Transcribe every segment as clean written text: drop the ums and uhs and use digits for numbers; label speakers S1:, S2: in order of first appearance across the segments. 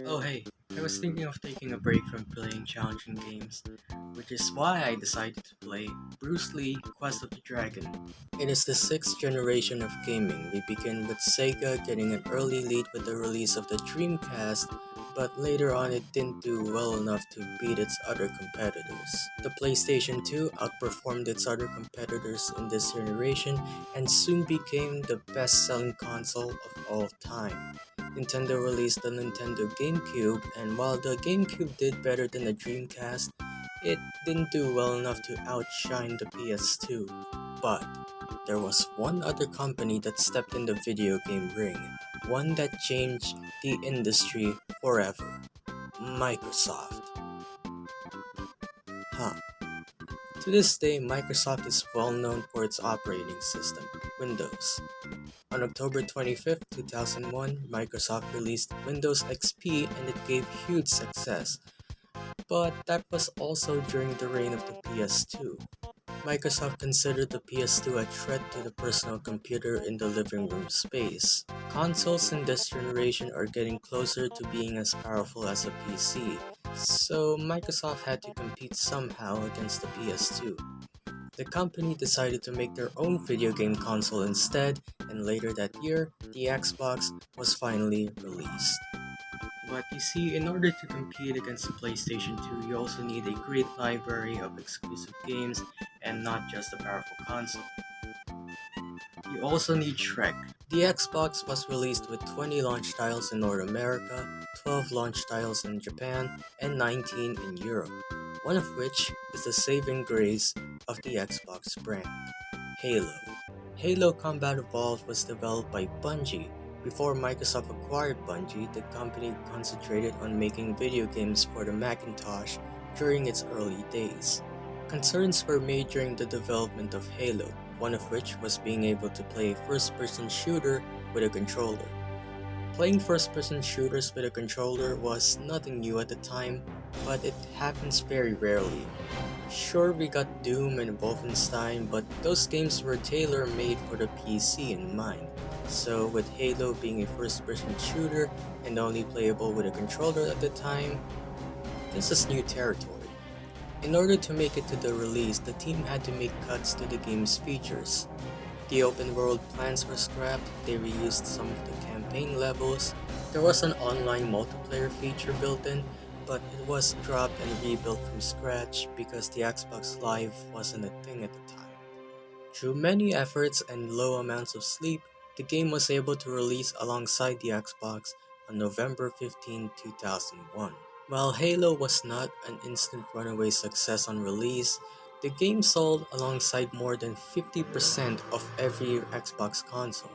S1: Oh hey, I was thinking of taking a break from playing challenging games, which is why I decided to play Bruce Lee Quest of the Dragon. It is the sixth generation of gaming. We begin with Sega getting an early lead with the release of the Dreamcast, but later on it didn't do well enough to beat its other competitors. The PlayStation 2 outperformed its other competitors in this generation and soon became the best-selling console of all time. Nintendo released the Nintendo GameCube, and while the GameCube did better than the Dreamcast, it didn't do well enough to outshine the PS2. But there was one other company that stepped in the video game ring, one that changed the industry forever: Microsoft. Huh. To this day, Microsoft is well known for its operating system, Windows. On October 25, 2001, Microsoft released Windows XP and it gave huge success. But that was also during the reign of the PS2. Microsoft considered the PS2 a threat to the personal computer in the living room space. Consoles in this generation are getting closer to being as powerful as a PC, so Microsoft had to compete somehow against the PS2. The company decided to make their own video game console instead, and later that year, the Xbox was finally released. But you see, in order to compete against the PlayStation 2, you also need a great library of exclusive games and not just a powerful console. You also need Shrek. The Xbox was released with 20 launch titles in North America, 12 launch titles in Japan, and 19 in Europe, one of which is the saving grace of the Xbox brand: Halo. Halo Combat Evolved was developed by Bungie. Before Microsoft acquired Bungie, the company concentrated on making video games for the Macintosh during its early days. Concerns were made during the development of Halo, one of which was being able to play a first-person shooter with a controller. Playing first-person shooters with a controller was nothing new at the time, but it happens very rarely. Sure, we got Doom and Wolfenstein, but those games were tailor-made for the PC in mind. So with Halo being a first-person shooter and only playable with a controller at the time, this is new territory. In order to make it to the release, the team had to make cuts to the game's features. The open world plans were scrapped, they reused some of the campaign levels, there was an online multiplayer feature built in, but it was dropped and rebuilt from scratch because the Xbox Live wasn't a thing at the time. Through many efforts and low amounts of sleep, the game was able to release alongside the Xbox on November 15, 2001. While Halo was not an instant runaway success on release, the game sold alongside more than 50% of every Xbox console.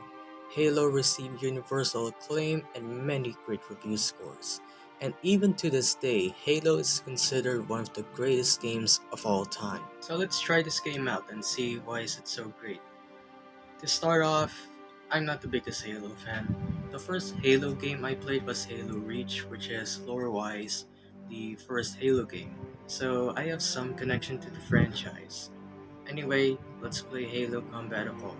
S1: Halo received universal acclaim and many great review scores. And even to this day, Halo is considered one of the greatest games of all time. So let's try this game out and see why is it so great. To start off, I'm not the biggest Halo fan. The first Halo game I played was Halo Reach, which is lore-wise the first Halo game, so I have some connection to the franchise. Anyway, let's play Halo Combat Evolved.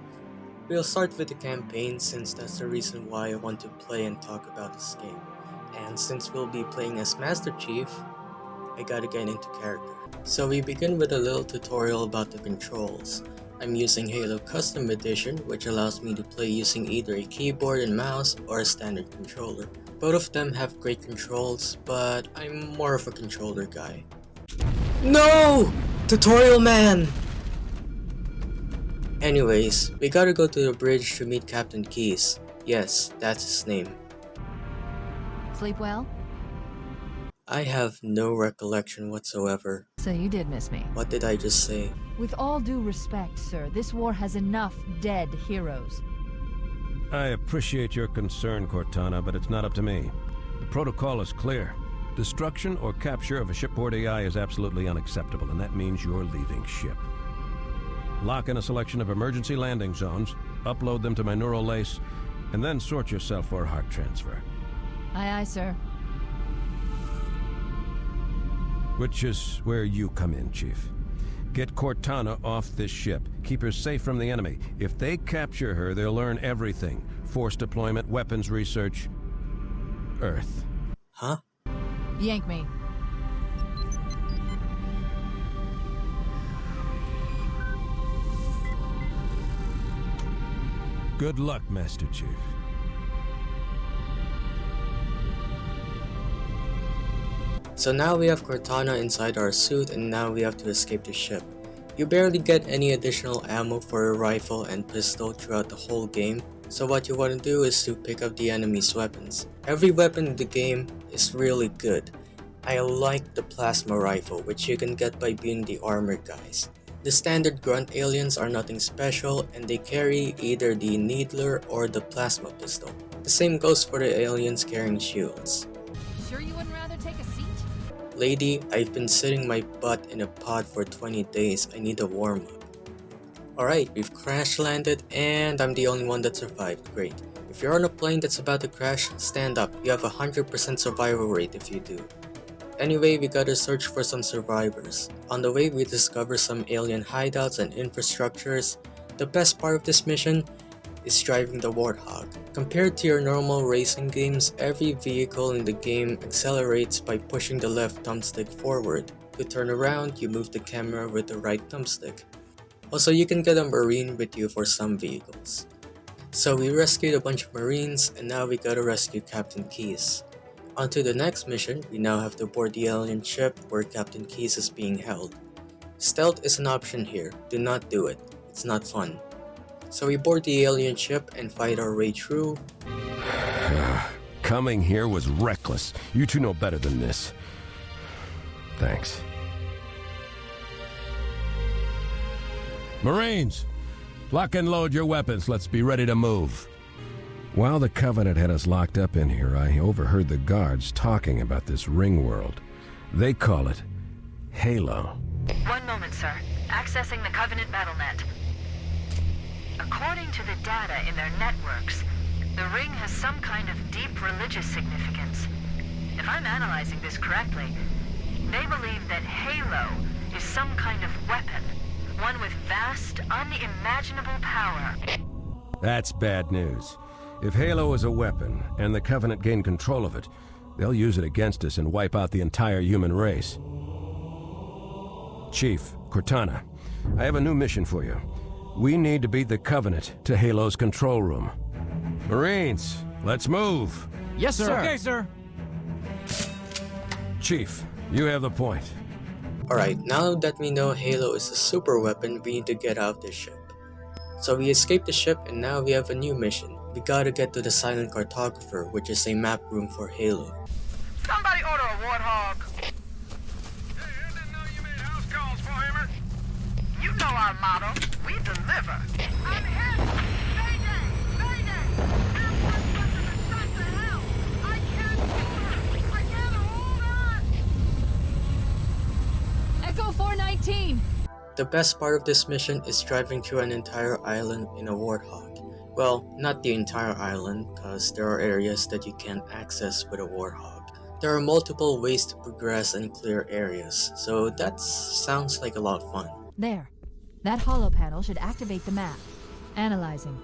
S1: We'll start with the campaign since that's the reason why I want to play and talk about this game. And since we'll be playing as Master Chief, I gotta get into character. So we begin with a little tutorial about the controls. I'm using Halo Custom Edition, which allows me to play using either a keyboard and mouse or a standard controller. Both of them have great controls, but I'm more of a controller guy. No! Tutorial man! Anyways, we gotta go to the bridge to meet Captain Keyes. Yes, that's his name.
S2: Sleep well?
S1: I have no recollection whatsoever.
S2: So you did miss me.
S1: What did I just say?
S2: With all due respect, sir, this war has enough dead heroes.
S3: I appreciate your concern, Cortana, but it's not up to me. The protocol is clear. Destruction or capture of a shipboard AI is absolutely unacceptable, and that means you're leaving ship. Lock in a selection of emergency landing zones, upload them to my neural lace, and then sort yourself for a heart transfer.
S2: Aye, aye, sir.
S3: Which is where you come in, Chief. Get Cortana off this ship. Keep her safe from the enemy. If they capture her, they'll learn everything. Force deployment, weapons research. Earth.
S1: Huh?
S2: Yank me.
S3: Good luck, Master Chief.
S1: So now we have Cortana inside our suit and now we have to escape the ship. You barely get any additional ammo for a rifle and pistol throughout the whole game, so what you want to do is to pick up the enemy's weapons. Every weapon in the game is really good. I like the plasma rifle, which you can get by being the armored guys. The standard grunt aliens are nothing special and they carry either the needler or the plasma pistol. The same goes for the aliens carrying shields.
S2: Sure you wouldn't rather take a seat?
S1: Lady, I've been sitting my butt in a pod for 20 days, I need a warm up. Alright, we've crash landed and I'm the only one that survived, great. If you're on a plane that's about to crash, stand up, you have a 100% survival rate if you do. Anyway, we gotta search for some survivors. On the way, we discover some alien hideouts and infrastructures. The best part of this mission is driving the Warthog. Compared to your normal racing games, every vehicle in the game accelerates by pushing the left thumbstick forward. To turn around, you move the camera with the right thumbstick. Also, you can get a marine with you for some vehicles. So we rescued a bunch of marines and now we gotta rescue Captain Keyes. On to the next mission, we now have to board the alien ship where Captain Keyes is being held. Stealth is an option here, do not do it, it's not fun. So we board the alien ship and fight our way through.
S3: Coming here was reckless. You two know better than this. Thanks. Marines, lock and load your weapons. Let's be ready to move. While the Covenant had us locked up in here, I overheard the guards talking about this ring world. They call it Halo.
S4: One moment, sir. Accessing the Covenant BattleNet. According to the data in their networks, the ring has some kind of deep religious significance. If I'm analyzing this correctly, they believe that Halo is some kind of weapon, one with vast, unimaginable power.
S3: That's bad news. If Halo is a weapon, and the Covenant gain control of it, they'll use it against us and wipe out the entire human race. Chief, Cortana, I have a new mission for you. We need to beat the Covenant to Halo's control room. Marines, let's move!
S5: Yes, sir.
S6: Okay, sir.
S3: Chief, you have the point.
S1: Alright, now that we know Halo is a super weapon, we need to get out of this ship. So we escaped the ship and now we have a new mission. We gotta get to the Silent Cartographer, which is a map room for Halo.
S6: Somebody order a warthog. Hey, I didn't know you made house calls for him. You know our motto. We deliver. I'm hit! Mayday! Mayday! Everyone's looking to shut the hell! I can't hold her! I can't hold on!
S2: Echo 419!
S1: The best part of this mission is driving through an entire island in a Warthog. Well, not the entire island, cause there are areas that you can't access with a Warthog. There are multiple ways to progress and clear areas, so that sounds like a lot of fun.
S2: There. That holo panel should activate the map. Analyzing.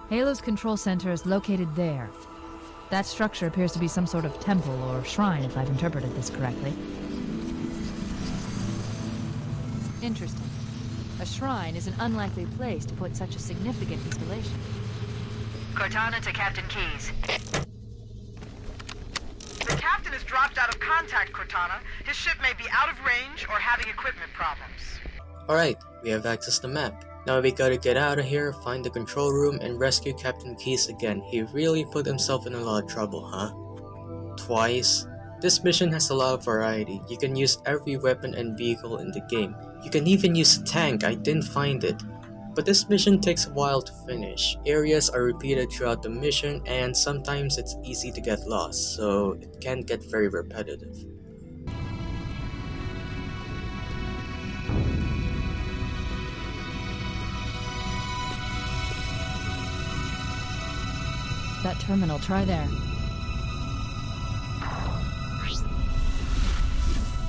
S2: Halo's control center is located there. That structure appears to be some sort of temple or shrine, if I've interpreted this correctly. Interesting. A shrine is an unlikely place to put such a significant installation.
S4: Cortana to Captain Keyes.
S6: The captain has dropped out of contact, Cortana. His ship may be out of range or having equipment problems.
S1: Alright, we have access to the map. Now we gotta get out of here, find the control room, and rescue Captain Keyes again. He really put himself in a lot of trouble, huh? Twice? This mission has a lot of variety. You can use every weapon and vehicle in the game. You can even use a tank, I didn't find it. But this mission takes a while to finish. Areas are repeated throughout the mission and sometimes it's easy to get lost, so it can get very repetitive.
S2: That terminal, try there.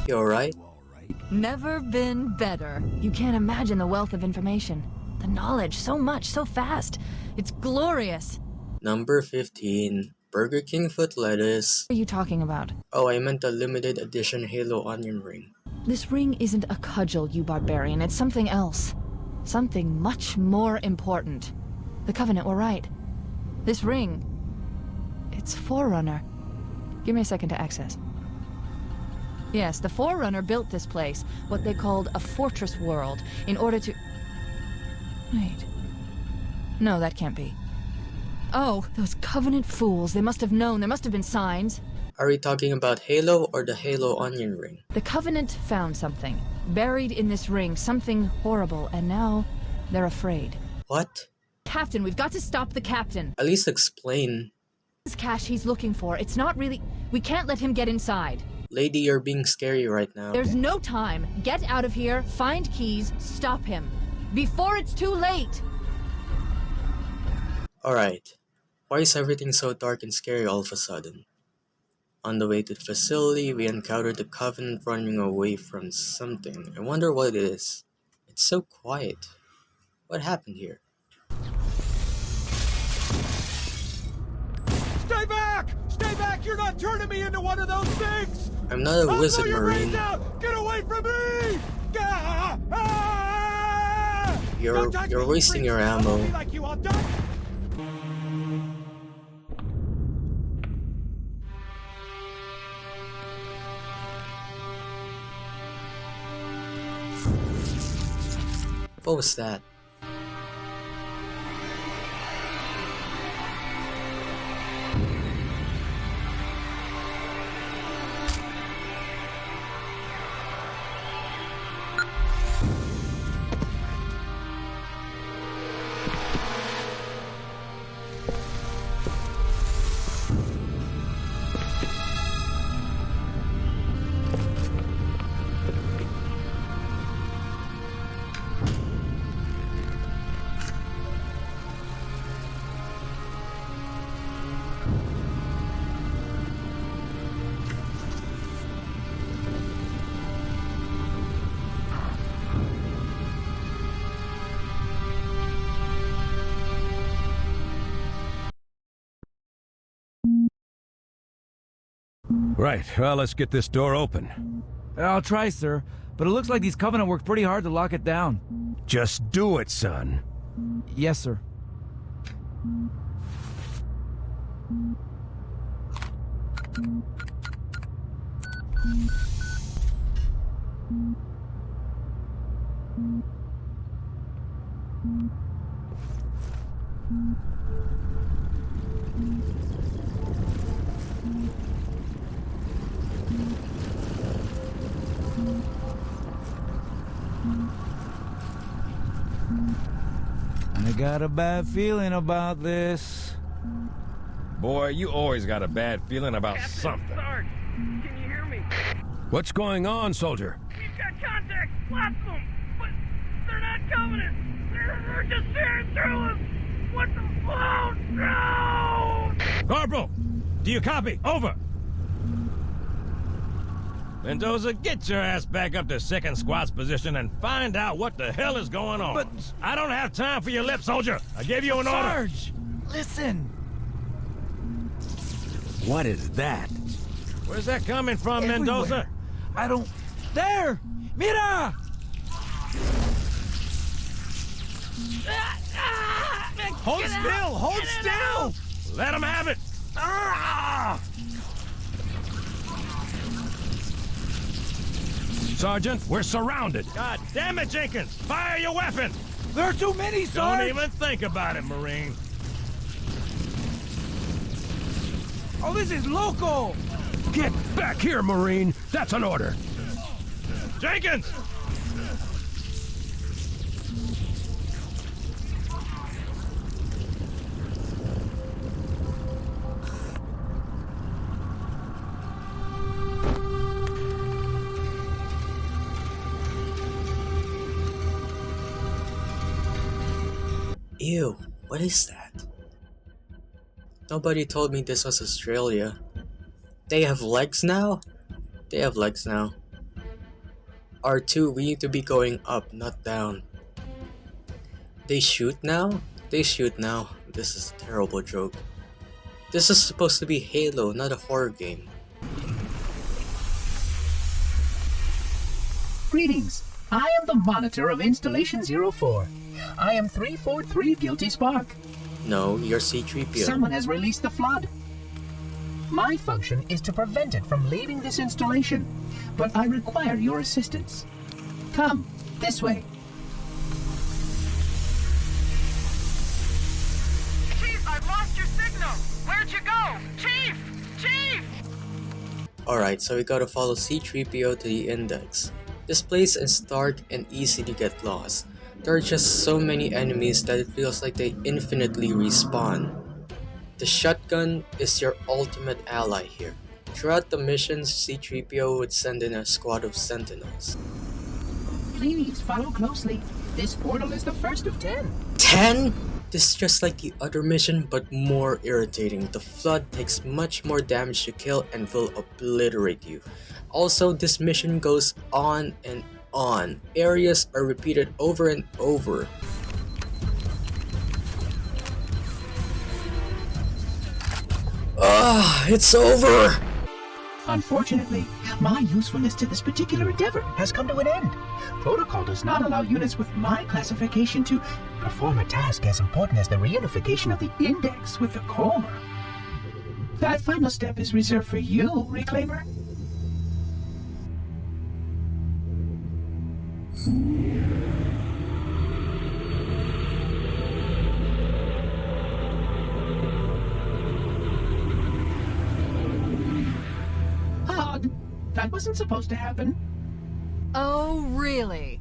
S1: You alright?
S2: Never been better. You can't imagine the wealth of information. The knowledge, so much, so fast. It's glorious.
S1: Number 15. Burger King foot lettuce.
S2: What are you talking about?
S1: Oh, I meant the limited edition Halo onion ring.
S2: This ring isn't a cudgel, you barbarian. It's something else. Something much more important. The Covenant were right. This ring... it's Forerunner. Give me a second to access. Yes, the Forerunner built this place, what they called a fortress world, in order to... Wait. No, that can't be. Oh, those Covenant fools. They must have known. There must have been signs.
S1: Are we talking about Halo or the Halo onion ring?
S2: The Covenant found something. Buried in this ring, something horrible, and now they're afraid.
S1: What?
S2: Captain, we've got to stop the Captain.
S1: At least explain.
S2: This cash he's looking for, it's not really... We can't let him get inside.
S1: Lady, you're being scary right now.
S2: There's no time. Get out of here, find keys, stop him. Before it's too late!
S1: Alright. Why is everything so dark and scary all of a sudden? On the way to the facility, we encountered the Covenant running away from something. I wonder what it is. It's so quiet. What happened here?
S5: Stay back! Stay back! You're not turning me into one of those things!
S1: I'm not a
S5: I'll
S1: wizard,
S5: blow your brains
S1: Marine.
S5: out! Get away from me! Ah! Ah!
S1: You're
S5: Don't touch me,
S1: wasting your
S5: freak. I won't
S1: ammo.
S5: be like you, I'll die.
S1: What was that?
S3: Right, well, let's get this door open.
S7: I'll try, sir, but it looks like these Covenant worked pretty hard to lock it down.
S3: Just do it, son.
S7: Yes, sir. I got a bad feeling about this.
S8: Boy, you always got a bad feeling about
S6: Captain,
S8: something.
S6: Sarge, can you hear me?
S3: What's going on, soldier?
S6: We've got contacts, lots of them, but they're not Covenant. They're just tearing through us. What the? Oh no!
S8: Corporal, do you copy? Over. Mendoza, get your ass back up to second squad's position and find out what the hell is going on.
S7: But-
S8: I don't have time for your lip, soldier. I gave you an order.
S7: Sarge, listen.
S3: What is that?
S8: Where's that coming from,
S7: Everywhere.
S8: Mendoza?
S7: I don't... There! Mira!
S8: Hold still! Hold still! Let him have it!
S3: Sergeant, we're surrounded.
S8: God damn it, Jenkins! Fire your weapon!
S7: There are too many, Sarge!
S8: Don't even think about it, Marine.
S7: Oh, this is local!
S3: Get back here, Marine. That's an order.
S8: Jenkins!
S1: Ew, what is that? Nobody told me this was Australia. They have legs now? They have legs now. R2, we need to be going up, not down. They shoot now? They shoot now. This is a terrible joke. This is supposed to be Halo, not a horror game.
S9: Greetings. I am the monitor of Installation 04. I am 343 Guilty Spark.
S1: No, you're C-3PO.
S9: Someone has released the flood. My function is to prevent it from leaving this installation, but I require your assistance. Come, this way.
S6: Chief, I've lost your signal. Where'd you go? Chief! Chief!
S1: Alright, so we gotta follow C-3PO to the Index. This place is dark and easy to get lost. There are just so many enemies that it feels like they infinitely respawn. The shotgun is your ultimate ally here. Throughout the missions, C-3PO would send in a squad of sentinels.
S9: Please follow closely. This portal is the first of 10.
S1: 10? This is just like the other mission, but more irritating. The flood takes much more damage to kill and will obliterate you. Also, this mission goes on and on. Areas are repeated over and over. It's over!
S9: Unfortunately, my usefulness to this particular endeavor has come to an end. Protocol does not allow units with my classification to perform a task as important as the reunification of the Index with the core. That final step is reserved for you, Reclaimer. Odd. That wasn't supposed to happen.
S2: Oh, really?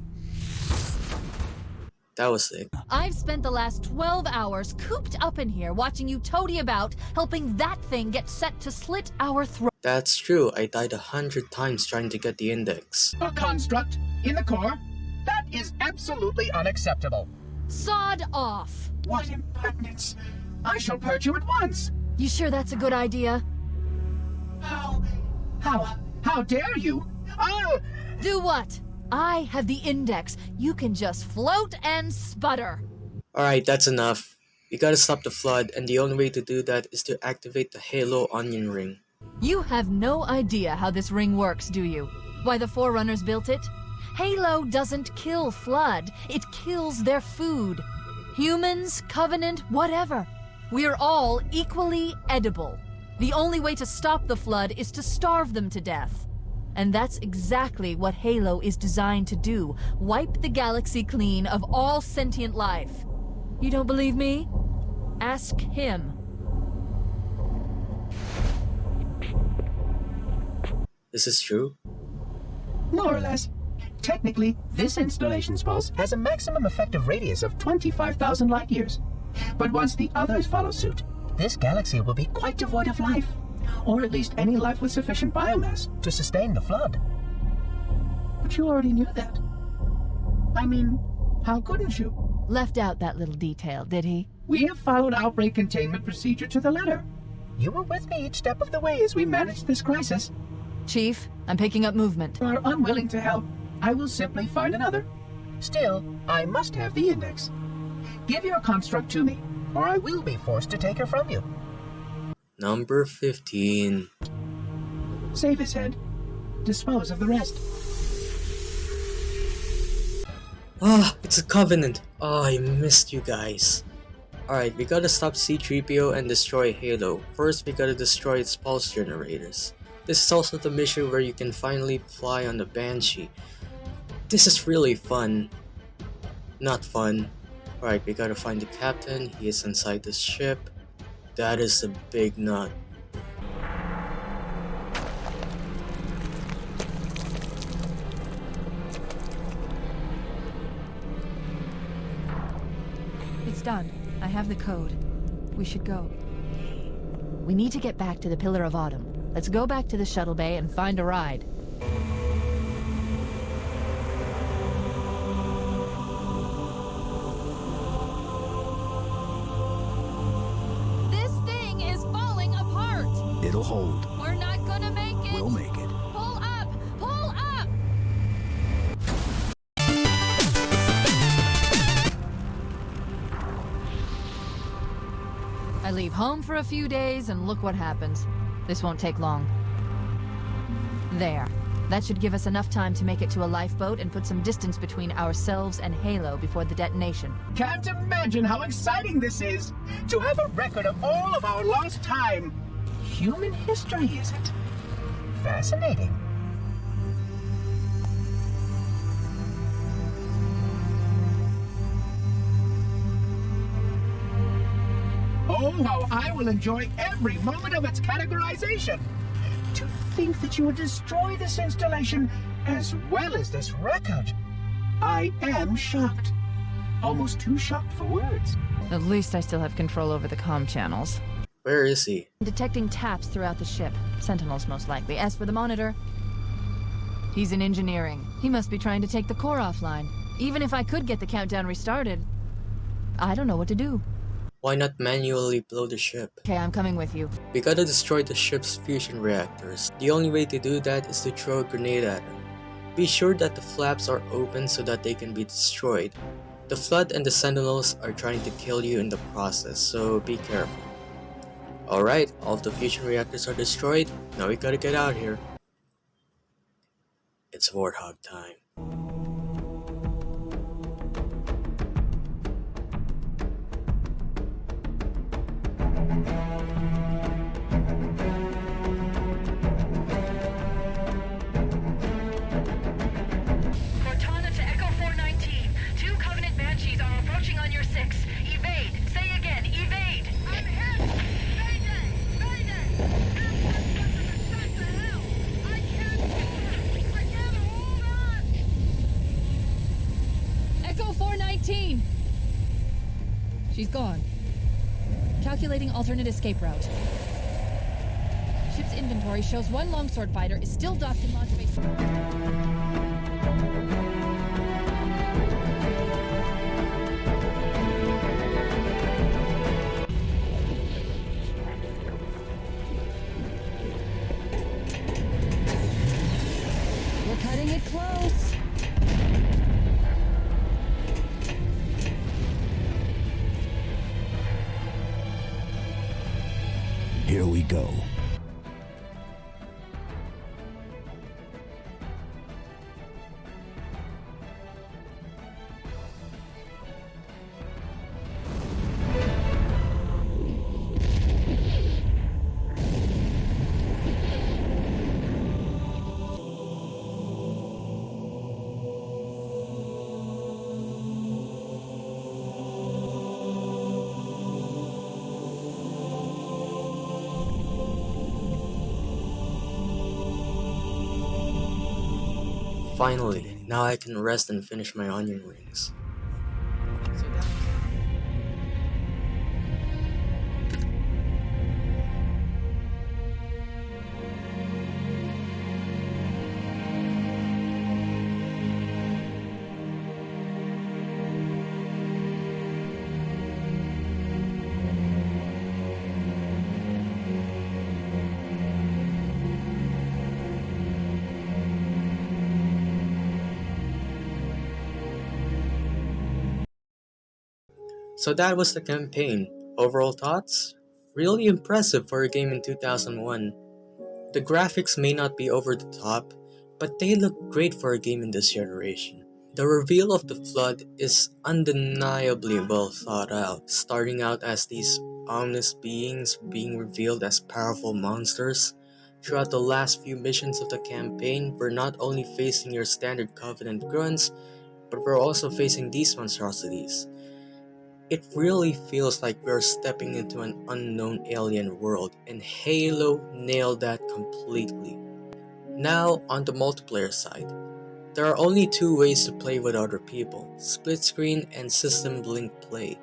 S1: That was sick.
S2: I've spent the last 12 hours cooped up in here watching you toady about, helping that thing get set to slit our throat.
S1: That's true, I died 100 times trying to get the Index.
S9: A construct in the core? That is absolutely unacceptable.
S2: Sod off.
S9: What impertinence! I shall purge you at once!
S2: You sure that's a good idea?
S9: How dare you? I'll...
S2: Do what? I have the Index. You can just float and sputter.
S1: Alright, that's enough. We gotta stop the flood, and the only way to do that is to activate the Halo onion ring.
S2: You have no idea how this ring works, do you? Why the Forerunners built it? Halo doesn't kill Flood. It kills their food. Humans, Covenant, whatever. We're all equally edible. The only way to stop the Flood is to starve them to death. And that's exactly what Halo is designed to do. Wipe the galaxy clean of all sentient life. You don't believe me? Ask him.
S1: This is true?
S9: More or less. Technically, this installation's pulse has a maximum effective radius of 25,000 light years. But once the others follow suit, this galaxy will be quite devoid of life. Or at least any life with sufficient biomass to sustain the flood. But you already knew that. I mean, how couldn't you?
S2: Left out that little detail, did he?
S9: We have followed outbreak containment procedure to the letter. You were with me each step of the way as we managed this crisis.
S2: Chief, I'm picking up movement.
S9: You are unwilling to help. I will simply find another. Still, I must have the Index. Give your construct to me, or I will be forced to take her from you.
S1: Number 15.
S9: Save his head. Dispose of the rest.
S1: It's a Covenant. I missed you guys. Alright, we gotta stop C-3PO and destroy Halo. First, we gotta destroy its pulse generators. This is also the mission where you can finally fly on the Banshee. This is really fun. Not fun. Alright, we gotta find the captain. He is inside the ship. That is a big nut.
S2: It's done. I have the code. We should go. We need to get back to the Pillar of Autumn. Let's go back to the shuttle bay and find a ride. This thing is falling apart!
S7: It'll hold.
S2: We're not gonna make it!
S7: We'll make it.
S2: Pull up! Pull up! home for a few days and look what happens. This won't take long. There. That should give us enough time to make it to a lifeboat and put some distance between ourselves and Halo before the detonation.
S9: Can't imagine how exciting this is! To have a record of all of our lost time! Human history, is it? Fascinating. Oh, how I will enjoy every moment of its categorization! To think that you would destroy this installation as well as this record. I am shocked. Almost too shocked for words.
S2: At least I still have control over the comm channels.
S1: Where is he?
S2: Detecting taps throughout the ship. Sentinels, most likely. As for the monitor, he's in engineering. He must be trying to take the core offline. Even if I could get the countdown restarted, I don't know what to do.
S1: Why not manually blow the ship?
S2: Okay, I'm coming with you.
S1: We gotta destroy the ship's fusion reactors. The only way to do that is to throw a grenade at them. Be sure that the flaps are open so that they can be destroyed. The Flood and the Sentinels are trying to kill you in the process, so be careful. Alright, all of the fusion reactors are destroyed. Now we gotta get out here. It's Warthog time.
S4: Cortana to Echo 419. 2 Covenant Banshees are approaching on your 6. Evade. Say again, evade. I'm hit. Mayday. Mayday. What the hell? I can't hold on.
S2: Echo 419! She's gone. Calculating alternate escape route. Ship's inventory shows 1 longsword fighter is still docked in launch base. We're cutting it close.
S7: Here we go.
S1: Finally, now I can rest and finish my onion rings. So that was the campaign. Overall thoughts? Really impressive for a game in 2001. The graphics may not be over the top, but they look great for a game in this generation. The reveal of the Flood is undeniably well thought out, starting out as these ominous beings being revealed as powerful monsters. Throughout the last few missions of the campaign, we're not only facing your standard Covenant grunts, but we're also facing these monstrosities. It really feels like we're stepping into an unknown alien world, and Halo nailed that completely. Now, on the multiplayer side. There are only 2 ways to play with other people, split screen and system blink play.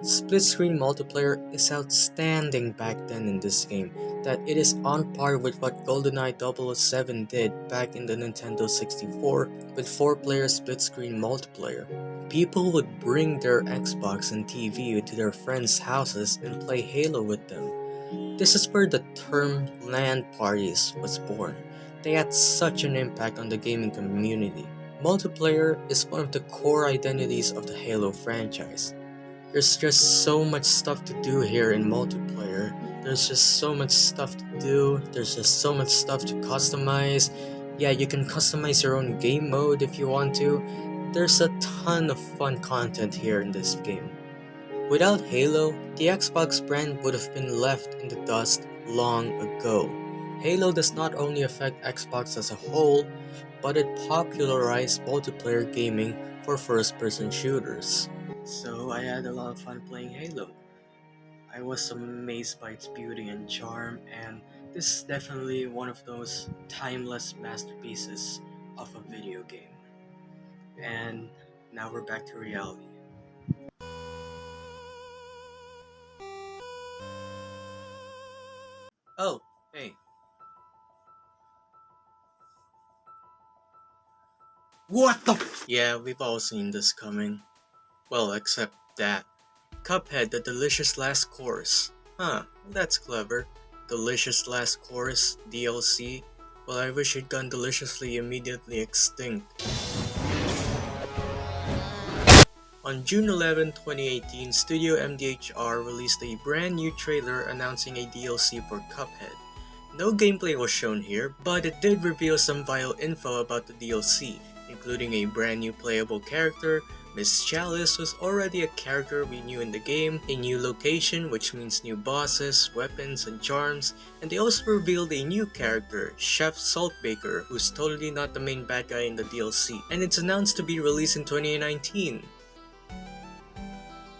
S1: Split screen multiplayer is outstanding back then in this game, that it is on par with what GoldenEye 007 did back in the Nintendo 64 with 4-player split screen multiplayer. People would bring their Xbox and TV to their friends' houses and play Halo with them. This is where the term LAN parties was born. They had such an impact on the gaming community. Multiplayer is one of the core identities of the Halo franchise. There's just so much stuff to do here in multiplayer. There's just so much stuff to do. There's just so much stuff to customize. Yeah, you can customize your own game mode if you want to. There's a ton of fun content here in this game. Without Halo, the Xbox brand would have been left in the dust long ago. Halo does not only affect Xbox as a whole, but it popularized multiplayer gaming for first-person shooters. So I had a lot of fun playing Halo. I was amazed by its beauty and charm, and this is definitely one of those timeless masterpieces of a video game. And now we're back to reality. Oh, hey. What the Yeah, we've all seen this coming. Well, except that. Cuphead, the delicious last course. Huh, that's clever. Delicious last course, DLC. Well, I wish it gone deliciously immediately extinct. On June 11, 2018, Studio MDHR released a brand new trailer announcing a DLC for Cuphead. No gameplay was shown here, but it did reveal some vital info about the DLC, including a brand new playable character. Miss Chalice was already a character we knew in the game, a new location which means new bosses, weapons, and charms, and they also revealed a new character, Chef Saltbaker, who's totally not the main bad guy in the DLC, and it's announced to be released in 2019.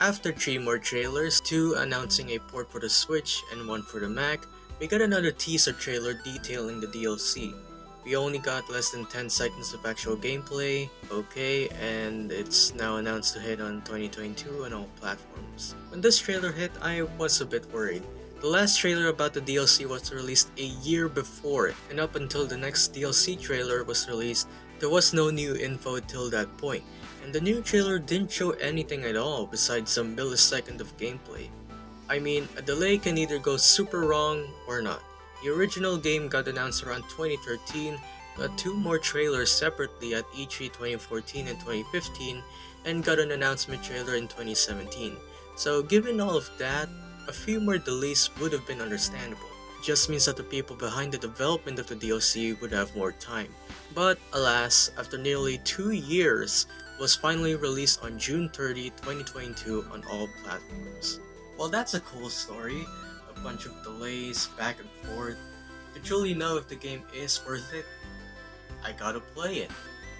S1: After 3 more trailers, 2 announcing a port for the Switch and 1 for the Mac, we got another teaser trailer detailing the DLC. We only got less than 10 seconds of actual gameplay, okay, and it's now announced to hit on 2022 on all platforms. When this trailer hit, I was a bit worried. The last trailer about the DLC was released a year before, and up until the next DLC trailer was released, there was no new info till that point, and the new trailer didn't show anything at all besides some millisecond of gameplay. I mean, a delay can either go super wrong or not. The original game got announced around 2013, got 2 more trailers separately at E3 2014 and 2015, and got an announcement trailer in 2017. So given all of that, a few more delays would have been understandable. It just means that the people behind the development of the DLC would have more time. But alas, after nearly 2 years, it was finally released on June 30, 2022 on all platforms. Well, that's a cool story. A bunch of delays, back and forth. To truly know if the game is worth it, I gotta play it.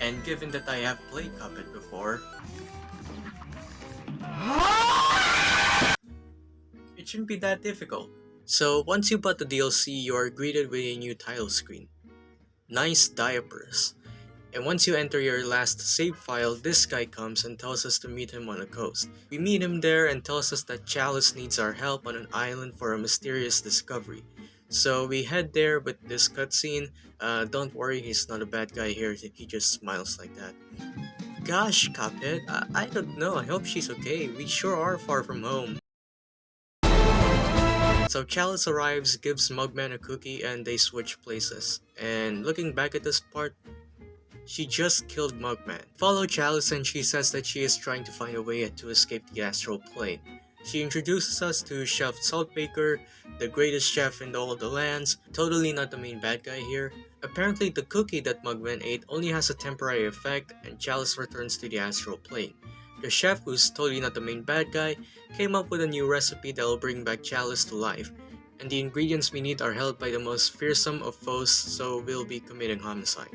S1: And given that I have played Cuphead before, it shouldn't be that difficult. So once you bought the DLC, you are greeted with a new title screen. Nice diapers. And once you enter your last save file, this guy comes and tells us to meet him on the coast. We meet him there and tells us that Chalice needs our help on an island for a mysterious discovery. So we head there with this cutscene. Don't worry, he's not a bad guy here, he just smiles like that. Gosh, Cuphead, I don't know, I hope she's okay, we sure are far from home. So Chalice arrives, gives Mugman a cookie, and they switch places. And looking back at this part, she just killed Mugman. Follow Chalice and she says that she is trying to find a way to escape the astral plane. She introduces us to Chef Saltbaker, the greatest chef in all the lands, totally not the main bad guy here. Apparently the cookie that Mugman ate only has a temporary effect and Chalice returns to the astral plane. The chef, who's totally not the main bad guy, came up with a new recipe that will bring back Chalice to life. And the ingredients we need are held by the most fearsome of foes, so we'll be committing homicide.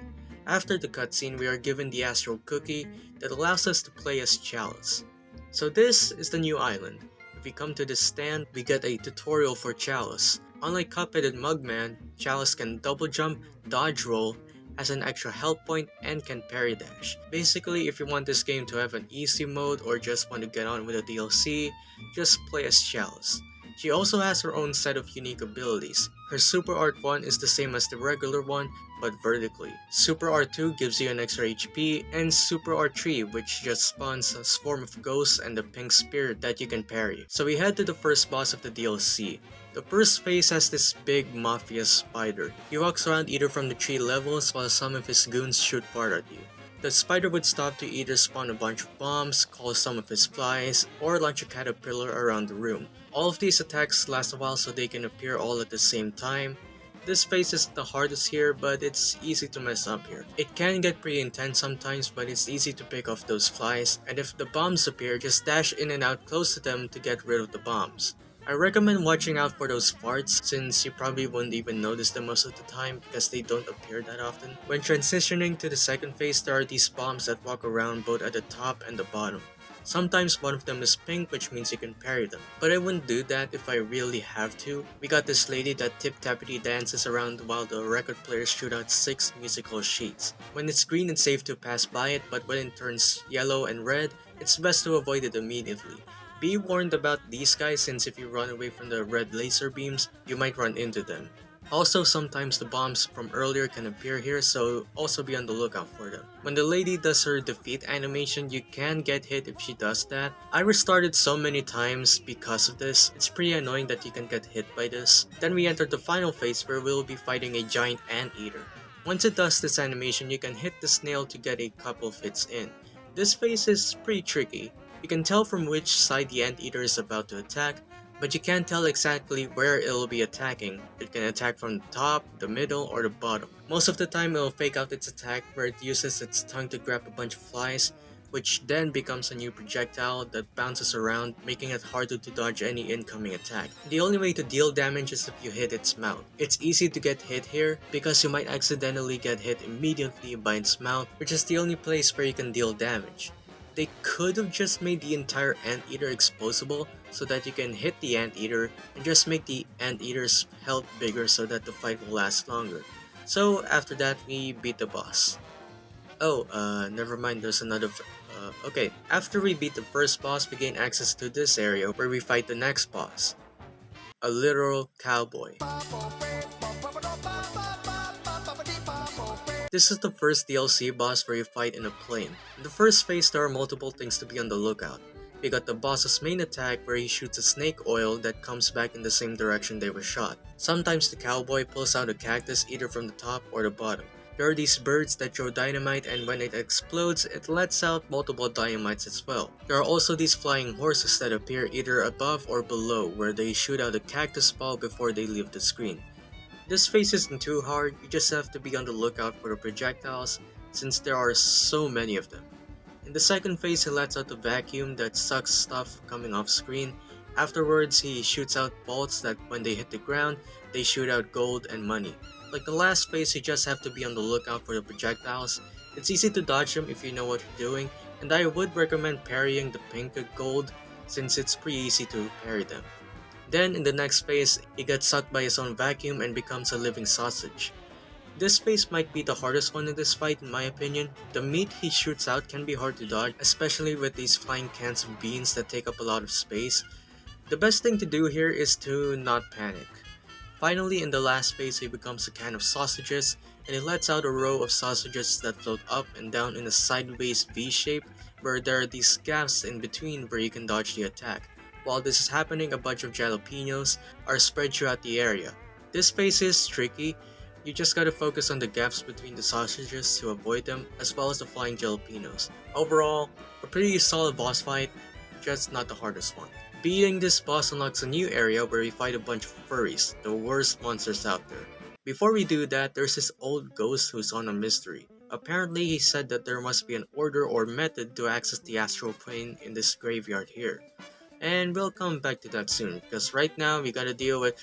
S1: After the cutscene, we are given the astral cookie that allows us to play as Chalice. So this is the new island. If we come to this stand, we get a tutorial for Chalice. Unlike Cuphead and Mugman, Chalice can double jump, dodge roll, has an extra health point, and can parry dash. Basically, if you want this game to have an easy mode or just want to get on with the DLC, just play as Chalice. She also has her own set of unique abilities. Her Super Art 1 is the same as the regular one, but vertically. Super Art 2 gives you an extra HP, and Super Art 3 which just spawns a swarm of ghosts and a pink spirit that you can parry. So we head to the first boss of the DLC. The first phase has this big mafia spider. He walks around either from the 3 levels while some of his goons shoot fire at you. The spider would stop to either spawn a bunch of bombs, call some of his flies, or launch a caterpillar around the room. All of these attacks last a while so they can appear all at the same time. This phase is the hardest here, but it's easy to mess up here. It can get pretty intense sometimes, but it's easy to pick off those flies, and if the bombs appear, just dash in and out close to them to get rid of the bombs. I recommend watching out for those farts since you probably won't even notice them most of the time because they don't appear that often. When transitioning to the second phase, there are these bombs that walk around both at the top and the bottom. Sometimes one of them is pink, which means you can parry them. But I wouldn't do that if I really have to. We got this lady that tip-tappity dances around while the record players shoot out 6 musical sheets. When it's green, it's safe to pass by it, but when it turns yellow and red, it's best to avoid it immediately. Be warned about these guys since if you run away from the red laser beams, you might run into them. Also, sometimes the bombs from earlier can appear here, so also be on the lookout for them. When the lady does her defeat animation, you can get hit if she does that. I restarted so many times because of this. It's pretty annoying that you can get hit by this. Then we enter the final phase where we'll be fighting a giant anteater. Once it does this animation, you can hit the snail to get a couple of hits in. This phase is pretty tricky. You can tell from which side the anteater is about to attack, but you can't tell exactly where it'll be attacking. It can attack from the top, the middle, or the bottom. Most of the time it'll fake out its attack where it uses its tongue to grab a bunch of flies, which then becomes a new projectile that bounces around, making it harder to dodge any incoming attack. The only way to deal damage is if you hit its mouth. It's easy to get hit here because you might accidentally get hit immediately by its mouth, which is the only place where you can deal damage. They could have just made the entire anteater exposable so that you can hit the anteater and just make the anteater's health bigger so that the fight will last longer. So after that, we beat the boss. Oh, never mind, there's another okay, after we beat the first boss, we gain access to this area where we fight the next boss. A literal cowboy. This is the first DLC boss where you fight in a plane. In the first phase, there are multiple things to be on the lookout. We got the boss's main attack where he shoots a snake oil that comes back in the same direction they were shot. Sometimes the cowboy pulls out a cactus either from the top or the bottom. There are these birds that throw dynamite, and when it explodes, it lets out multiple dynamites as well. There are also these flying horses that appear either above or below where they shoot out a cactus ball before they leave the screen. This phase isn't too hard, you just have to be on the lookout for the projectiles since there are so many of them. In the second phase, he lets out the vacuum that sucks stuff coming off screen. Afterwards, he shoots out bolts that when they hit the ground, they shoot out gold and money. Like the last phase, you just have to be on the lookout for the projectiles. It's easy to dodge them if you know what you're doing, and I would recommend parrying the pink gold since it's pretty easy to parry them. Then in the next phase, he gets sucked by his own vacuum and becomes a living sausage. This phase might be the hardest one in this fight in my opinion. The meat he shoots out can be hard to dodge, especially with these flying cans of beans that take up a lot of space. The best thing to do here is to not panic. Finally, in the last phase, he becomes a can of sausages, and he lets out a row of sausages that float up and down in a sideways V shape where there are these gaps in between where you can dodge the attack. While this is happening, a bunch of jalapenos are spread throughout the area. This phase is tricky. You just gotta focus on the gaps between the sausages to avoid them, as well as the flying jalapenos. Overall, a pretty solid boss fight, just not the hardest one. Beating this boss unlocks a new area where we fight a bunch of furries, the worst monsters out there. Before we do that, there's this old ghost who's on a mystery. Apparently, he said that there must be an order or method to access the astral plane in this graveyard here. And we'll come back to that soon, because right now we gotta deal with...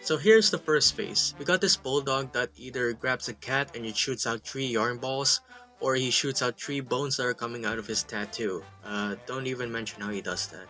S1: So here's the first phase. We got this bulldog that either grabs a cat and it shoots out 3 yarn balls, or he shoots out 3 bones that are coming out of his tattoo. Don't even mention how he does that.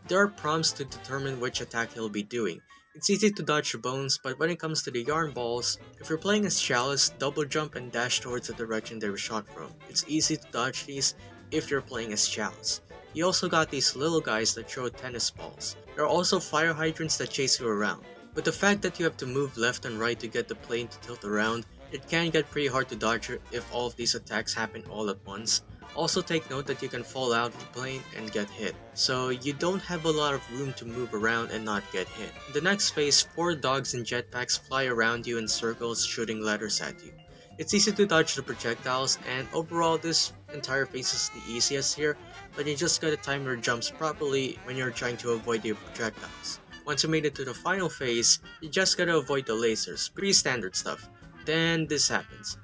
S1: There are prompts to determine which attack he'll be doing. It's easy to dodge the bones, but when it comes to the yarn balls, if you're playing as Chalice, double jump and dash towards the direction they were shot from. It's easy to dodge these if you're playing as Chalice. You also got these little guys that throw tennis balls. There are also fire hydrants that chase you around. With the fact that you have to move left and right to get the plane to tilt around, it can get pretty hard to dodge if all of these attacks happen all at once. Also take note that you can fall out of the plane and get hit, so you don't have a lot of room to move around and not get hit. In the next phase, 4 dogs in jetpacks fly around you in circles shooting letters at you. It's easy to dodge the projectiles, and overall this entire phase is the easiest here, but you just gotta time your jumps properly when you're trying to avoid the projectiles. Once you made it to the final phase, you just gotta avoid the lasers, pretty standard stuff. Then this happens.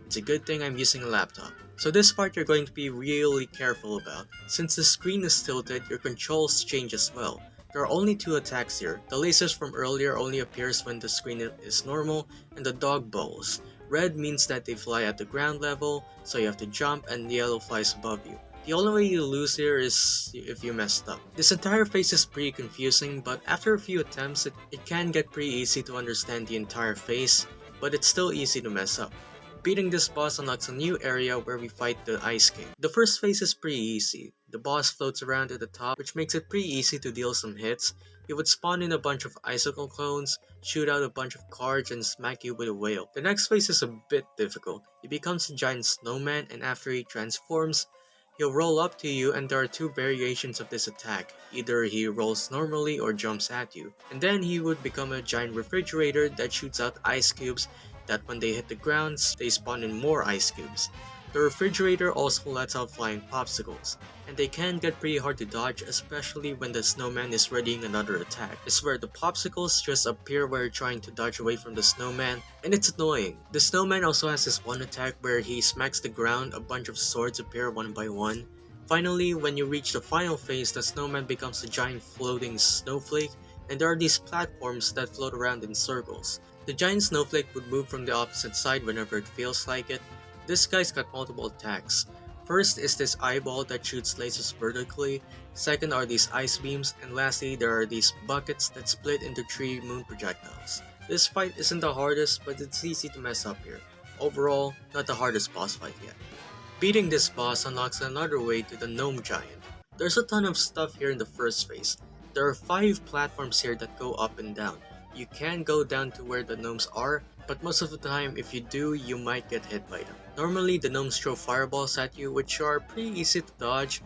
S1: It's a good thing I'm using a laptop. So this part you're going to be really careful about. Since the screen is tilted, your controls change as well. There are only 2 attacks here. The lasers from earlier only appears when the screen is normal, and the dog balls. Red means that they fly at the ground level, so you have to jump, and yellow flies above you. The only way you lose here is if you messed up. This entire phase is pretty confusing, but after a few attempts, it can get pretty easy to understand the entire phase, but it's still easy to mess up. Beating this boss unlocks a new area where we fight the Ice King. The first phase is pretty easy. The boss floats around at the top, which makes it pretty easy to deal some hits. He would spawn in a bunch of icicle clones, shoot out a bunch of cards, and smack you with a whale. The next phase is a bit difficult. He becomes a giant snowman, and after he transforms, he'll roll up to you, and there are 2 variations of this attack. Either he rolls normally or jumps at you. And then he would become a giant refrigerator that shoots out ice cubes that when they hit the ground, they spawn in more ice cubes. The refrigerator also lets out flying popsicles, and they can get pretty hard to dodge, especially when the snowman is readying another attack. I swear, the popsicles just appear while you're trying to dodge away from the snowman, and it's annoying. The snowman also has this one attack where he smacks the ground, a bunch of swords appear one by one. Finally, when you reach the final phase, the snowman becomes a giant floating snowflake, and there are these platforms that float around in circles. The giant snowflake would move from the opposite side whenever it feels like it. This guy's got multiple attacks. First is this eyeball that shoots lasers vertically, second are these ice beams, and lastly there are these buckets that split into 3 moon projectiles. This fight isn't the hardest, but it's easy to mess up here. Overall, not the hardest boss fight yet. Beating this boss unlocks another way to the gnome giant. There's a ton of stuff here in the first phase. There are 5 platforms here that go up and down. You can go down to where the gnomes are, but most of the time if you do, you might get hit by them. Normally the gnomes throw fireballs at you, which are pretty easy to dodge.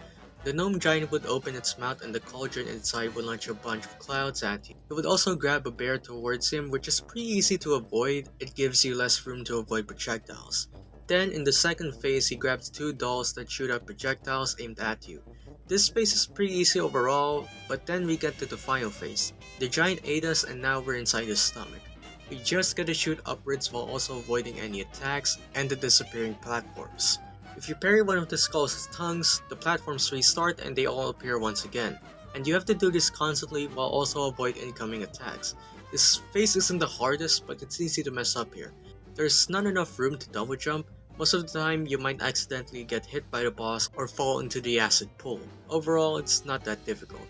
S1: The gnome giant would open its mouth and the cauldron inside would launch a bunch of clouds at you. It would also grab a bear towards him, which is pretty easy to avoid. It gives you less room to avoid projectiles. Then in the second phase, he grabs 2 dolls that shoot out projectiles aimed at you. This phase is pretty easy overall, but then we get to the final phase. The giant ate us and now we're inside his stomach. We just gotta shoot upwards while also avoiding any attacks and the disappearing platforms. If you parry one of the skull's tongues, the platforms restart and they all appear once again. And you have to do this constantly while also avoid incoming attacks. This phase isn't the hardest, but it's easy to mess up here. There's not enough room to double jump. Most of the time, you might accidentally get hit by the boss or fall into the acid pool. Overall, it's not that difficult.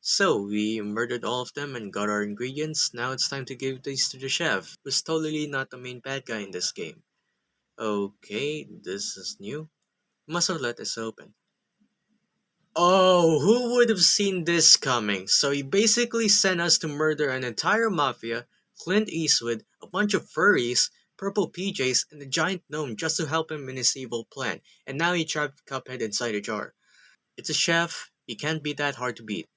S1: So, we murdered all of them and got our ingredients. Now it's time to give these to the chef, who's totally not the main bad guy in this game. Okay, this is new. Must have let this open. Oh, who would have seen this coming? So he basically sent us to murder an entire mafia, Clint Eastwood, a bunch of furries, purple PJs, and a giant gnome just to help him in his evil plan, and now he trapped Cuphead inside a jar. It's a chef, he can't be that hard to beat.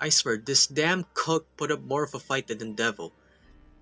S1: I swear, this damn cook put up more of a fight than the devil.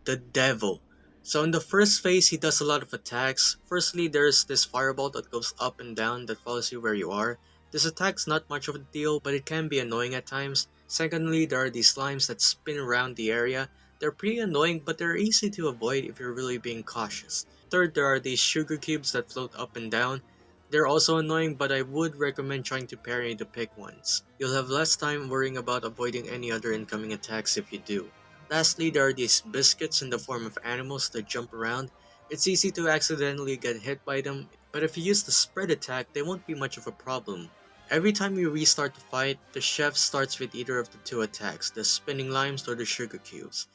S1: The devil. So in the first phase, he does a lot of attacks. Firstly, there's this fireball that goes up and down that follows you where you are. This attack's not much of a deal, but it can be annoying at times. Secondly, there are these slimes that spin around the area. They're pretty annoying, but they're easy to avoid if you're really being cautious. Third, there are these sugar cubes that float up and down. They're also annoying, but I would recommend trying to parry the pick ones. You'll have less time worrying about avoiding any other incoming attacks if you do. Lastly, there are these biscuits in the form of animals that jump around. It's easy to accidentally get hit by them, but if you use the spread attack, they won't be much of a problem. Every time you restart the fight, the chef starts with either of the 2 attacks, the spinning limes or the sugar cubes.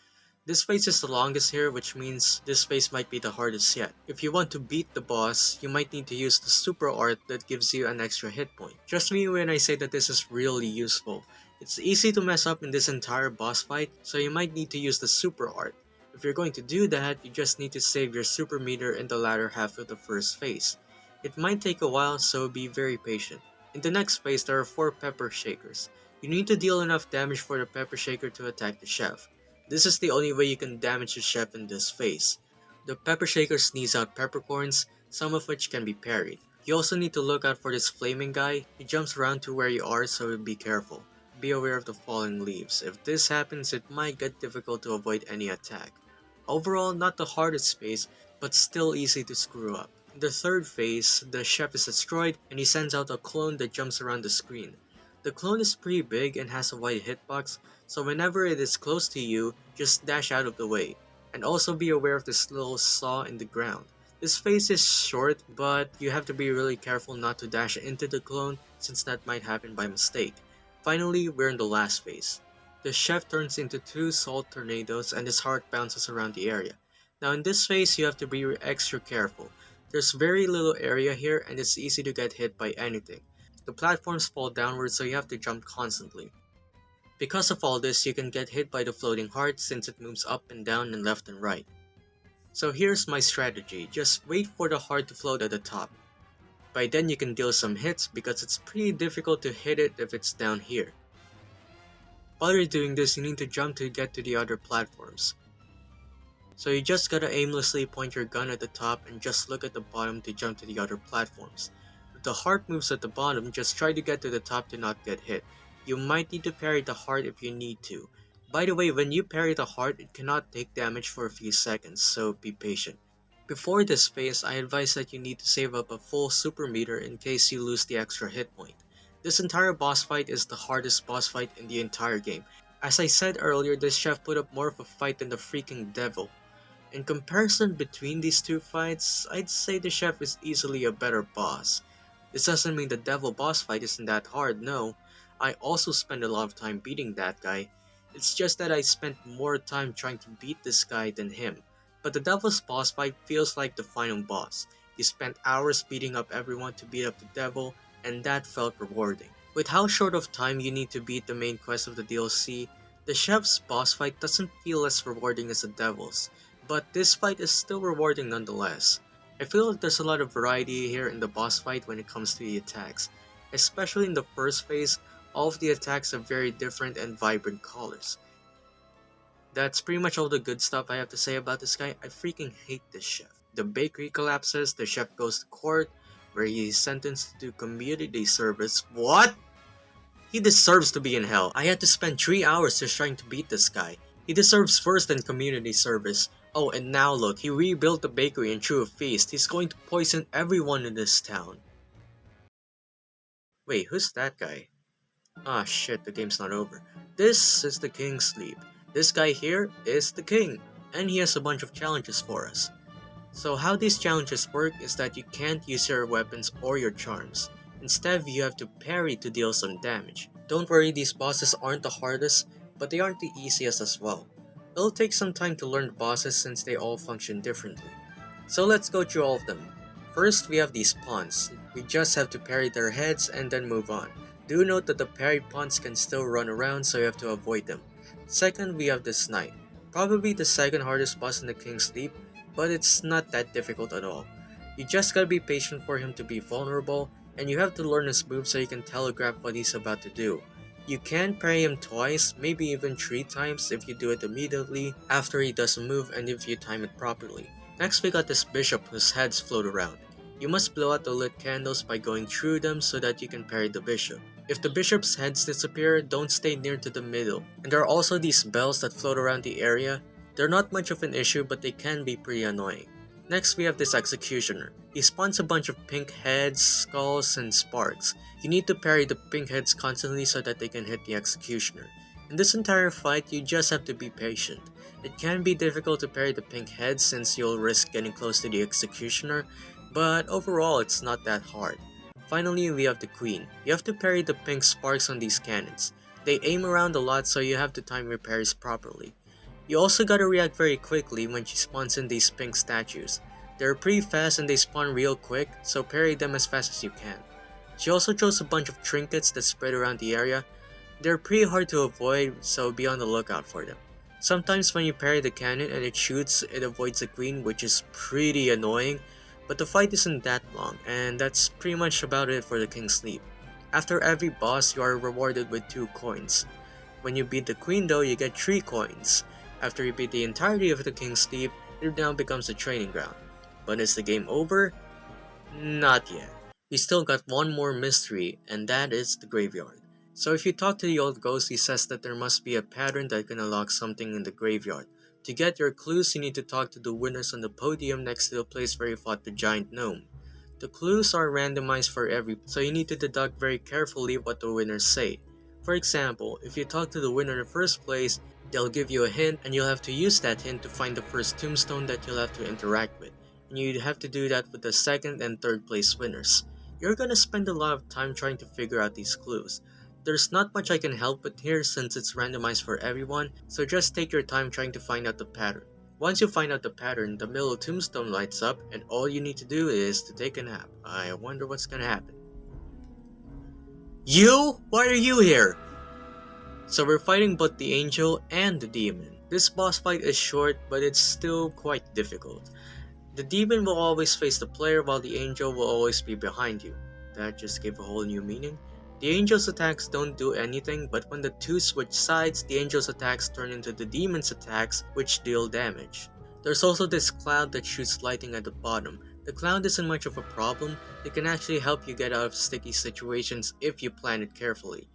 S1: This phase is the longest here, which means this phase might be the hardest yet. If you want to beat the boss, you might need to use the super art that gives you an extra hit point. Trust me when I say that this is really useful. It's easy to mess up in this entire boss fight, so you might need to use the super art. If you're going to do that, you just need to save your super meter in the latter half of the first phase. It might take a while, so be very patient. In the next phase, there are 4 pepper shakers. You need to deal enough damage for the pepper shaker to attack the chef. This is the only way you can damage the chef in this phase. The pepper shakers sneeze out peppercorns, some of which can be parried. You also need to look out for this flaming guy. He jumps around to where you are, so be careful. Be aware of the falling leaves. If this happens, it might get difficult to avoid any attack. Overall, not the hardest phase, but still easy to screw up. In the third phase, the chef is destroyed and he sends out a clone that jumps around the screen. The clone is pretty big and has a wide hitbox, so whenever it is close to you, just dash out of the way. And also be aware of this little saw in the ground. This phase is short, but you have to be really careful not to dash into the clone since that might happen by mistake. Finally, we're in the last phase. The chef turns into 2 salt tornadoes and his heart bounces around the area. Now in this phase, you have to be extra careful. There's very little area here and it's easy to get hit by anything. The platforms fall downwards, so you have to jump constantly. Because of all this, you can get hit by the floating heart since it moves up and down and left and right. So here's my strategy, just wait for the heart to float at the top. By then you can deal some hits because it's pretty difficult to hit it if it's down here. While you're doing this, you need to jump to get to the other platforms. So you just gotta aimlessly point your gun at the top and just look at the bottom to jump to the other platforms. If the heart moves at the bottom, just try to get to the top to not get hit. You might need to parry the heart if you need to. By the way, when you parry the heart, it cannot take damage for a few seconds, so be patient. Before this phase, I advise that you need to save up a full super meter in case you lose the extra hit point. This entire boss fight is the hardest boss fight in the entire game. As I said earlier, this chef put up more of a fight than the freaking devil. In comparison between these two fights, I'd say the chef is easily a better boss. This doesn't mean the devil boss fight isn't that hard, no. I also spend a lot of time beating that guy. It's just that I spent more time trying to beat this guy than him. But the devil's boss fight feels like the final boss. You spent hours beating up everyone to beat up the devil, and that felt rewarding. With how short of time you need to beat the main quest of the DLC, the chef's boss fight doesn't feel as rewarding as the devil's, but this fight is still rewarding nonetheless. I feel like there's a lot of variety here in the boss fight when it comes to the attacks. Especially in the first phase, all of the attacks have very different and vibrant colors. That's pretty much all the good stuff I have to say about this guy. I freaking hate this chef. The bakery collapses, the chef goes to court, where he is sentenced to do community service. What? He deserves to be in hell. I had to spend 3 hours just trying to beat this guy. He deserves first and community service. Oh, and now look, he rebuilt the bakery and threw a feast. He's going to poison everyone in this town. Wait, who's that guy? Ah shit, the game's not over. This is the King's Sleep. This guy here is the king, and he has a bunch of challenges for us. So how these challenges work is that you can't use your weapons or your charms. Instead, you have to parry to deal some damage. Don't worry, these bosses aren't the hardest, but they aren't the easiest as well. It'll take some time to learn the bosses since they all function differently. So let's go through all of them. First, we have these pawns. We just have to parry their heads and then move on. Do note that the parried pawns can still run around, so you have to avoid them. Second, we have this knight. Probably the second hardest boss in the King's Sleep, but it's not that difficult at all. You just gotta be patient for him to be vulnerable, and you have to learn his moves so you can telegraph what he's about to do. You can parry him twice, maybe even 3 times if you do it immediately after he does a move and if you time it properly. Next we got this bishop whose heads float around. You must blow out the lit candles by going through them so that you can parry the bishop. If the bishop's heads disappear, don't stay near to the middle. And there are also these bells that float around the area. They're not much of an issue, but they can be pretty annoying. Next we have this executioner. He spawns a bunch of pink heads, skulls, and sparks. You need to parry the pink heads constantly so that they can hit the executioner. In this entire fight, you just have to be patient. It can be difficult to parry the pink heads since you'll risk getting close to the executioner, but overall it's not that hard. Finally, we have the queen. You have to parry the pink sparks on these cannons. They aim around a lot, so you have to time your parries properly. You also gotta react very quickly when she spawns in these pink statues. They're pretty fast and they spawn real quick, so parry them as fast as you can. She also throws a bunch of trinkets that spread around the area. They're pretty hard to avoid, so be on the lookout for them. Sometimes when you parry the cannon and it shoots, it avoids the queen, which is pretty annoying, but the fight isn't that long, and that's pretty much about it for the King's Sleep. After every boss, you are rewarded with 2 coins. When you beat the queen though, you get 3 coins. After you beat the entirety of the King's Sleep, it now becomes a training ground. But is the game over? Not yet. We still got one more mystery, and that is the graveyard. So if you talk to the old ghost, he says that there must be a pattern that can unlock something in the graveyard. To get your clues, you need to talk to the winners on the podium next to the place where you fought the giant gnome. The clues are randomized for every, so you need to deduct very carefully what the winners say. For example, if you talk to the winner in the first place, they'll give you a hint and you'll have to use that hint to find the first tombstone that you'll have to interact with. And you'd have to do that with the second and third place winners. You're gonna spend a lot of time trying to figure out these clues. There's not much I can help with here since it's randomized for everyone, so just take your time trying to find out the pattern. Once you find out the pattern, the middle tombstone lights up and all you need to do is to take a nap. I wonder what's gonna happen. You? Why are you here? So we're fighting both the angel and the demon. This boss fight is short, but it's still quite difficult. The demon will always face the player while the angel will always be behind you. That just gave a whole new meaning. The angel's attacks don't do anything, but when the two switch sides, the angel's attacks turn into the demon's attacks, which deal damage. There's also this cloud that shoots lightning at the bottom. The cloud isn't much of a problem, it can actually help you get out of sticky situations if you plan it carefully.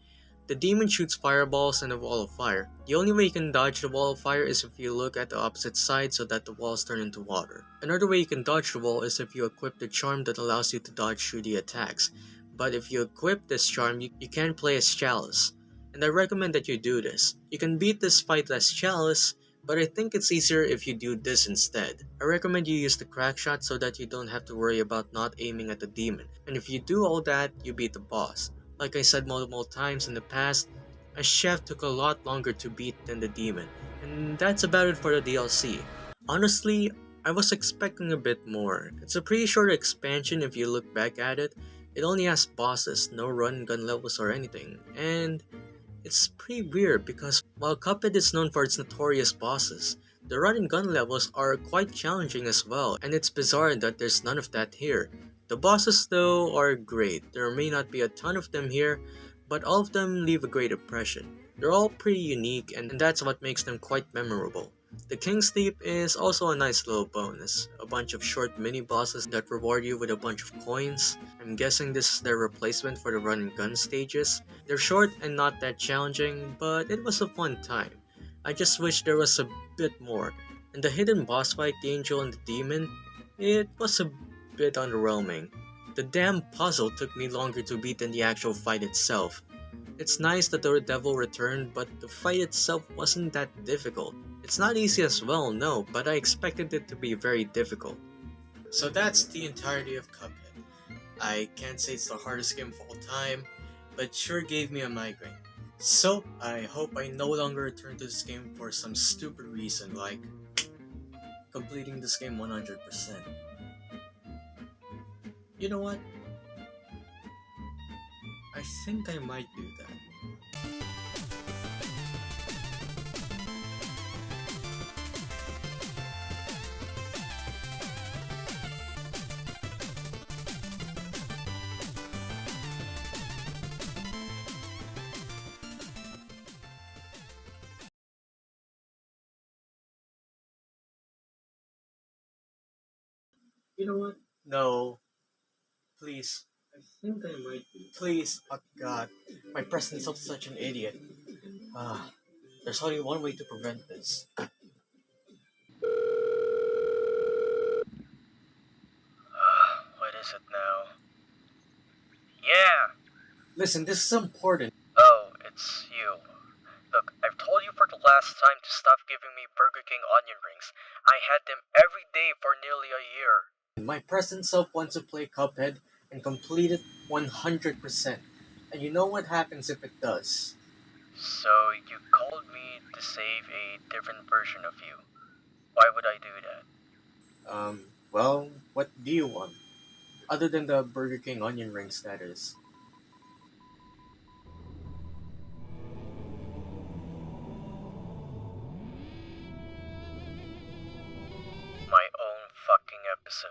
S1: The demon shoots fireballs and a wall of fire. The only way you can dodge the wall of fire is if you look at the opposite side so that the walls turn into water. Another way you can dodge the wall is if you equip the charm that allows you to dodge through the attacks. But if you equip this charm, you can play as Chalice. And I recommend that you do this. You can beat this fight as Chalice, but I think it's easier if you do this instead. I recommend you use the crack shot so that you don't have to worry about not aiming at the demon. And if you do all that, you beat the boss. Like I said multiple times in the past, a chef took a lot longer to beat than the demon. And that's about it for the DLC. Honestly, I was expecting a bit more. It's a pretty short expansion if you look back at it. It only has bosses, no run and gun levels or anything, and it's pretty weird because while Cuphead is known for its notorious bosses, the run and gun levels are quite challenging as well, and it's bizarre that there's none of that here. The bosses though are great. There may not be a ton of them here, but all of them leave a great impression. They're all pretty unique and that's what makes them quite memorable. The King's Sleep is also a nice little bonus. A bunch of short mini bosses that reward you with a bunch of coins. I'm guessing this is their replacement for the run and gun stages. They're short and not that challenging, but it was a fun time. I just wish there was a bit more. And the hidden boss fight, the angel and the demon, it was a bit underwhelming. The damn puzzle took me longer to beat than the actual fight itself. It's nice that the devil returned, but the fight itself wasn't that difficult. It's not easy as well, no, but I expected it to be very difficult. So that's the entirety of Cuphead. I can't say it's the hardest game of all time, but sure gave me a migraine. So, I hope I no longer return to this game for some stupid reason like completing this game 100%. You know what? I think I might do that. You know what? No. Please. I think I might be. Please. Oh god. My presence of such an idiot. There's only one way to prevent this.
S6: What is it now? Yeah!
S1: Listen, this is important.
S6: Oh, it's you. Look, I've told you for the last time to stop giving me Burger King onion rings. I had them every day for nearly a year.
S1: My present self wants to play Cuphead and complete it 100%. And you know what happens if it does.
S6: So you called me to save a different version of you. Why would I do that?
S1: Well, what do you want? Other than the Burger King onion rings, that is. episode.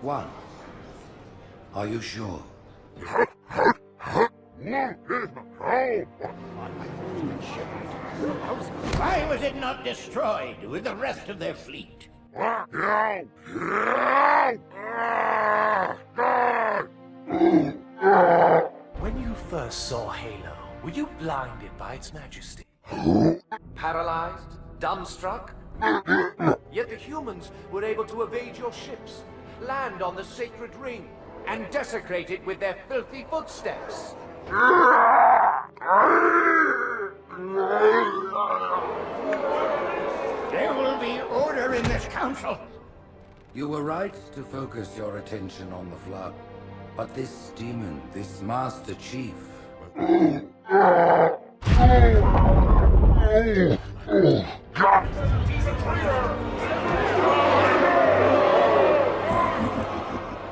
S10: One. Are you sure?
S11: Why was it not destroyed with the rest of their fleet?
S12: When you first saw Halo, were you blinded by its majesty? Paralyzed? Dumbstruck? Yet the humans were able to evade your ships, land on the sacred ring, and desecrate it with their filthy footsteps.
S11: There will be order in this council.
S10: You were right to focus your attention on the Flood. But this demon, this Master Chief...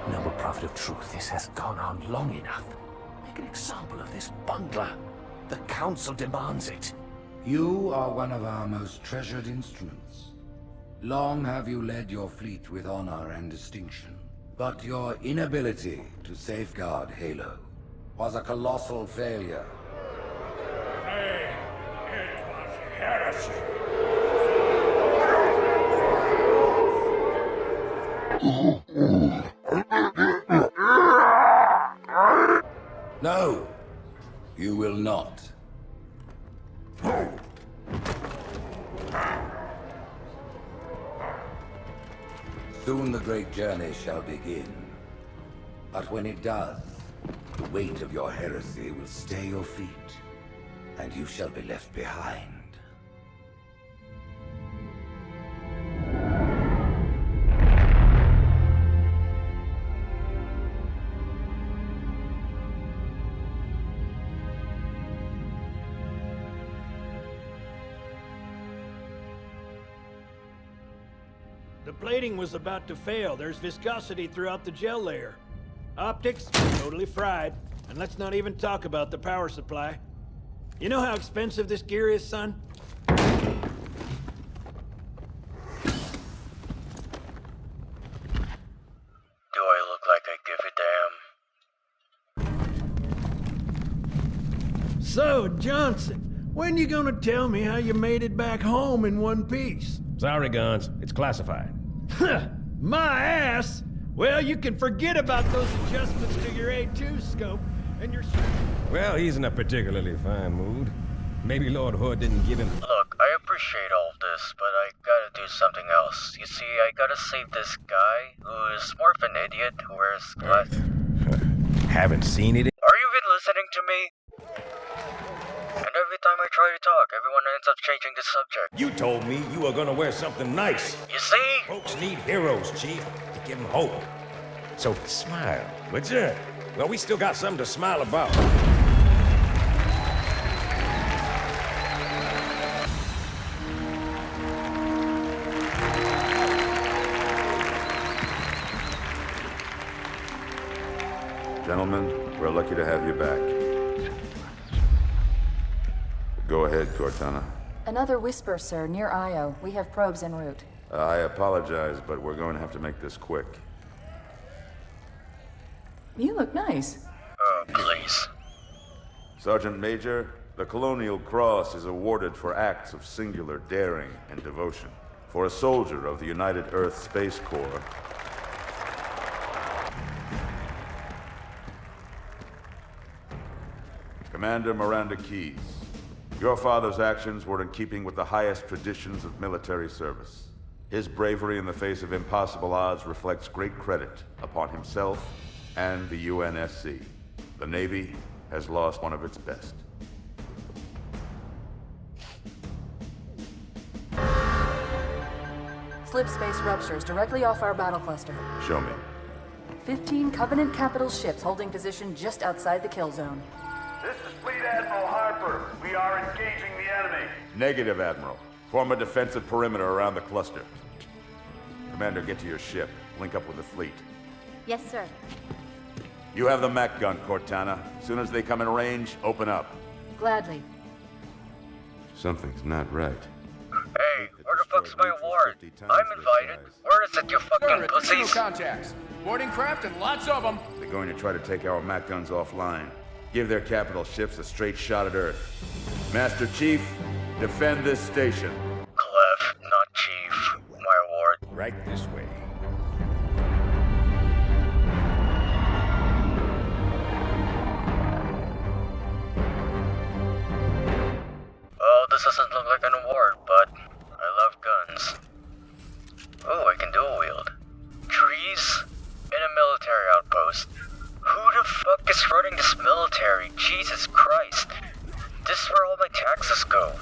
S12: Noble prophet of truth, this has gone on long enough. Make an example of this bungler. The council demands it.
S10: You are one of our most treasured instruments. Long have you led your fleet with honor and distinction. But your inability to safeguard Halo was a colossal failure.
S11: Nay, it was heresy.
S10: No, you will not. Soon the great journey shall begin. But when it does, the weight of your heresy will stay your feet, and you shall be left behind.
S13: The plating was about to fail. There's viscosity throughout the gel layer. Optics, totally fried. And let's not even talk about the power supply. You know how expensive this gear is, son?
S1: Do I look like I give a damn?
S13: So, Johnson, when you gonna tell me how you made it back home in one piece?
S8: Sorry, Guns. It's classified.
S13: My ass! Well, you can forget about those adjustments to your A2 scope, and your...
S8: Well, he's in a particularly fine mood. Maybe Lord Hood didn't give him...
S1: Look, I appreciate all of this, but I gotta do something else. You see, I gotta save this guy, who is more of an idiot, who wears Clef.
S8: Haven't seen it?
S1: Are you even listening to me? And every time I try to talk, everyone ends up changing the subject.
S8: You told me you were gonna wear something nice.
S1: You see?
S8: Folks need heroes, Chief, to give them hope. So smile, would you? Well, we still got something to smile about.
S14: Gentlemen, we're lucky to have you back. Go ahead, Cortana.
S15: Another whisper, sir, near Io. We have probes en route.
S14: I apologize, but we're going to have to make this quick.
S15: You look nice.
S1: Oh, please.
S14: Sergeant Major, the Colonial Cross is awarded for acts of singular daring and devotion. For a soldier of the United Earth Space Corps, Commander Miranda Keyes, your father's actions were in keeping with the highest traditions of military service. His bravery in the face of impossible odds reflects great credit upon himself and the UNSC. The Navy has lost one of its best.
S15: Slip space ruptures directly off our battle cluster.
S14: Show me.
S15: 15 Covenant capital ships holding position just outside the kill zone.
S16: This is Fleet Admiral Harper. We are engaging the enemy.
S14: Negative, Admiral. Form a defensive perimeter around the cluster. Commander, get to your ship. Link up with the fleet.
S17: Yes, sir.
S14: You have the Mac gun, Cortana. As soon as they come in range, open up.
S15: Gladly.
S14: Something's not right.
S18: Hey, where the fuck's my award? I'm invited. Where is it, you fucking pussies?
S6: Contacts. Boarding craft and lots of them.
S14: They're going to try to take our Mac guns offline. Give their capital ships a straight shot at Earth. Master Chief, defend this station.
S18: Clef, not Chief. My award.
S8: Right this way.
S18: Oh, this doesn't look like an award, but I love guns. Oh, I can dual wield. Trees in a military outpost. Who the fuck is running this military? Jesus Christ. This is where all my taxes go.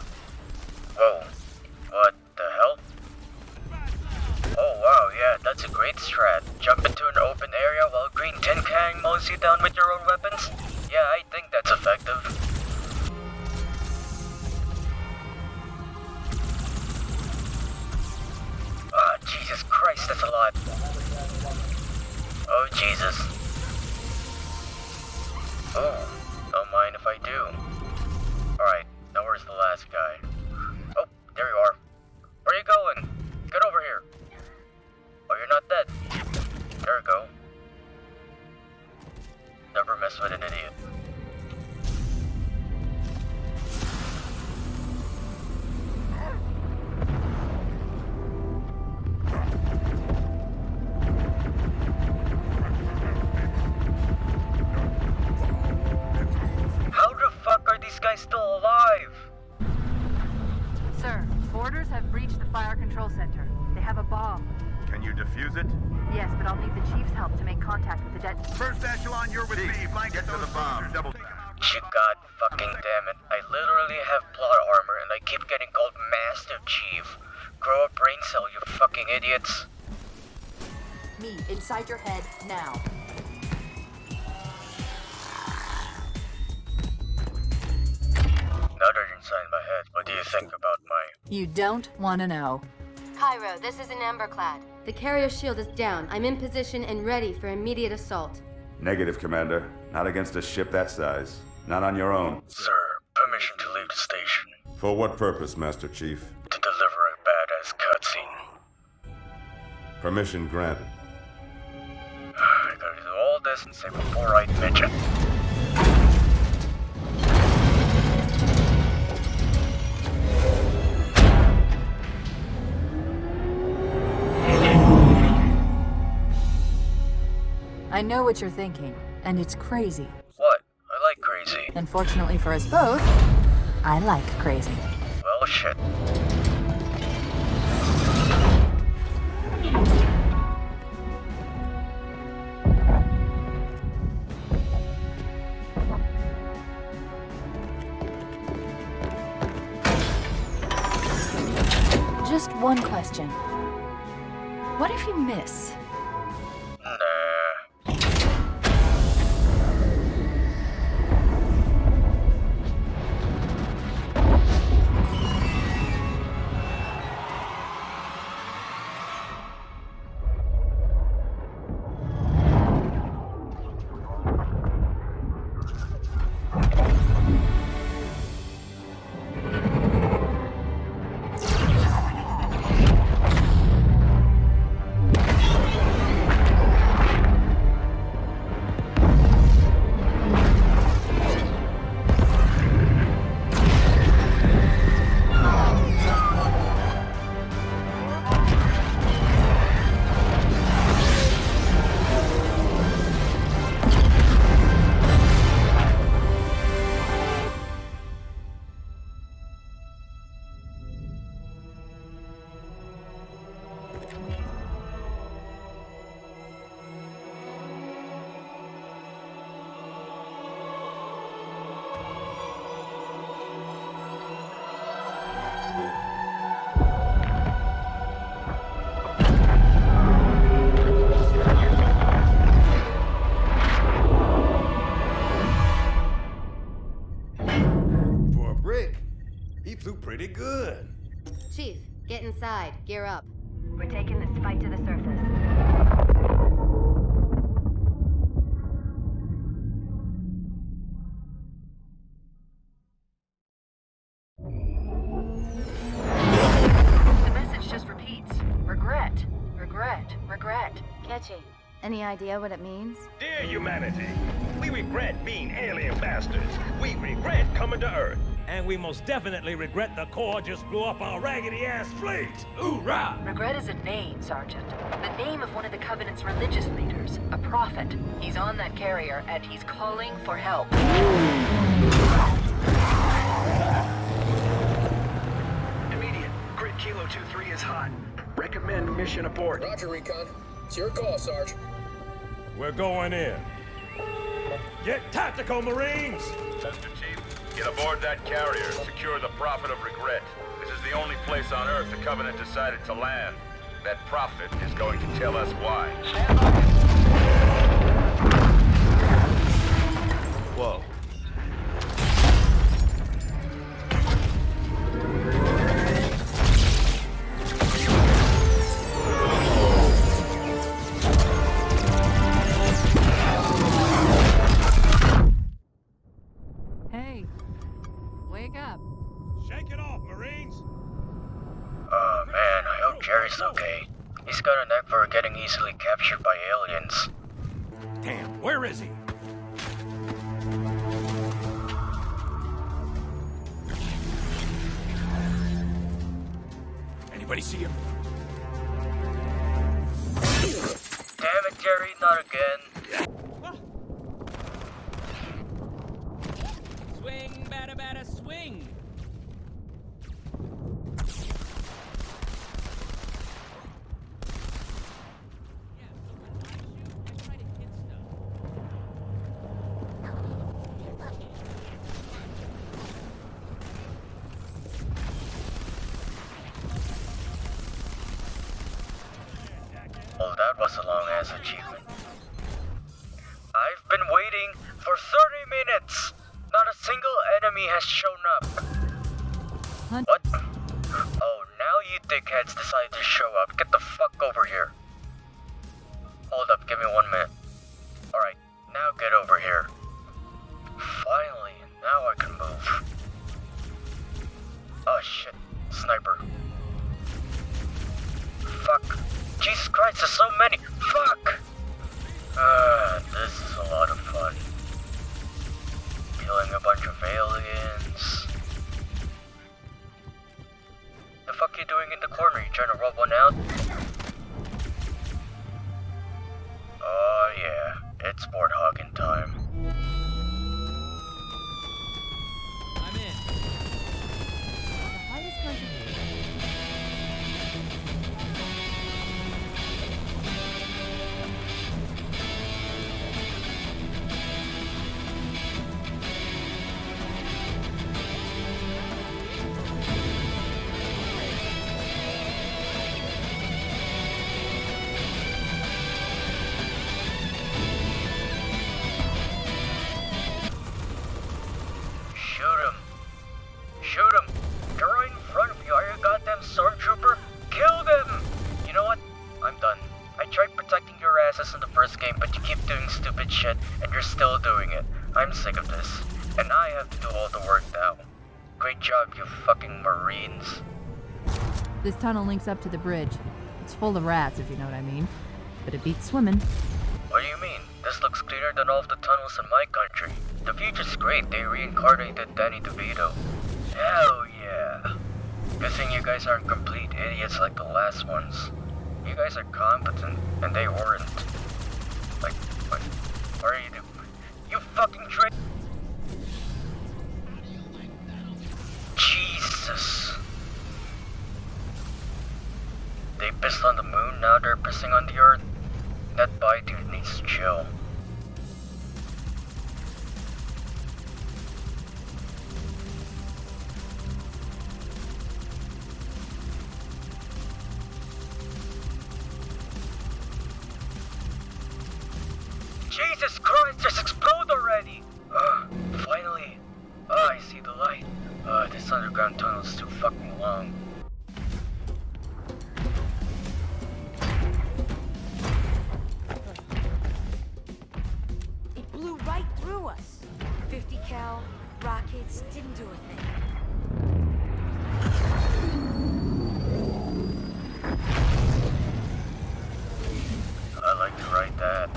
S18: Whoa. What the hell? Oh wow, yeah, that's a great strat. Jump into an open area while Green Tin Can mows you down with your own weapons? Yeah, I think that's effective. Ah, Jesus Christ, that's a lot. Oh, Jesus. Oh, don't mind if I do. Alright, now where's the last guy? Oh, there you are. Where are you going? Get over here. Oh, you're not dead. There we go. Never mess with an idiot. How the fuck are these guys still alive?
S4: Sir, boarders have breached the fire control center. They have a bomb.
S14: Can you defuse it?
S4: Yes, but I'll need the Chief's help to make contact with the
S16: First echelon, you're with me. Blanket those bomb. Double.
S18: You god fucking damn it. I literally have plot armor and I keep getting called Master Chief. Grow a brain cell, you fucking idiots.
S15: Me, inside your head, now.
S18: Now they're inside my head, what do you think about my...
S15: You don't want to know.
S17: Cairo, this is an Emberclad. The carrier shield is down. I'm in position and ready for immediate assault.
S14: Negative, Commander. Not against a ship that size. Not on your own.
S18: Sir, permission to leave the station.
S14: For what purpose, Master Chief?
S18: To deliver a badass cutscene.
S14: Permission granted.
S18: I gotta do all this and save a four-eyed midget.
S2: I know what you're thinking, and it's crazy.
S18: What? I like crazy.
S2: Unfortunately for us both, I like crazy.
S18: Well, shit.
S2: Just one question. What if you miss?
S18: Nah.
S12: Good.
S17: Chief, get inside. Gear up. We're taking this fight to the surface.
S4: The message just repeats. Regret. Regret. Regret.
S15: Catchy. Any idea what it means?
S8: Dear humanity, we regret being alien bastards. We regret coming to Earth. And we most definitely regret the Corps just blew up our raggedy-ass fleet. Hoorah!
S4: Regret is a name, Sergeant. The name of one of the Covenant's religious leaders. A prophet. He's on that carrier, and he's calling for help.
S19: Immediate. Grid Kilo 2-3 is hot. Recommend mission abort.
S20: Roger, Recon. It's your call, Sarge.
S8: We're going in. Get tactical, Marines!
S14: Chester, Chief, get aboard that carrier. Secure the Prophet of Regret. This is the only place on Earth the Covenant decided to land. That Prophet is going to tell us why.
S12: Whoa.
S2: Hey, wake up.
S8: Shake it off, Marines!
S18: Oh man, I hope Jerry's okay. He's got a knack for getting easily captured by aliens.
S8: Damn, where is he? Anybody see him?
S18: Damn it, Jerry, not again.
S21: Swing, batta, batta, swing!
S18: Well, that was a long-ass achievement. I've been waiting for 30 minutes! Not a single enemy has shown up. What? Oh, now you dickheads decided to show up. Get the fuck over here. Hold up, give me 1 minute. Alright, now get over here. Finally, now I can move. Oh shit, sniper. Fuck. Jesus Christ, there's so many! Fuck! This is a lot of fun. Killing a bunch of aliens. The fuck you doing in the corner? You trying to rub one out? Oh yeah, it's board hogging time.
S21: I'm in.
S2: The highest concentration.
S18: Shoot him! They're right in front of you. Are you a goddamn stormtrooper? Kill them! You know what? I'm done. I tried protecting your asses in the first game, but you keep doing stupid shit, and you're still doing it. I'm sick of this. And I have to do all the work now. Great job, you fucking Marines.
S2: This tunnel links up to the bridge. It's full of rats, if you know what I mean. But it beats swimming.
S18: What do you mean? This looks cleaner than all of the tunnels in my country. The future's great. They reincarnated Danny DeVito. Hell yeah. Good thing you guys aren't complete idiots like the last ones. You guys are competent, and they weren't. Like, what are you doing? You fucking trick. Jesus. They pissed on the moon, now they're pissing on the earth. That bi dude needs to chill. Jesus Christ, just explode already! Finally. I see the light. This underground tunnel is too fucking long.
S5: It blew right through us. 50 cal rockets didn't do a thing.
S18: I like to write that.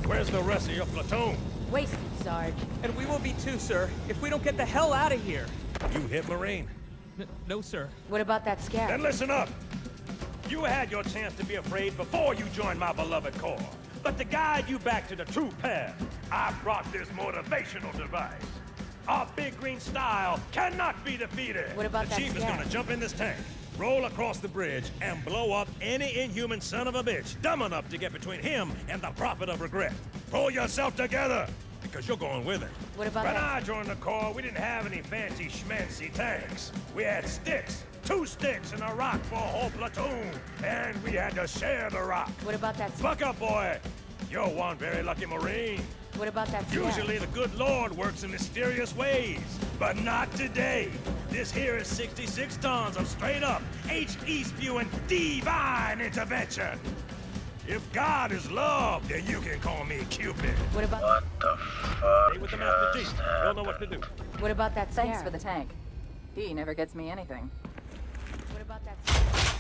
S8: Where's the rest of your platoon?
S5: Wasted, Sarge.
S21: And we will be too, sir, if we don't get the hell out of here.
S8: You hit Marine?
S21: No, sir.
S5: What about that scare?
S8: Then listen up. You had your chance to be afraid before you joined my beloved Corps. But to guide you back to the true path, I brought this motivational device. Our big green style cannot be defeated.
S5: What about
S8: the
S5: that
S8: chief is
S5: scare?
S8: gonna jump in this tank, roll across the bridge, and blow up any inhuman son of a bitch dumb enough to get between him and the prophet of regret. Pull yourself together, because you're going with it.
S5: What about
S8: when
S5: that?
S8: I joined the Corps, we didn't have any fancy schmancy tanks. We had sticks. 2 sticks and a rock for a whole platoon. And we had to share the rock.
S5: What about that?
S8: Buck up, boy. You're one very lucky Marine.
S5: What about that?
S8: Usually the good Lord works in mysterious ways, but not today. This here is 66 tons of straight up, HE spewing divine intervention. If God is love, then you can call me Cupid.
S5: What about?
S18: What the fuck?
S8: Stay with the Master Chief. You'll know what to do.
S5: What about that scare?
S15: Thanks for the tank. He never gets me anything.
S5: What about that scare?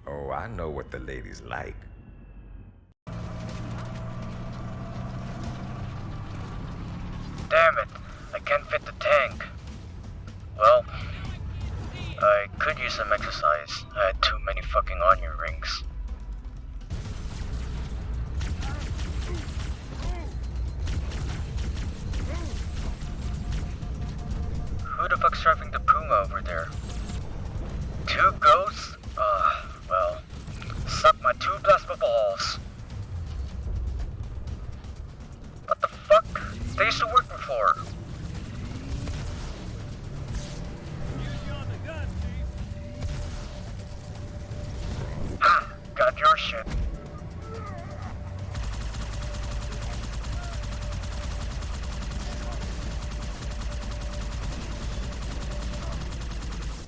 S22: Oh, I know what the ladies like.
S18: Damn it, I can't fit the tank. Well, I could use some exercise. I had too many fucking onion rings. Who the fuck's driving the Puma over there? 2 ghosts? Well, suck my 2 plasma balls. What the fuck? They used to work before. Ha! Got your shit.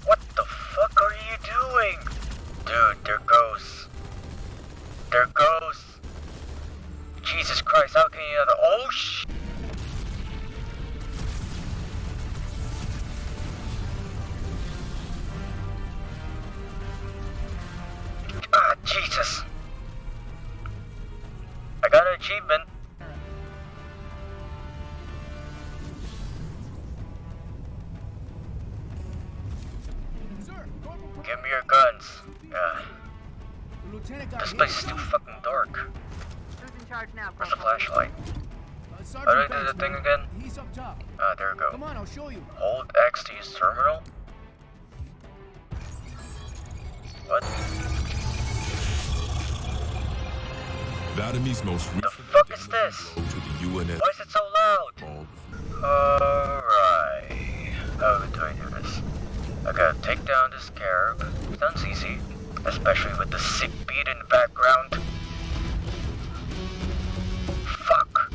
S18: What the fuck are you doing? Dude, they're ghosts. They're ghosts. Jesus Christ, how can you not? Oh shit! Ah, Jesus. I got an achievement. Give me your guns. Yeah. This place is too fucking dark.
S4: Who's in charge now,
S18: Where's the flashlight? How do I do the thing again?
S19: He's up top.
S18: Ah, there we go.
S19: Come on, I'll show you.
S18: Hold X to use terminal? What?
S23: Vladim's most recent
S18: The fuck is this?
S23: blow to the UNS.
S18: Why is it so loud? Alright. How do I do this? I gotta take down this scarab. Sounds easy. Especially with the sick beat in the background. Fuck.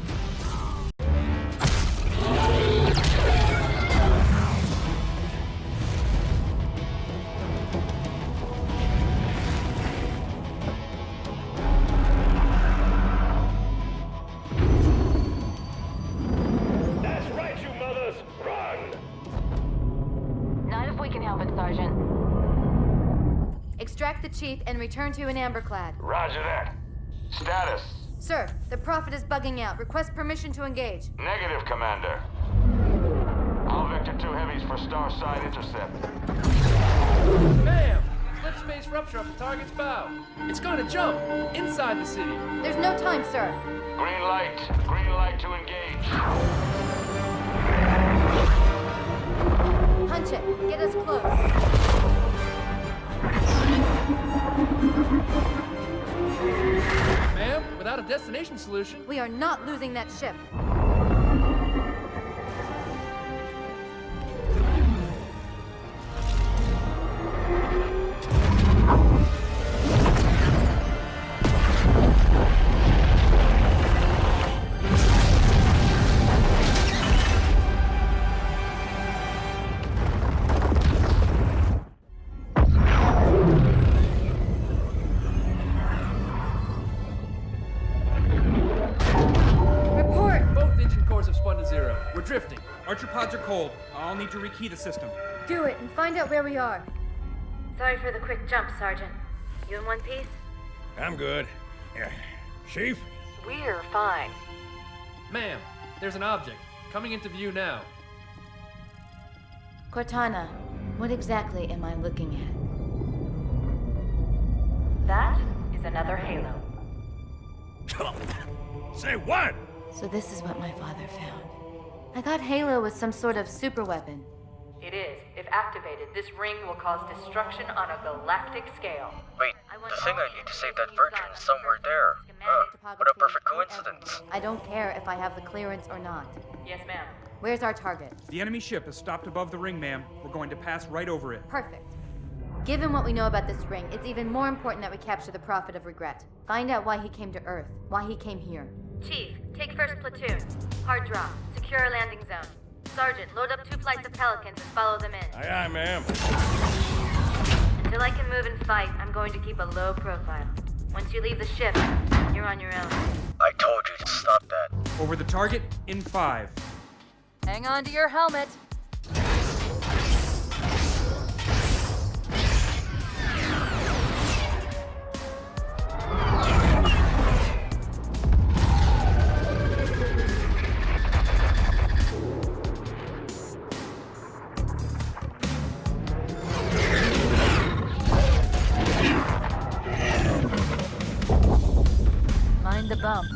S8: That's right, you mothers! Run!
S4: Not if we can help it, Sergeant.
S17: Extract the chief and return to an amberclad.
S16: Roger that. Status.
S17: Sir, the Prophet is bugging out. Request permission to engage.
S16: Negative, Commander. All Vector 2 heavies for Starside intercept.
S21: Bam! Slip space rupture off the target's bow. It's gonna jump inside the city.
S17: There's no time, sir.
S16: Green light. Green light to engage.
S17: Punch it. Get us close.
S21: Ma'am, without a destination solution.
S17: We are not losing that ship.
S21: We're drifting. Archer pods are cold. I'll need to rekey the system.
S17: Do it and find out where we are. Sorry for the quick jump, Sergeant. You in one piece?
S8: I'm good. Chief?
S4: We're fine.
S21: Ma'am, there's an object. Coming into view now.
S15: Cortana, what exactly am I looking at?
S4: That is another Halo.
S8: Say what?
S15: So this is what my father found. I thought Halo was some sort of super weapon.
S4: It is. If activated, this ring will cause destruction on a galactic scale.
S18: Wait, the thing I need to save that virgin is somewhere there. What a perfect coincidence.
S15: I don't care if I have the clearance or not.
S4: Yes, ma'am.
S15: Where's our target?
S21: The enemy ship is stopped above the ring, ma'am. We're going to pass right over it.
S15: Perfect. Given what we know about this ring, it's even more important that we capture the Prophet of Regret. Find out why he came to Earth, why he came here.
S17: Chief, take first platoon. Hard drop. Secure our landing zone. Sergeant, load up 2 flights of Pelicans and follow them in.
S8: Aye, aye, ma'am.
S17: Until I can move and fight, I'm going to keep a low profile. Once you leave the ship, you're on your own.
S18: I told you to stop that.
S21: Over the target in 5.
S4: Hang on to your helmet. Mind the bump.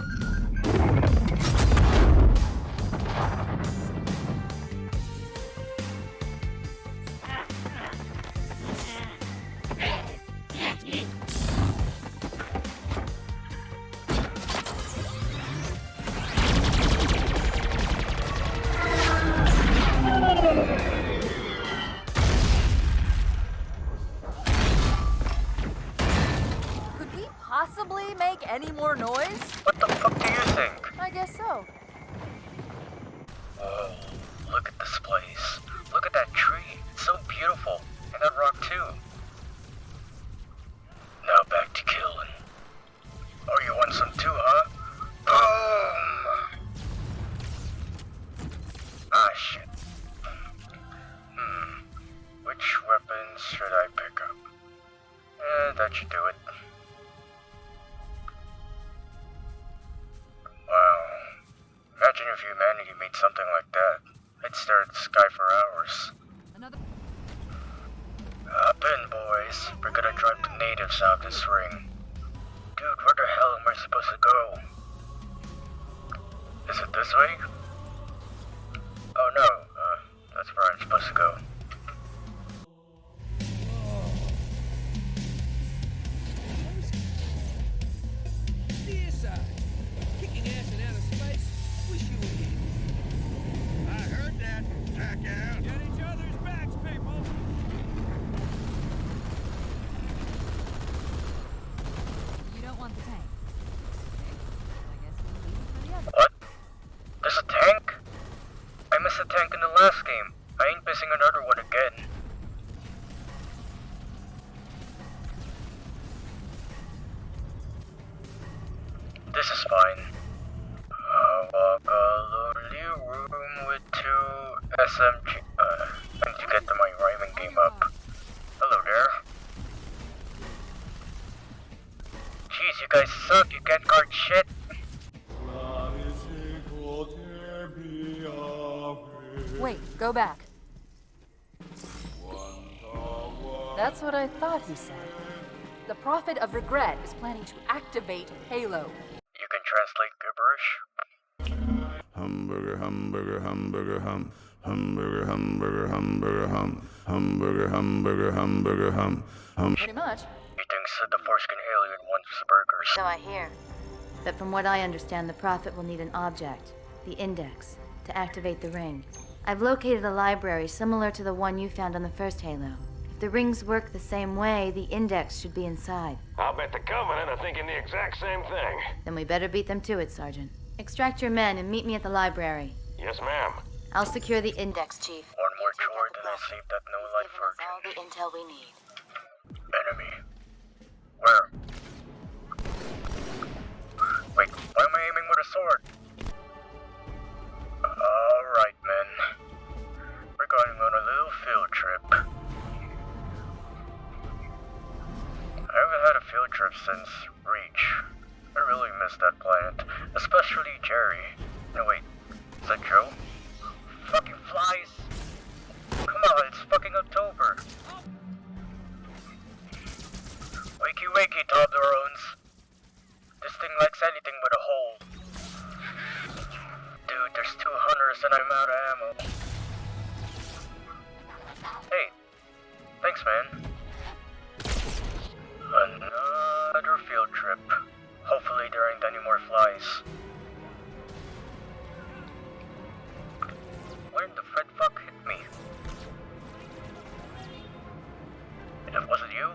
S4: Could we possibly make any more noise?
S18: What the fuck do you think?
S4: I guess so.
S18: Oh, look at this place. Look at that tree. It's so beautiful. And that rock too. Now back to killing. Oh, you want some too, huh? Boom! Ah, shit. Which weapons should I pick up? That should do it. Wow. Imagine if humanity made something like that. I'd stare at the sky for hours. Hop in, boys. We're gonna drive the natives out of this ring. Dude, where the hell am I supposed to go? Is it this way? Oh no, that's where I'm supposed to go.
S8: Kicking ass in outer space. Wish you were here. I heard that. Jackass. Get each other's backs, people.
S2: You don't want the tank. I guess we'll leave it for the other.
S18: What? There's a tank? I missed a tank in the last game. I ain't missing another one again. This is fine. I walk a lonely room with 2 SMG. I need to get my rhyming game up. Hello there. Jeez, you guys suck. You can't guard shit.
S4: Wait, go back. That's what I thought he said. The Prophet of Regret is planning to activate Halo.
S18: You can translate gibberish?
S14: Hamburger, hamburger, hamburger, hum. Hamburger, hamburger, hamburger, hum. Hamburger, hamburger, hamburger, hum.
S4: Pretty much.
S18: He thinks that the foreskin alien wants burgers.
S15: So I hear. But from what I understand, the Prophet will need an object, the Index, to activate the ring. I've located a library similar to the one you found on the first Halo. If the rings work the same way, the Index should be inside.
S16: I'll bet the Covenant are thinking the exact same thing.
S15: Then we better beat them to it, Sergeant. Extract your men and meet me at the library.
S16: Yes, ma'am.
S15: I'll secure the Index, Chief.
S18: One more chore, then I save that no-life virgin.
S15: All the intel we need.
S18: Enemy. Where? Wait, why am I aiming with a sword? Alright. since Reach. I really miss that planet, especially Jerry. No wait, is that Joe? Fucking flies! Come on, it's fucking October. Wakey wakey, Toblerones. This thing likes anything with a hole. Dude, there's 2 hunters and I'm out of ammo. Hey, thanks man. Another field trip. Hopefully there ain't any more flies. When the Fred fuck hit me? If it wasn't you,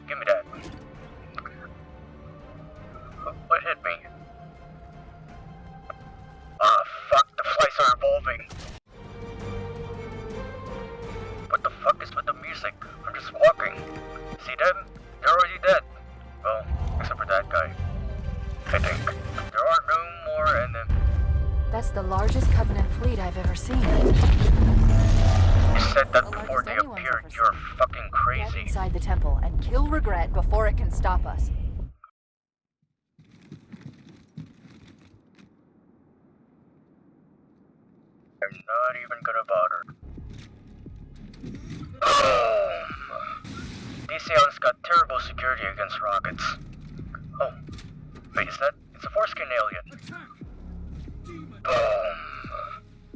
S18: give me that. What hit me? Ah, fuck, the flies are evolving. What the fuck is with the music? I'm just walking. See them? They're already dead. Well, except for that guy. I think. There are no more and
S2: That's the largest Covenant fleet I've ever seen.
S18: You said that before they appeared. You're fucking
S2: Get
S18: crazy.
S2: inside the temple and kill Regret before it can stop us.
S18: I'm not even gonna bother. Boom! These Aeons got terrible security against rockets. Oh, wait, is that? It's a foreskin alien. Boom!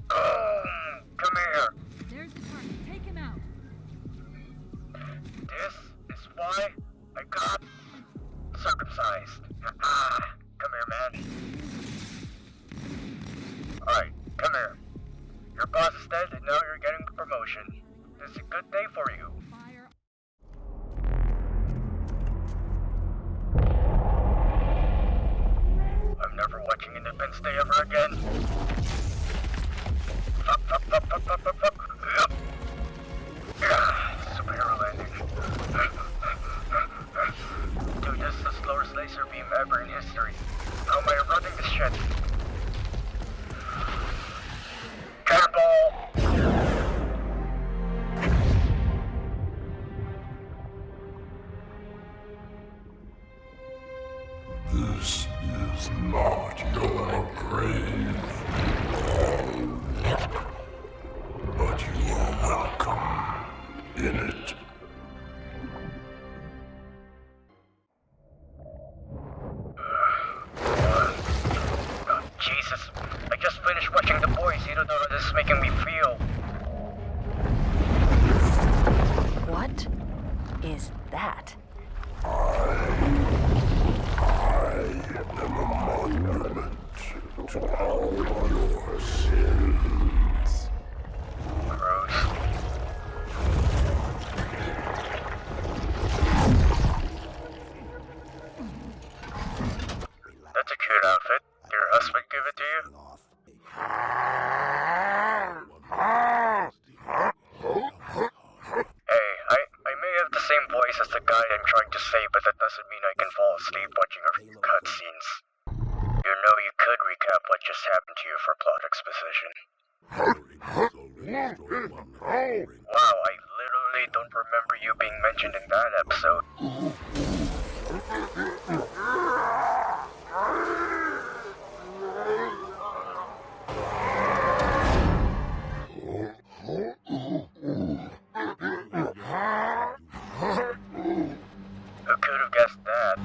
S18: Boom! Come here!
S2: There's the target. Take him out.
S18: This is why I got circumcised. Ah, come here, man. Alright, come here. Your boss is dead and now you're getting the promotion. This is a good day for you. I'm never watching Independence Day ever again. Fuck, fuck, fuck, fuck, fuck, fuck, fuck. Superhero landing. Dude, this is the slowest laser beam ever in history. How am I running this shit? Cannonball!
S3: This is not your grave. But you are welcome in it.
S18: Jesus, I just finished watching The Boys. You don't know how this is making me feel.
S2: What is that?
S3: I am a monument to all your sins.
S18: Gross. That's a cute outfit. Did your husband give it to you? Hey, I may have the same voice as the guy I'm trying to say, but that doesn't mean I can fall asleep watching our cutscenes. You know you could recap what just happened to you for plot exposition. Wow, I literally don't remember you being mentioned in that episode. Who could have guessed that?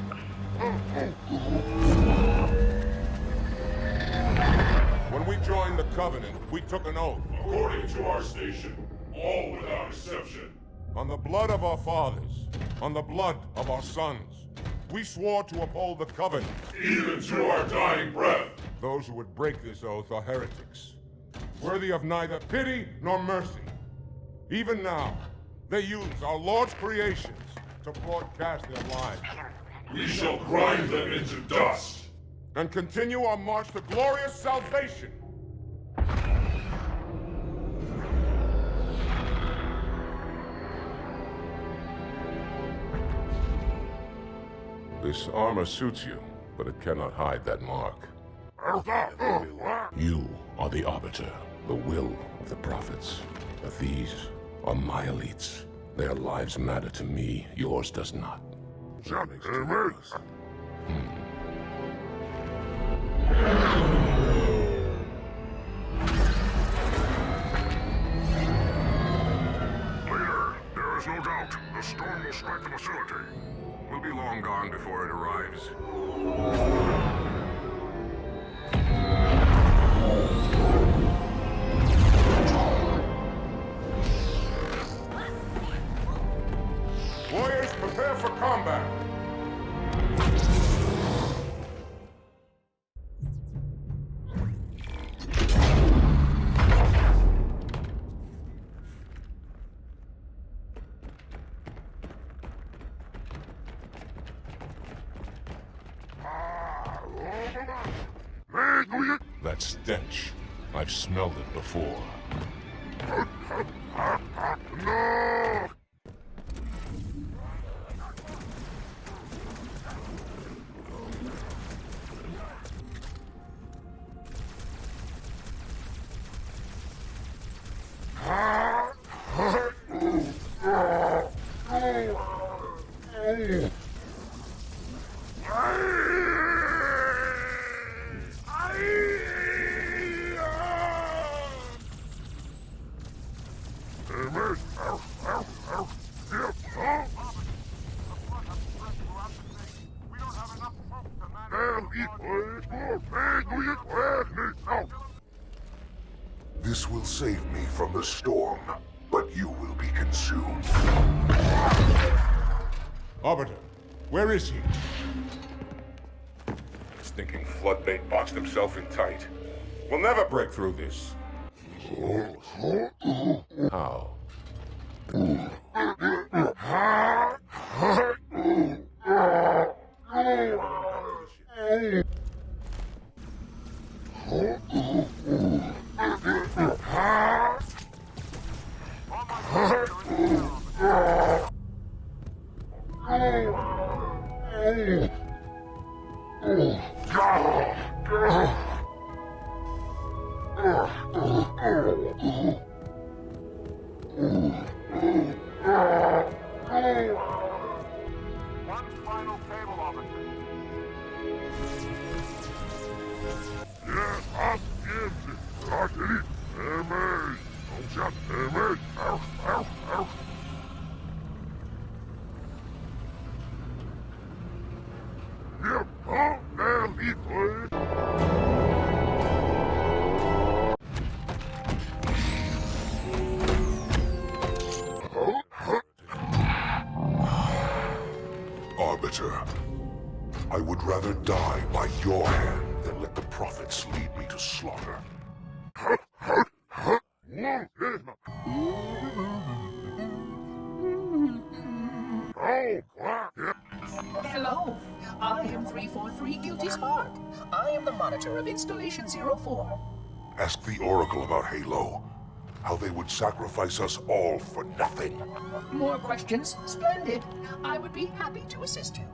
S3: When we joined the Covenant, we took an oath.
S9: According to our station, all without exception.
S3: On the blood of our fathers, on the blood of our sons, we swore to uphold the Covenant.
S9: Even to our dying breath.
S3: Those who would break this oath are heretics, worthy of neither pity nor mercy. Even now, they use our Lord's creations to broadcast their lies.
S9: We shall grind them into dust.
S3: And continue our march to glorious salvation. This armor suits you, but it cannot hide that mark. You are the Arbiter, the will of the prophets. But these are my elites. Their lives matter to me, yours does not. That makes two of us.
S9: Leader, there is no doubt the storm will strike the facility. We'll be long gone before it arrives.
S3: Warriors, prepare for combat.
S9: That stench. I've smelled it before.
S3: No!
S9: This will save me from the storm, but you will be consumed.
S3: Arbiter, where is he?
S9: Stinking floodbait boxed himself in tight.
S3: We'll never break through this.
S9: How?
S3: One final cable officer.
S9: Arbiter, I would rather die by your hand than let the prophets lead me to slaughter.
S7: Hello, I am 343 Guilty Spark. I am the monitor of Installation 04.
S9: Ask the Oracle about Halo. How they would sacrifice us all for nothing.
S7: More questions? Splendid. I would be happy to assist you.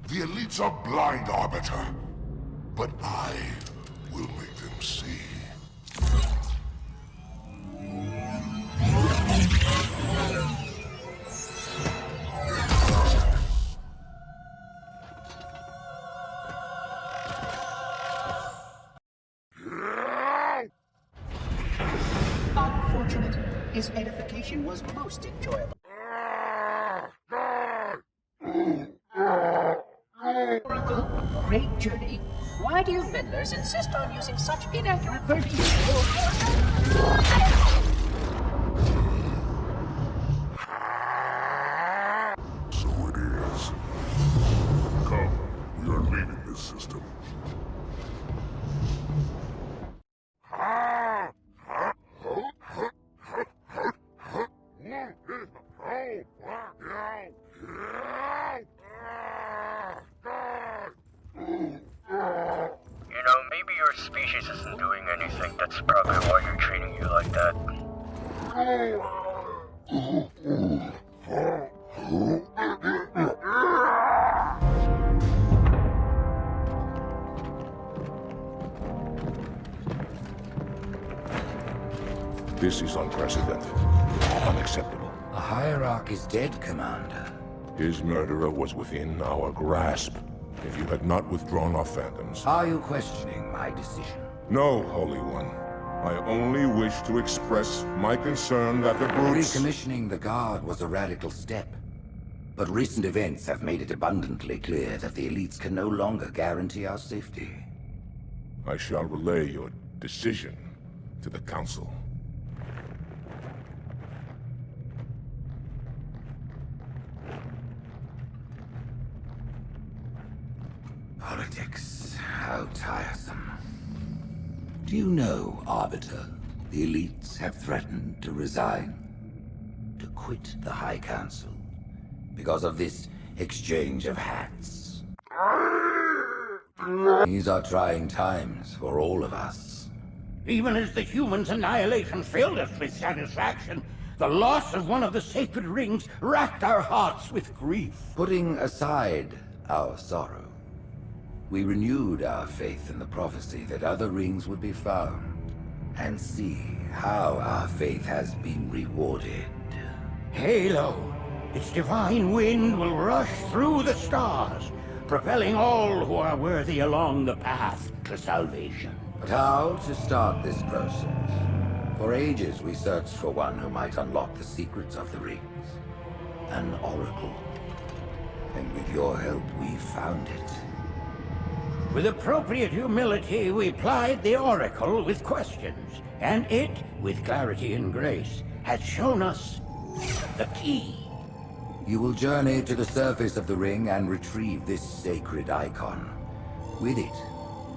S9: The elites are blind, Arbiter. But I will make them see.
S7: Unfortunate. His edification was most enjoyable. Oracle, great journey. Why do you meddlers insist on using such inaccurate verbiage?
S9: So it is. Come, we are leaving this system.
S18: You know, maybe your species isn't doing anything. That's probably why you're treating you like that.
S9: This is unprecedented. Unacceptable.
S22: A hierarch is dead, Commander.
S9: His murderer was within our grasp. If you had not withdrawn our phantoms...
S22: Are you questioning my decision?
S9: No, Holy One. I only wish to express my concern that the brutes...
S22: Recommissioning the Guard was a radical step. But recent events have made it abundantly clear that the elites can no longer guarantee our safety.
S9: I shall relay your decision to the Council.
S22: Politics, how tiresome. Do you know, Arbiter, the elites have threatened to resign, to quit the High Council, because of this exchange of hats? These are trying times for all of us.
S10: Even as the humans' annihilation filled us with satisfaction, the loss of one of the sacred rings racked our hearts with grief.
S22: Putting aside our sorrow, we renewed our faith in the prophecy that other rings would be found, and see how our faith has been rewarded.
S10: Halo, its divine wind will rush through the stars, propelling all who are worthy along the path to salvation.
S22: But how to start this process? For ages we searched for one who might unlock the secrets of the rings. An oracle. And with your help, we found it.
S10: With appropriate humility, we plied the Oracle with questions, and it, with clarity and grace, has shown us the key.
S22: You will journey to the surface of the ring and retrieve this sacred icon. With it,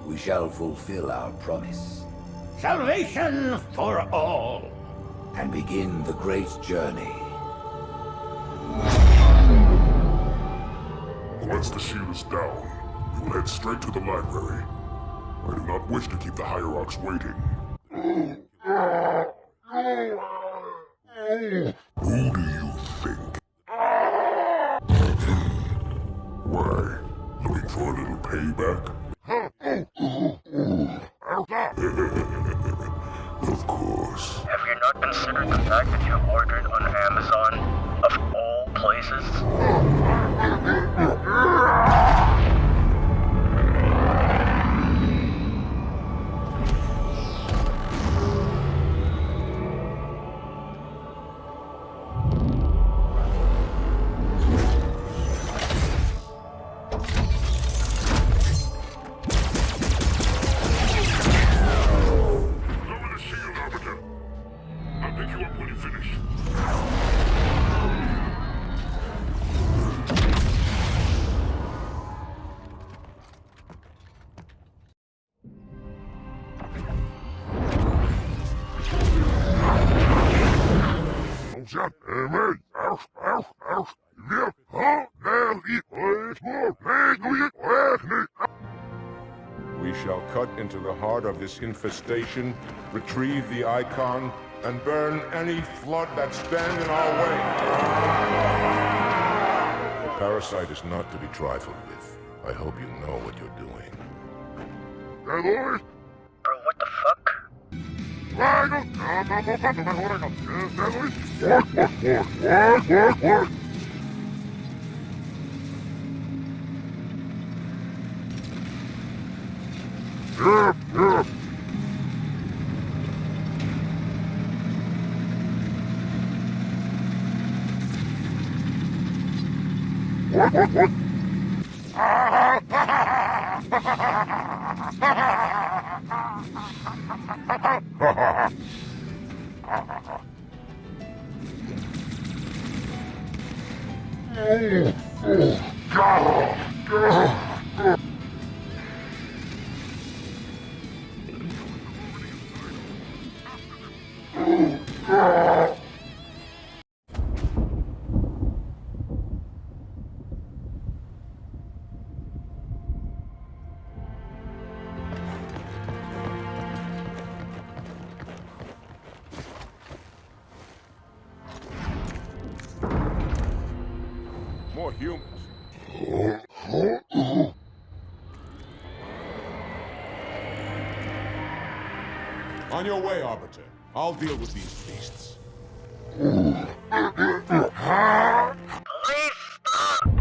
S22: we shall fulfill our promise.
S10: Salvation for all.
S22: And begin the great journey.
S9: Once the shield is down, we will head straight to the library. I do not wish to keep the hierarchs waiting. Who do you think? Why? Looking for a little payback? Of course.
S18: Have you not considered the fact that you ordered on Amazon, of all places?
S9: We shall cut into the heart of this infestation, retrieve the icon, and burn any flood that stand in our way. The parasite is not to be trifled with. I hope you know what you're doing.
S18: Bro, what the fuck?
S9: More humans. On your way, Arbiter.
S3: I'll deal with these beasts.
S18: Please stop!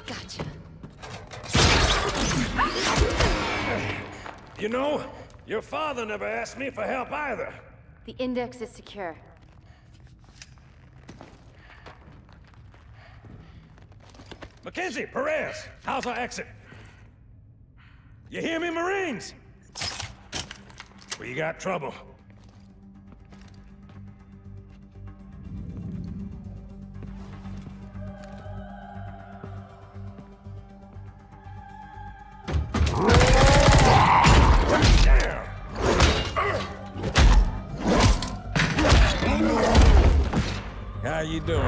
S15: Gotcha.
S8: You know, your father never asked me for help either.
S15: The index is secure.
S8: Mackenzie, Perez, how's our exit? You hear me, Marines? We got trouble. How you doing?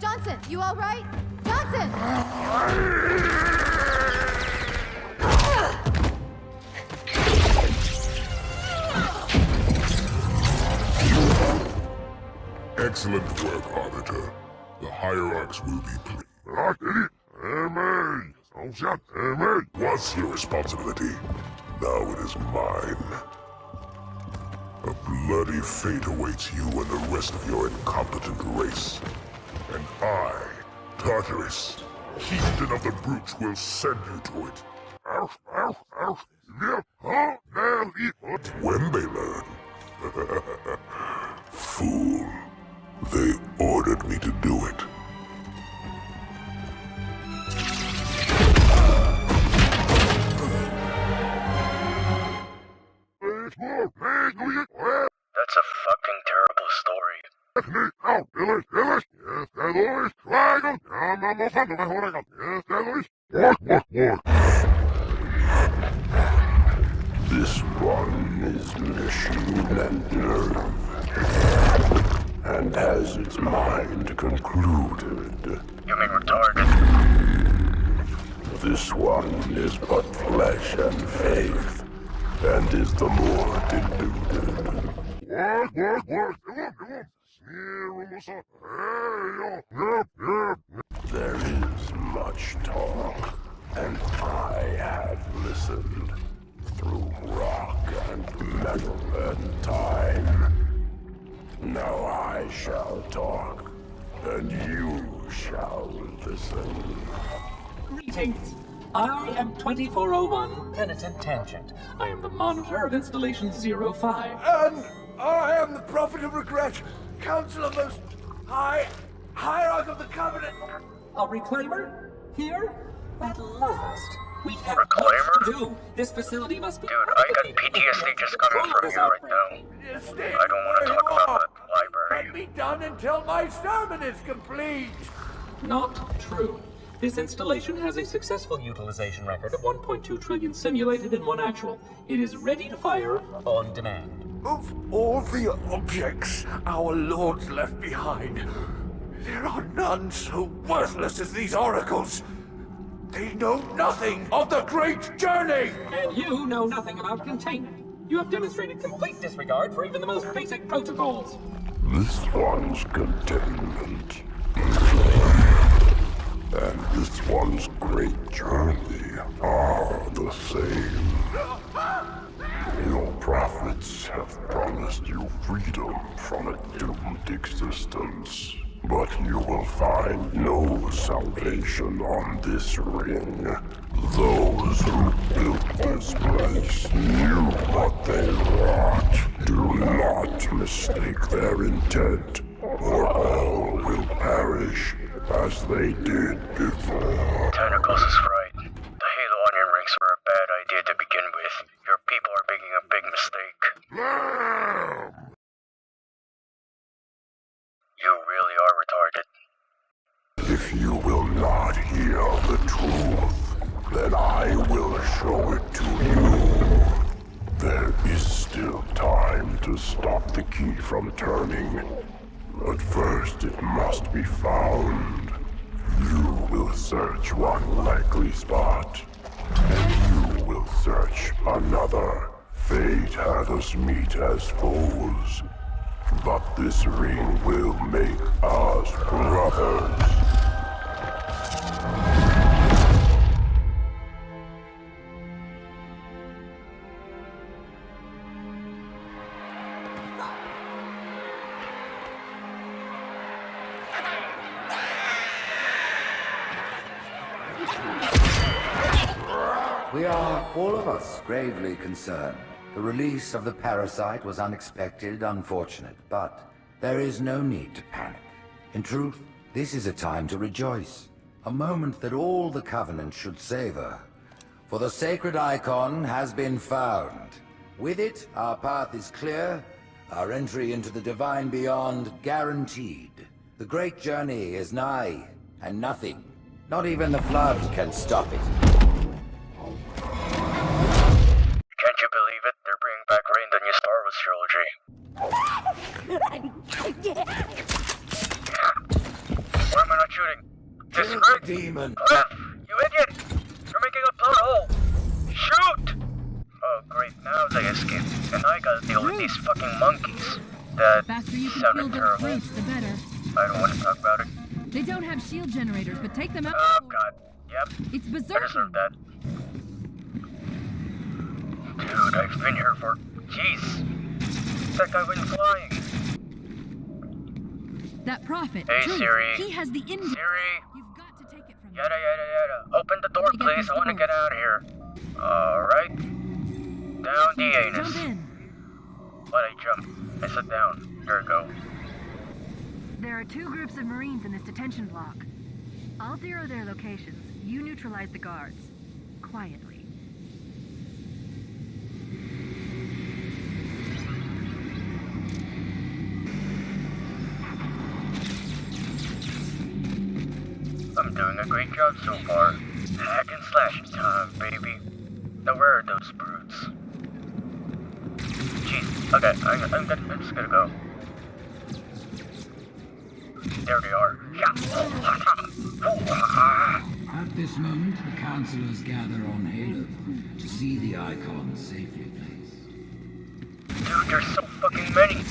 S15: Johnson, you all right? Johnson!
S9: Excellent work, Arbiter. The hierarchs will be pleased. Was your responsibility. Now it is mine. A bloody fate awaits you and the rest of your incompetent race. And I, Tartarus, chieftain of the brutes, will send you to it. When they learn. Fool. They ordered me to do it.
S18: That's a fucking terrible story.
S9: This one is machine and nerve, and has its mind concluded.
S18: You mean retarded?
S9: This one is but flesh and faith, and is the more deluded. There is much talk, and I have listened through rock and metal and time. Now I shall talk, and you shall listen.
S7: Greetings. I am 2401 Penitent Tangent. I am the monitor of Installation 05.
S12: And I am the Prophet of Regret, Council of Most High, Hierarch of the Covenant.
S7: A reclaimer? Here? At last. We have
S18: Reclaimer?
S7: much to do. This facility must be...
S18: Dude, I got PTSD just coming from you right now. I don't want to talk about the library.
S12: Can't be done until my sermon is complete.
S7: Not true. This installation has a successful utilization record of 1.2 trillion simulated and 1 actual. It is ready to fire on demand.
S12: Of all the objects our lords left behind, there are none so worthless as these oracles. They know nothing of the great journey!
S7: And you know nothing about containment. You have demonstrated complete disregard for even the most basic protocols.
S9: This one's containment. And this one's great journey are the same. Your prophets have promised you freedom from a doomed existence. But you will find no salvation on this ring. Those who built this place knew what they wrought. Do not mistake their intent, or all will perish as they did before.
S18: Tentacles is right. The Halo onion rings were a bad idea to begin with. Your people are making a big mistake. You really are retarded.
S9: If you will not hear the truth, then I will show it to you. is still time to stop the key from turning. But first it must be found. You will search one likely spot, and you will search another. Fate had us meet as foes, but this ring will make us brothers.
S22: We are, all of us, gravely concerned. The release of the parasite was unexpected, unfortunate, but there is no need to panic. In truth, this is a time to rejoice. A moment that all the Covenant should savor. For the sacred icon has been found. With it, our path is clear, our entry into the divine beyond guaranteed. The great journey is nigh, and nothing, not even the flood, can stop it.
S18: Can't you believe it? They're bringing back Rain, the new Star Wars trilogy. Why am I not shooting? This is great!
S22: Demon!
S18: Clef! You idiot! You're making a plot hole! Shoot! Oh great, now they escape. And I gotta deal with these fucking monkeys. That sounded terrible.
S2: The better.
S18: I don't want to talk about it.
S2: They don't have shield generators, but take them out.
S18: Oh god. Yep.
S2: It's
S18: I
S2: berserk.
S18: deserve that. Dude, I've been here for... Jeez. That guy went flying.
S2: That prophet.
S18: Hey,
S2: Truth,
S18: Siri.
S2: He has the index.
S18: Siri.
S2: You've got to take it from
S18: Yada yada yada. Open the door, please. I want to get out of here. Alright. Down the anus.
S2: Jump in.
S18: Why'd I jump? I said down. There we go.
S4: There are 2 groups of Marines in this detention block. I'll zero their locations. You neutralize the guards. Quietly.
S18: I'm doing a great job so far. Hack and slash time, baby. Now where are those brutes? Jeez. Okay, I'm just gonna go. There they are.
S22: At this moment, the councillors gather on Halo to see the icon safely placed.
S18: Dude, there's so fucking many.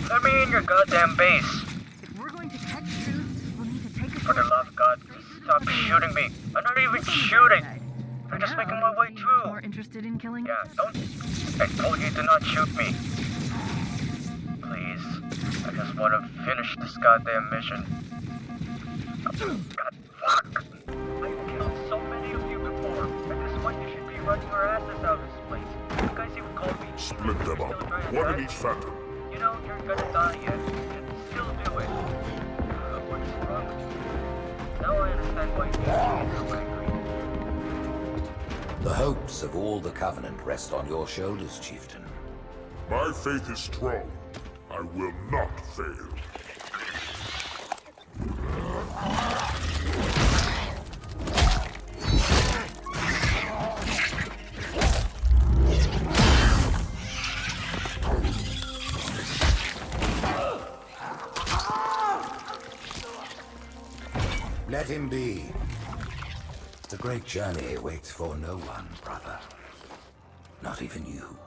S18: Let me in your goddamn base.
S4: If we're going to catch Truth, we'll need to take a
S18: For the love of God, stop shooting me. I'm not even shooting. I'm just making my way through.
S4: More interested in killing
S18: Yeah, don't. I told you to not shoot me. Please. I just want to finish this goddamn mission. God, fuck. I've killed so many of you before. At this point, you should be running your asses out of this place. You guys even called me.
S9: Split them up. One in each phantom.
S18: You know, you're gonna die yet. You can still do it. What is wrong with you? Now I understand why you are so angry.
S22: The hopes of all the Covenant rest on your shoulders, Chieftain.
S9: My faith is strong. I will not fail.
S22: Let him be. The great journey waits for no one, brother. Not even you.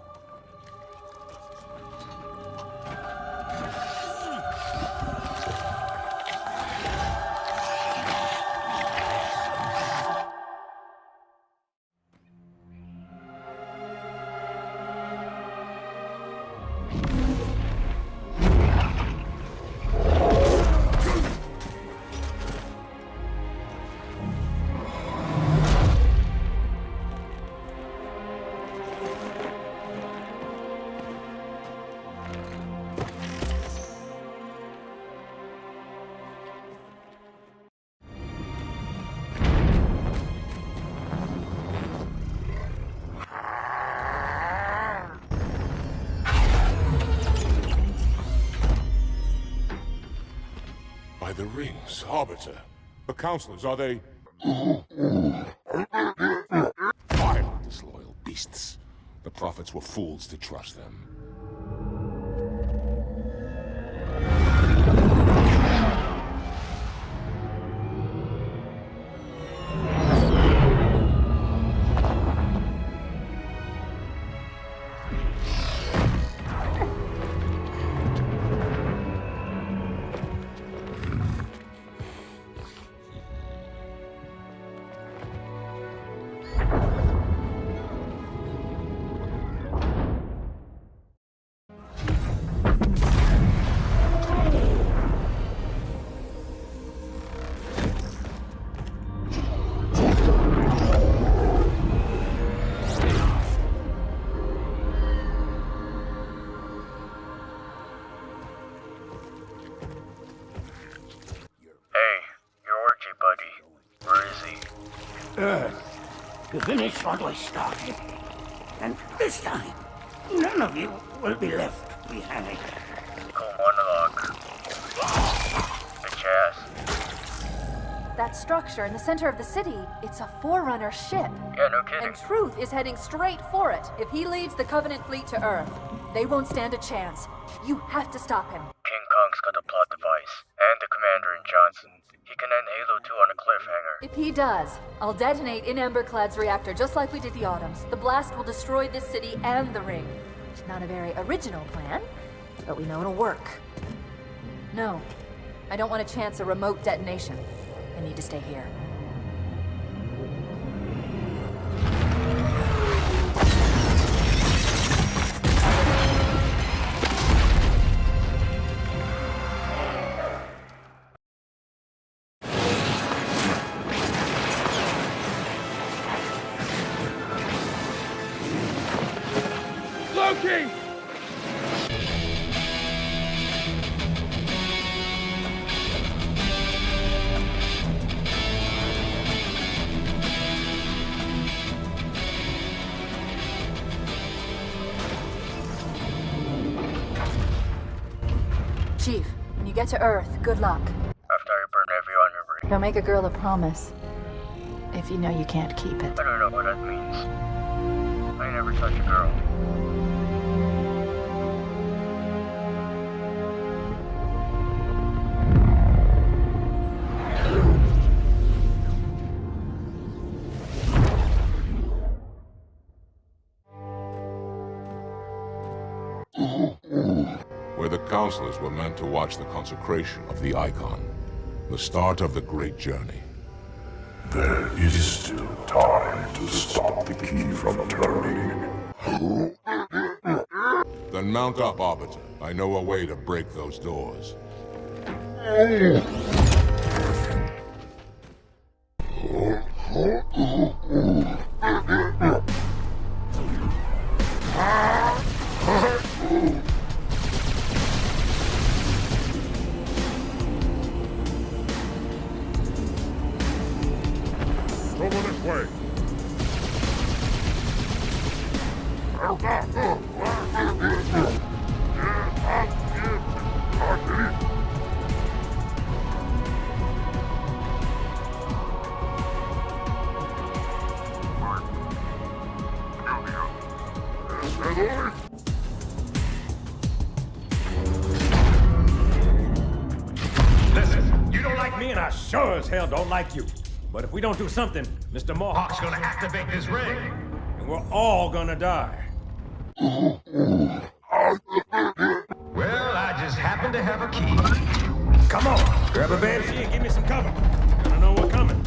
S3: By the rings, Arbiter. The counselors, are they... Vile, disloyal beasts. The prophets were fools to trust them.
S10: To finish what I started. And this time, none of you will be left behind.
S18: Cool monologue. The chest.
S11: That structure in the center of the city, it's a Forerunner ship.
S18: Yeah, no kidding.
S11: And Truth is heading straight for it. If he leads the Covenant fleet to Earth, they won't stand a chance. You have to stop him.
S18: King Kong's got the plot device, and the commander in Johnson. He can end Halo 2 on a cliffhanger.
S11: If he does, I'll detonate in Emberclad's reactor just like we did the Autumns. The blast will destroy this city and the ring. Not a very original plan, but we know it'll work. No, I don't want to chance a remote detonation. I need to stay here.
S6: Loki!
S11: Chief, when you get to Earth, good luck.
S18: After I burn every on your ring.
S11: Don't make a girl a promise if you know you can't keep it.
S18: I don't know what that means. I never touch a girl.
S3: Where the counselors were meant to watch the consecration of the icon, the start of the great journey.
S9: There is still time to stop the key from turning.
S3: Then mount up, Arbiter. I know a way to break those doors. Over this way.
S8: Listen, you don't like me and I sure as hell don't like you. But if we don't do something, Mr. Mohawk's gonna activate this ring. And we're all gonna die.
S6: Well, I just happen to have a key.
S8: Come on, grab a banshee and give me some cover. I don't know what's coming.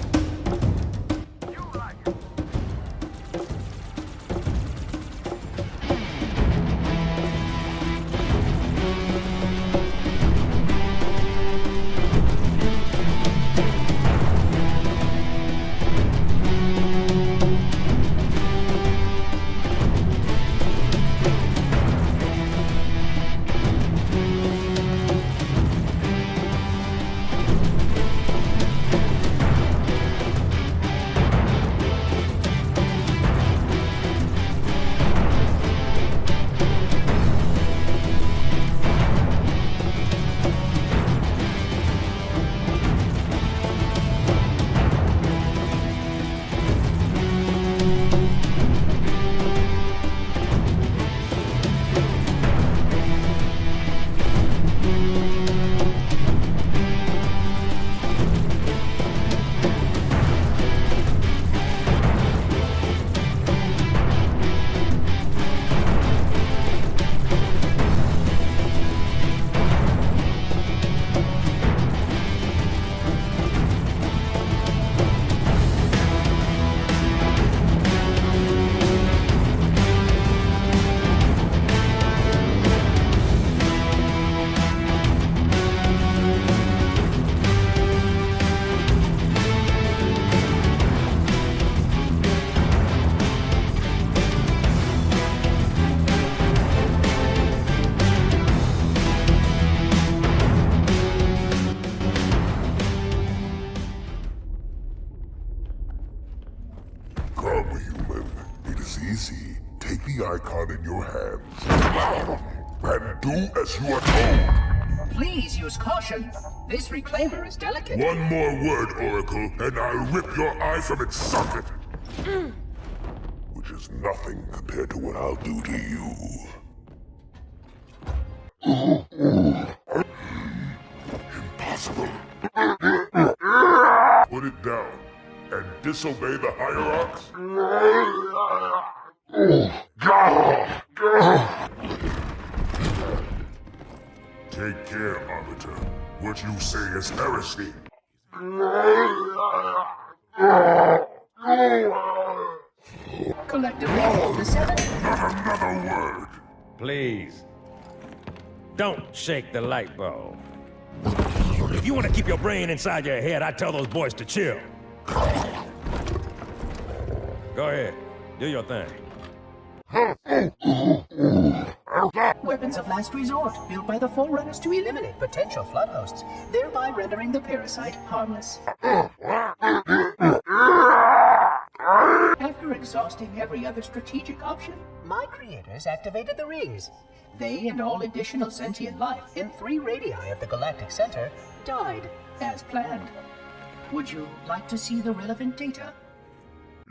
S9: hands. And do as you are told.
S20: Please use caution. This reclaimer is delicate.
S9: One more word, Oracle, and I'll rip your eye from its socket. Which is nothing compared to what I'll do to you. Impossible. Put it down and disobey the hierarchs. Take care, Arbiter. What you say is heresy.
S20: Collectively, the seven.
S9: Not another word.
S8: Please. Don't shake the light bulb. If you want to keep your brain inside your head, I tell those boys to chill. Go ahead. Do your thing.
S20: Weapons of last resort, built by the Forerunners to eliminate potential flood hosts, thereby rendering the parasite harmless. After exhausting every other strategic option, my creators activated the rings. They and all additional sentient life in 3 radii of the galactic center died as planned. Would you like to see the relevant data?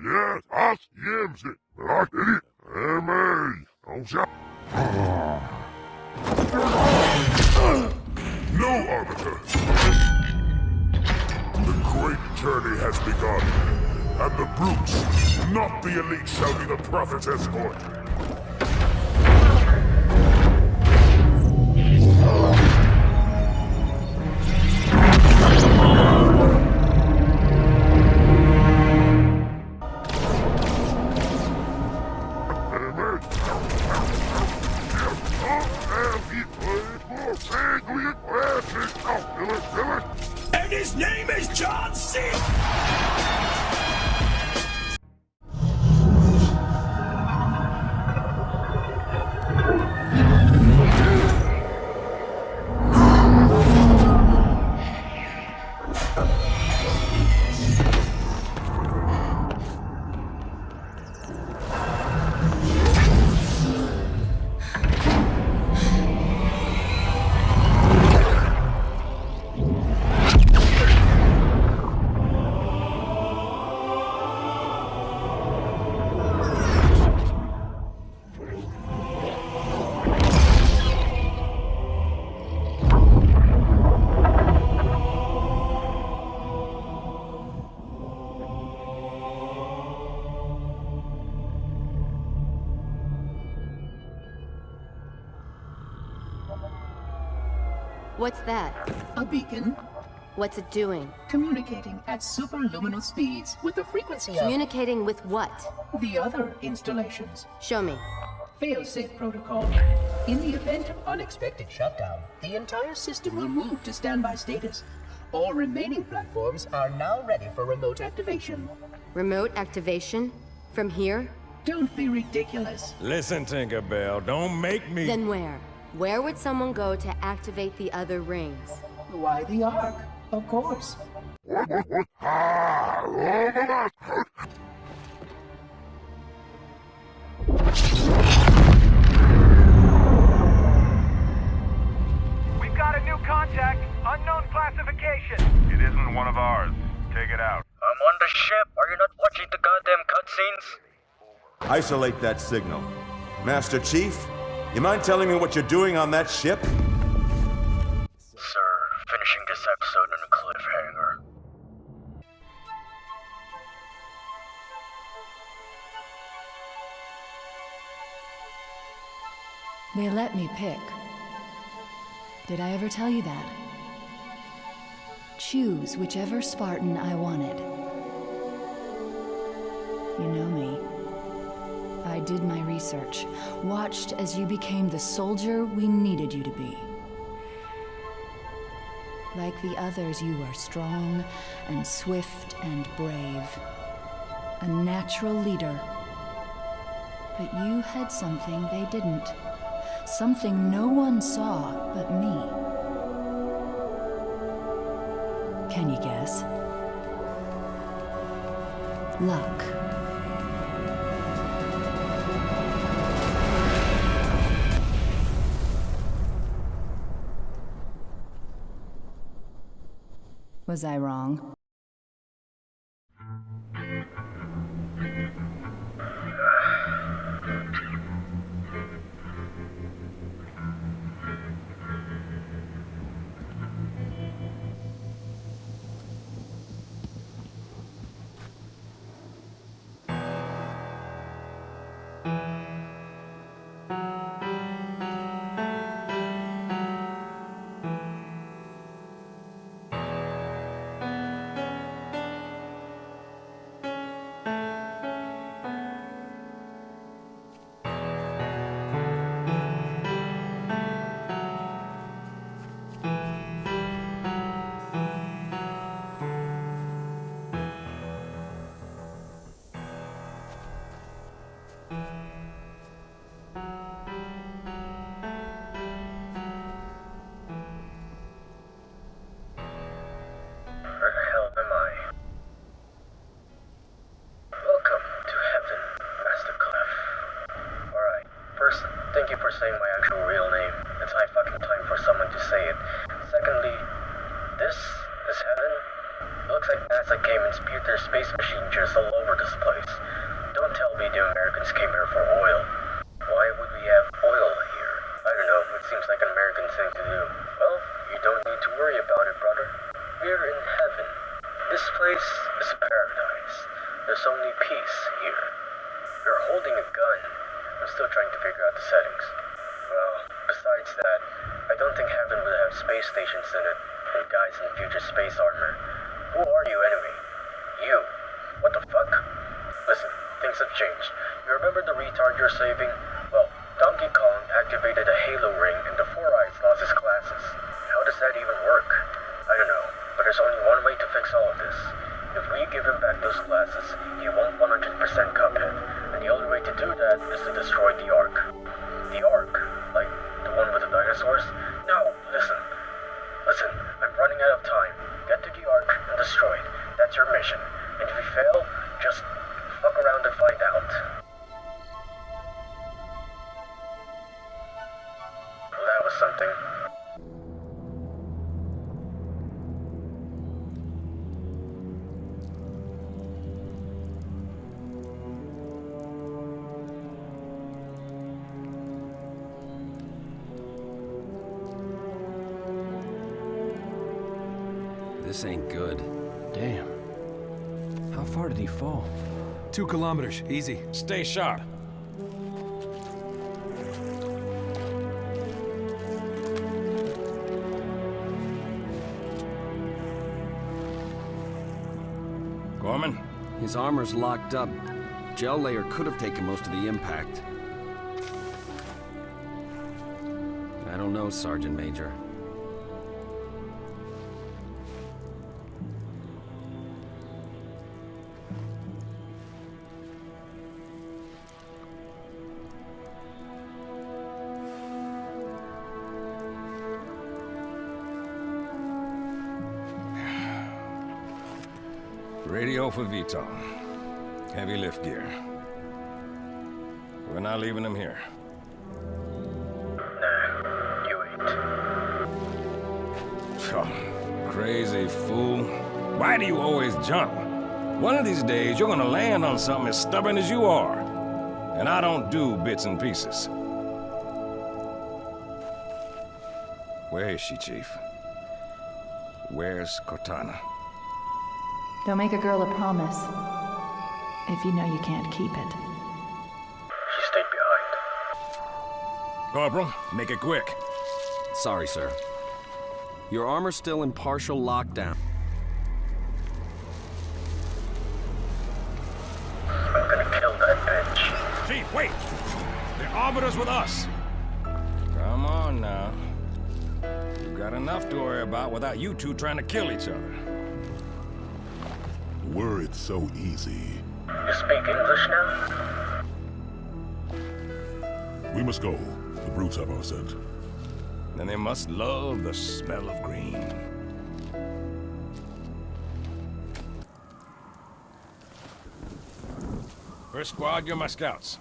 S9: Yes, us yims it. I did it. No, Arbiter. The great journey has begun, and the brutes, not the elite, shall be the Prophet's escort.
S8: And his name is John C.
S15: What's that?
S20: A beacon.
S15: What's it doing?
S20: Communicating at superluminal speeds with the frequency of...
S15: Communicating with what?
S20: The other installations.
S15: Show me.
S20: Fail-safe protocol. In the event of unexpected shutdown, the entire system will move to standby status. All remaining platforms are now ready for remote activation.
S15: Remote activation? From here?
S20: Don't be ridiculous.
S8: Listen, Tinkerbell, don't make me...
S15: Then where? Where would someone go to activate the other rings?
S20: Why the Ark? Of course.
S6: We've got a new contact, unknown classification.
S16: It isn't one of ours. Take it out.
S18: I'm on the ship. Are you not watching the goddamn cutscenes?
S14: Isolate that signal. Master Chief, you mind telling me what you're doing on that ship?
S18: Sir, finishing this episode in a cliffhanger.
S2: They let me pick. Did I ever tell you that? Choose whichever Spartan I wanted. You know me. I did my research, watched as you became the soldier we needed you to be. Like the others, you are strong and swift and brave. A natural leader. But you had something they didn't. Something no one saw but me. Can you guess? Luck.
S1: Was I wrong?
S18: Where the hell am I? Welcome to heaven, Master Clef. Alright, first, thank you for saying my actual real name. It's high fucking time for someone to say it. Secondly, this is heaven? It looks like NASA came and spewed their space machine just all over this place. Don't tell me the Americans came here for oil. Why would we have oil here? I don't know, it seems like an American thing to do. Well, you don't need to worry about it, brother. We're in heaven. This place is paradise. There's only peace here. You're holding a gun. I'm still trying to figure out the settings. Well, besides that, I don't think heaven would have space stations in it, and guys in future space armor. Who are you anyway? You. What the fuck? Listen, things have changed. You remember the retard you're saving? Well, Donkey Kong activated a halo ring and the Four Eyes lost his glasses. How does that even work? I don't know, but there's only one way to fix all of this. If we give him back those glasses, he won't 100% Cuphead, and the only way to do that is to destroy the Ark. The Ark? Like, the one with the dinosaurs? No, listen. Listen, I'm running out of time. Get to the Ark and destroy it. That's your mission. And if we fail, just fuck around and find out. Well, that was something.
S13: This ain't good. Damn. How far did he fall?
S21: 2 kilometers, easy.
S8: Stay sharp. Gorman?
S13: His armor's locked up. Gel layer could have taken most of the impact. I don't know, Sergeant Major.
S8: Radio for Vito. Heavy lift gear. We're not leaving him here.
S18: Nah, you ain't.
S8: Oh, crazy fool. Why do you always jump? One of these days, you're gonna land on something as stubborn as you are. And I don't do bits and pieces. Where is she, Chief? Where's Cortana?
S11: Don't make a girl a promise if you know you can't keep it.
S18: She stayed behind.
S8: Corporal, make it quick.
S13: Sorry, sir. Your armor's still in partial lockdown.
S18: I'm gonna kill that bitch.
S8: Chief, wait! The Arbiter's with us! Come on now. We've got enough to worry about without you two trying to kill each other.
S9: Were it so easy.
S18: You speak English now?
S9: We must go. The brutes have our scent.
S8: Then they must love the smell of green. First squad, you're my scouts.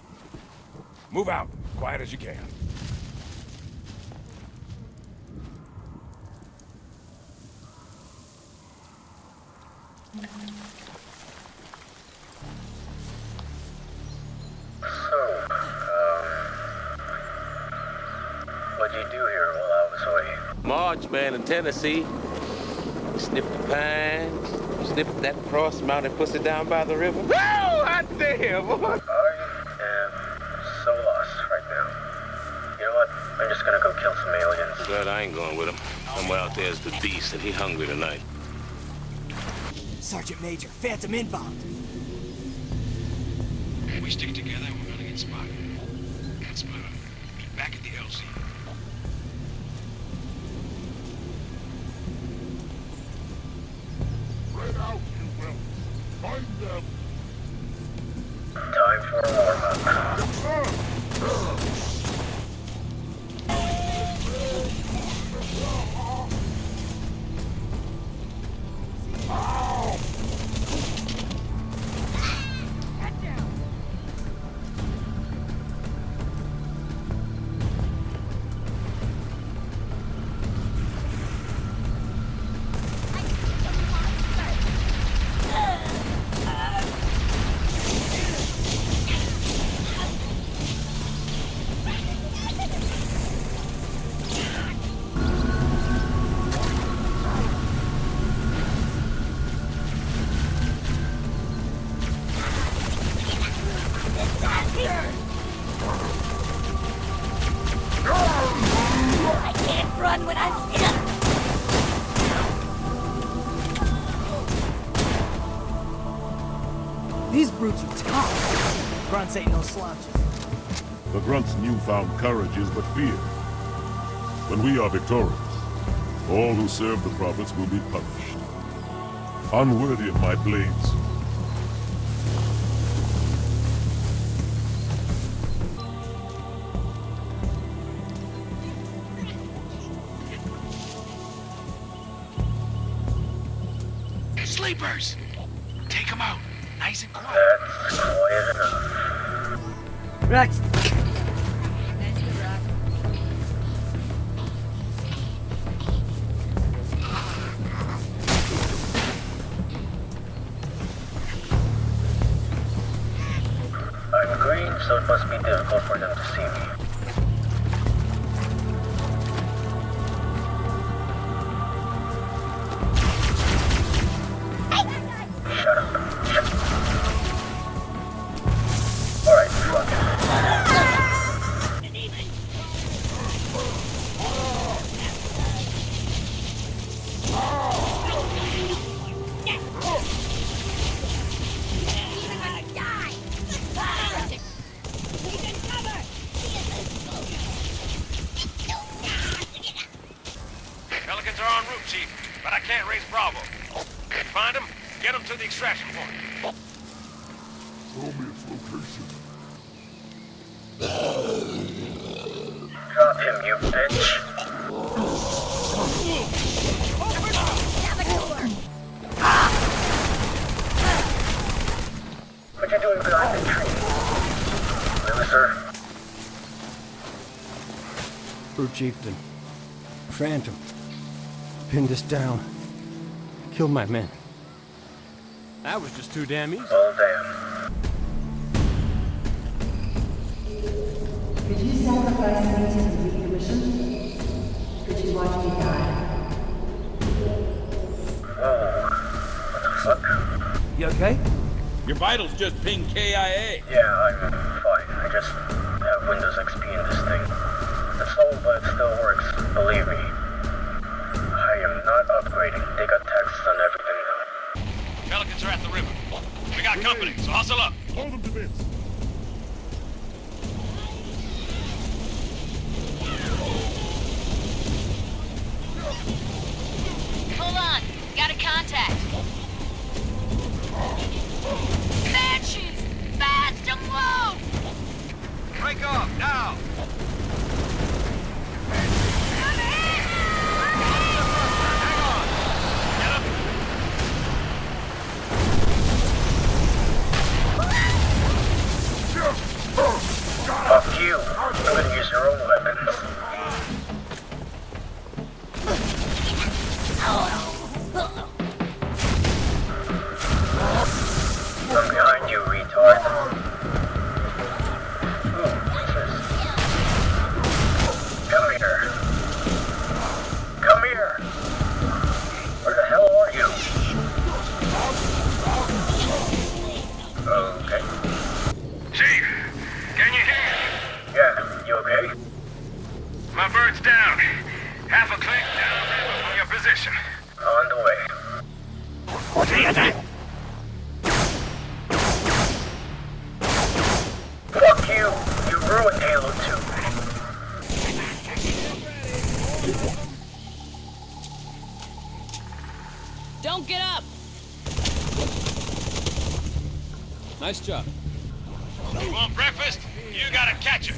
S8: Move out, quiet as you can.
S18: What'd you do here while I was away?
S1: March, man, in Tennessee. Sniffed the pines, sniffed that cross-mounted pussy down by the river. Woo! Hot damn, boy!
S18: I am so lost right now. You know what? I'm just gonna go kill some aliens.
S1: Glad I ain't going with him. Somewhere out there is the beast, and he hungry tonight.
S5: Sergeant Major, Phantom inbound.
S19: We stick together and we're gonna get spotted. That's split up. Meet back at the LZ.
S9: Spread out, you will. Find them.
S18: Time for a warm-up.
S23: I can't run when I'm stuck.
S5: These brutes are tough. Grunts ain't no slouches.
S9: The Grunt's newfound courage is but fear. When we are victorious, all who serve the prophets will be punished. Unworthy of my blades.
S19: Sleepers! Take them out. Nice and quiet.
S18: That's quiet enough.
S5: Right.
S18: I'm green, so it must be difficult for them to see me. Shut up. Alright, fuck it.
S8: Pelicans are en route, Chief, but I can't raise Bravo. Find them, get them to the extraction point.
S9: Show me its location.
S18: Drop him, you bitch. What you doing behind the tree? Loser.
S13: Brute Chieftain. Phantom. Pinned us down. Killed my men.
S21: That was just too damn easy.
S18: Oh, damn.
S24: Could you sacrifice me to complete the mission? Could you watch me die?
S18: Whoa. What the fuck?
S21: You okay?
S8: Your vitals just pinged KIA.
S18: Yeah, I'm fine. I just have Windows XP in this thing. It's slow, but it still works. Believe me. I am not upgrading. They got taxes on everything now.
S8: Pelicans are at the river. We got company, so hustle up.
S9: Hold them to bits.
S23: Hold on. Got a contact. Banshees! Fast and low!
S8: Break off, now!
S6: My bird's down. Half a click downriver from your position.
S18: On the way. Fuck you! You ruined Halo 2.
S23: Don't get up!
S13: Nice job.
S8: You want breakfast? You gotta catch it.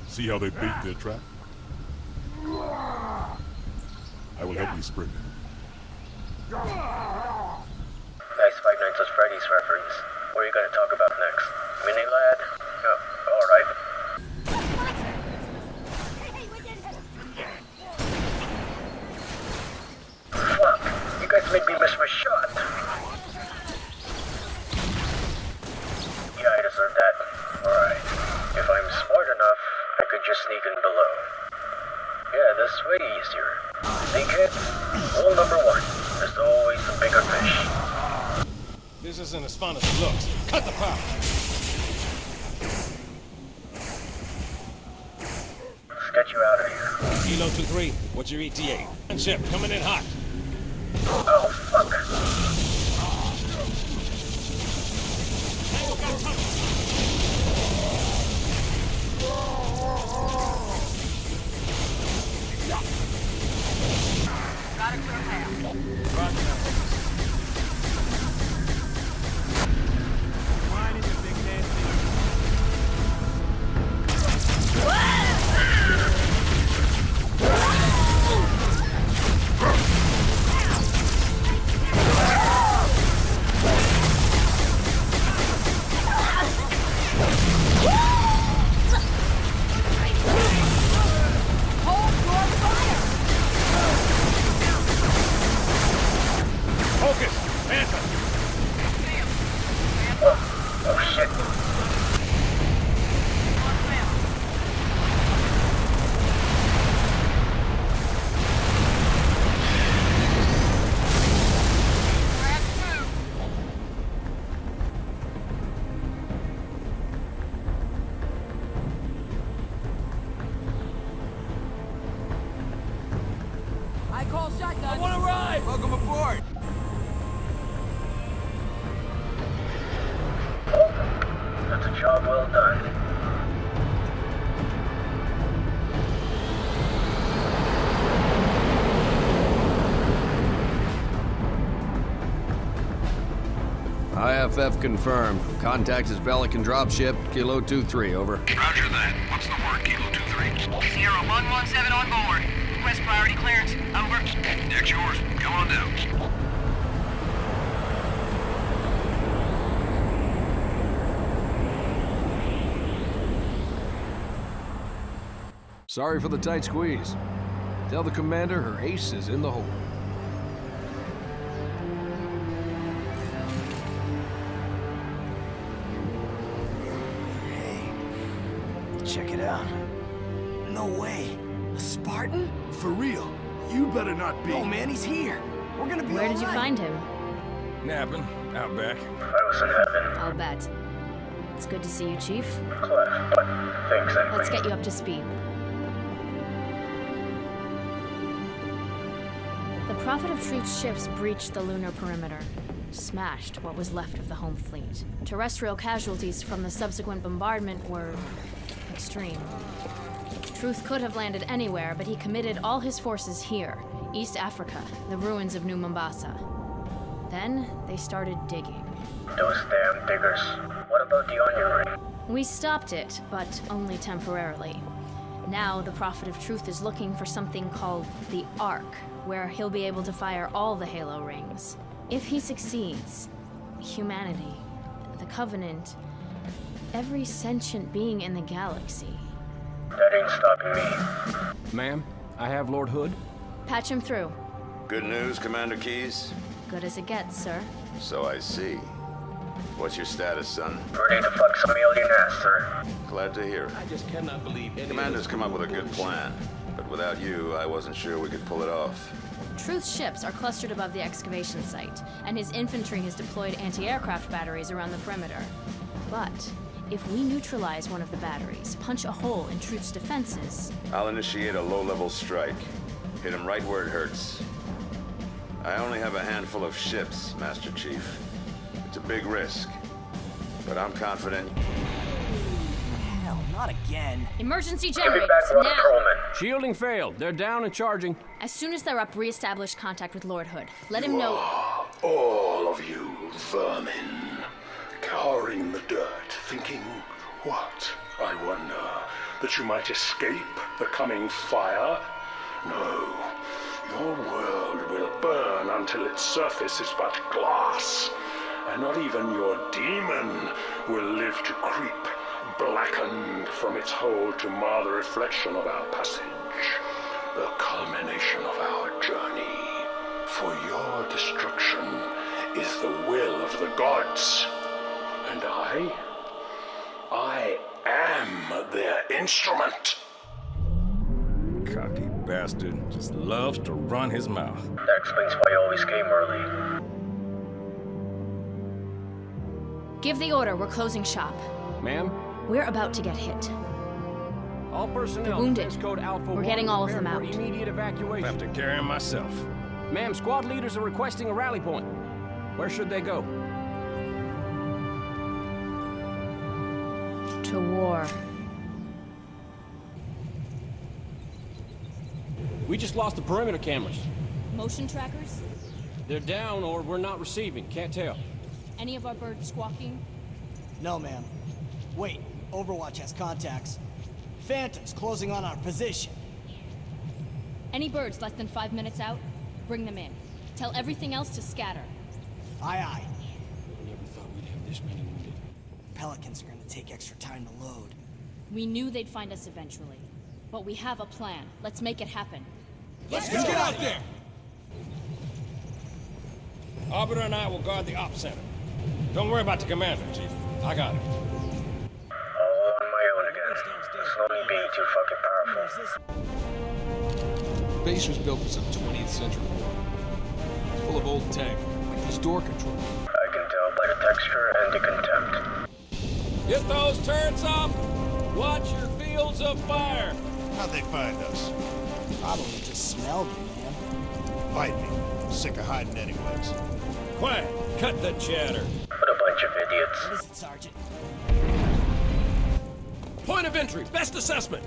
S3: See how they bait their trap? I will help you spring it.
S18: Nice Five Nights at Freddy's reference. What are you gonna talk about next? Mini lad? Oh, alright. Fuck! You guys made me miss my shot! Yeah, I deserve that. Alright. If I'm smart enough, I could just sneak in below. Yeah, this way easier. Sneakhead, rule number 1. There's always a bigger fish.
S8: This isn't as fun as it looks. Cut the power.
S18: Let's get you out of here.
S8: Kilo 2-3, what's your ETA? And ship coming in hot.
S18: Oh, fuck.
S6: Got a clear path.
S8: Focus! Phantom!
S18: Oh, shit.
S23: I call shotgun.
S8: I want to ride!
S23: Welcome aboard.
S18: That's a job well done.
S13: IFF confirmed. Contact is Pelican dropship, Kilo 2-3, over.
S6: Roger that. What's the word, Kilo 2-3? Sierra 117 on board. Request priority clearance. Over. Deck's yours. Come on down.
S13: Sorry for the tight squeeze. Tell the commander her ace is in the hole.
S5: Check it out. No way. A Spartan? For real. You better not be. Oh man, he's here. We're gonna be
S11: Where did you find him?
S8: Napping. Out back.
S18: I was in heaven.
S11: I'll bet. It's good to see you, Chief.
S18: Clef, but thanks anyway.
S11: Let's get you up to speed. The Prophet of Truth's ships breached the lunar perimeter, smashed what was left of the home fleet. Terrestrial casualties from the subsequent bombardment were extreme. Truth could have landed anywhere, but he committed all his forces here, East Africa, the ruins of New Mombasa. Then they started digging.
S18: Those damn diggers. What about the onion ring?
S4: We stopped it, but only temporarily. Now the Prophet of Truth is looking for something called the Ark, where he'll be able to fire all the Halo rings. If he succeeds, humanity, the Covenant, every sentient being in the galaxy.
S18: That ain't stopping me.
S7: Ma'am, I have Lord Hood.
S4: Patch him through.
S14: Good news, Commander Keyes?
S4: Good as it gets, sir.
S14: So I see. What's your status, son?
S18: Ready to fuck some alien ass, sir.
S14: Glad to hear it.
S7: I just cannot believe any
S14: Commander's come up with a good plan, but without you, I wasn't sure we could pull it off.
S4: Truth's ships are clustered above the excavation site, and his infantry has deployed anti-aircraft batteries around the perimeter. But if we neutralize one of the batteries, punch a hole in Truth's defenses...
S14: I'll initiate a low-level strike. Hit him right where it hurts. I only have a handful of ships, Master Chief. It's a big risk, but I'm confident.
S5: Hell, not again.
S4: Emergency
S18: Give me
S4: generators,
S18: back one
S4: now!
S18: patrolman.
S7: Shielding failed. They're down and charging.
S4: As soon as they're up, re-establish contact with Lord Hood. Let him know...
S9: All of you vermin, cowering in the dirt, thinking, what, I wonder, that you might escape the coming fire? No, your world will burn until its surface is but glass, and not even your demon will live to creep, blackened from its hole to mar the reflection of our passage, the culmination of our journey. For your destruction is the will of the gods, and I am their instrument.
S8: Cocky bastard just loves to run his mouth.
S18: That explains why you always came early.
S4: Give the order, we're closing shop.
S7: Ma'am?
S4: We're about to get hit.
S7: All personnel.
S4: They're wounded.
S7: Defense Code Alpha
S4: We're getting all of
S7: prepare
S4: them
S7: for
S4: out.
S7: Immediate evacuation.
S8: I have to carry him myself.
S7: Ma'am, squad leaders are requesting a rally point. Where should they go?
S4: To war.
S7: We just lost the perimeter cameras.
S4: Motion trackers?
S7: They're down or we're not receiving. Can't tell.
S4: Any of our birds squawking?
S5: No, ma'am. Wait, Overwatch has contacts. Phantoms closing on our position.
S4: Any birds less than 5 minutes out? Bring them in. Tell everything else to scatter.
S5: Aye, aye.
S7: Never thought we'd have this many wounded.
S5: Pelicans are gonna take extra time to load.
S4: We knew they'd find us eventually. But we have a plan. Let's make it happen.
S5: Let's get out there!
S8: Arbiter and I will guard the op center. Don't worry about the commander, Chief. I got it.
S18: All on my own again. It's not me being too fucking powerful.
S12: The base was built for some 20th century war. It's full of old tech, like this door control.
S18: I can tell by the texture and the contempt.
S7: Get those turrets up! Watch your fields of fire!
S17: How'd they find us?
S5: Probably just smelled me, man.
S17: Bite me. Sick of hiding anyways.
S8: Quiet! Cut the chatter.
S18: What a bunch of idiots.
S5: What is it, Sergeant?
S8: Point of entry. Best assessment.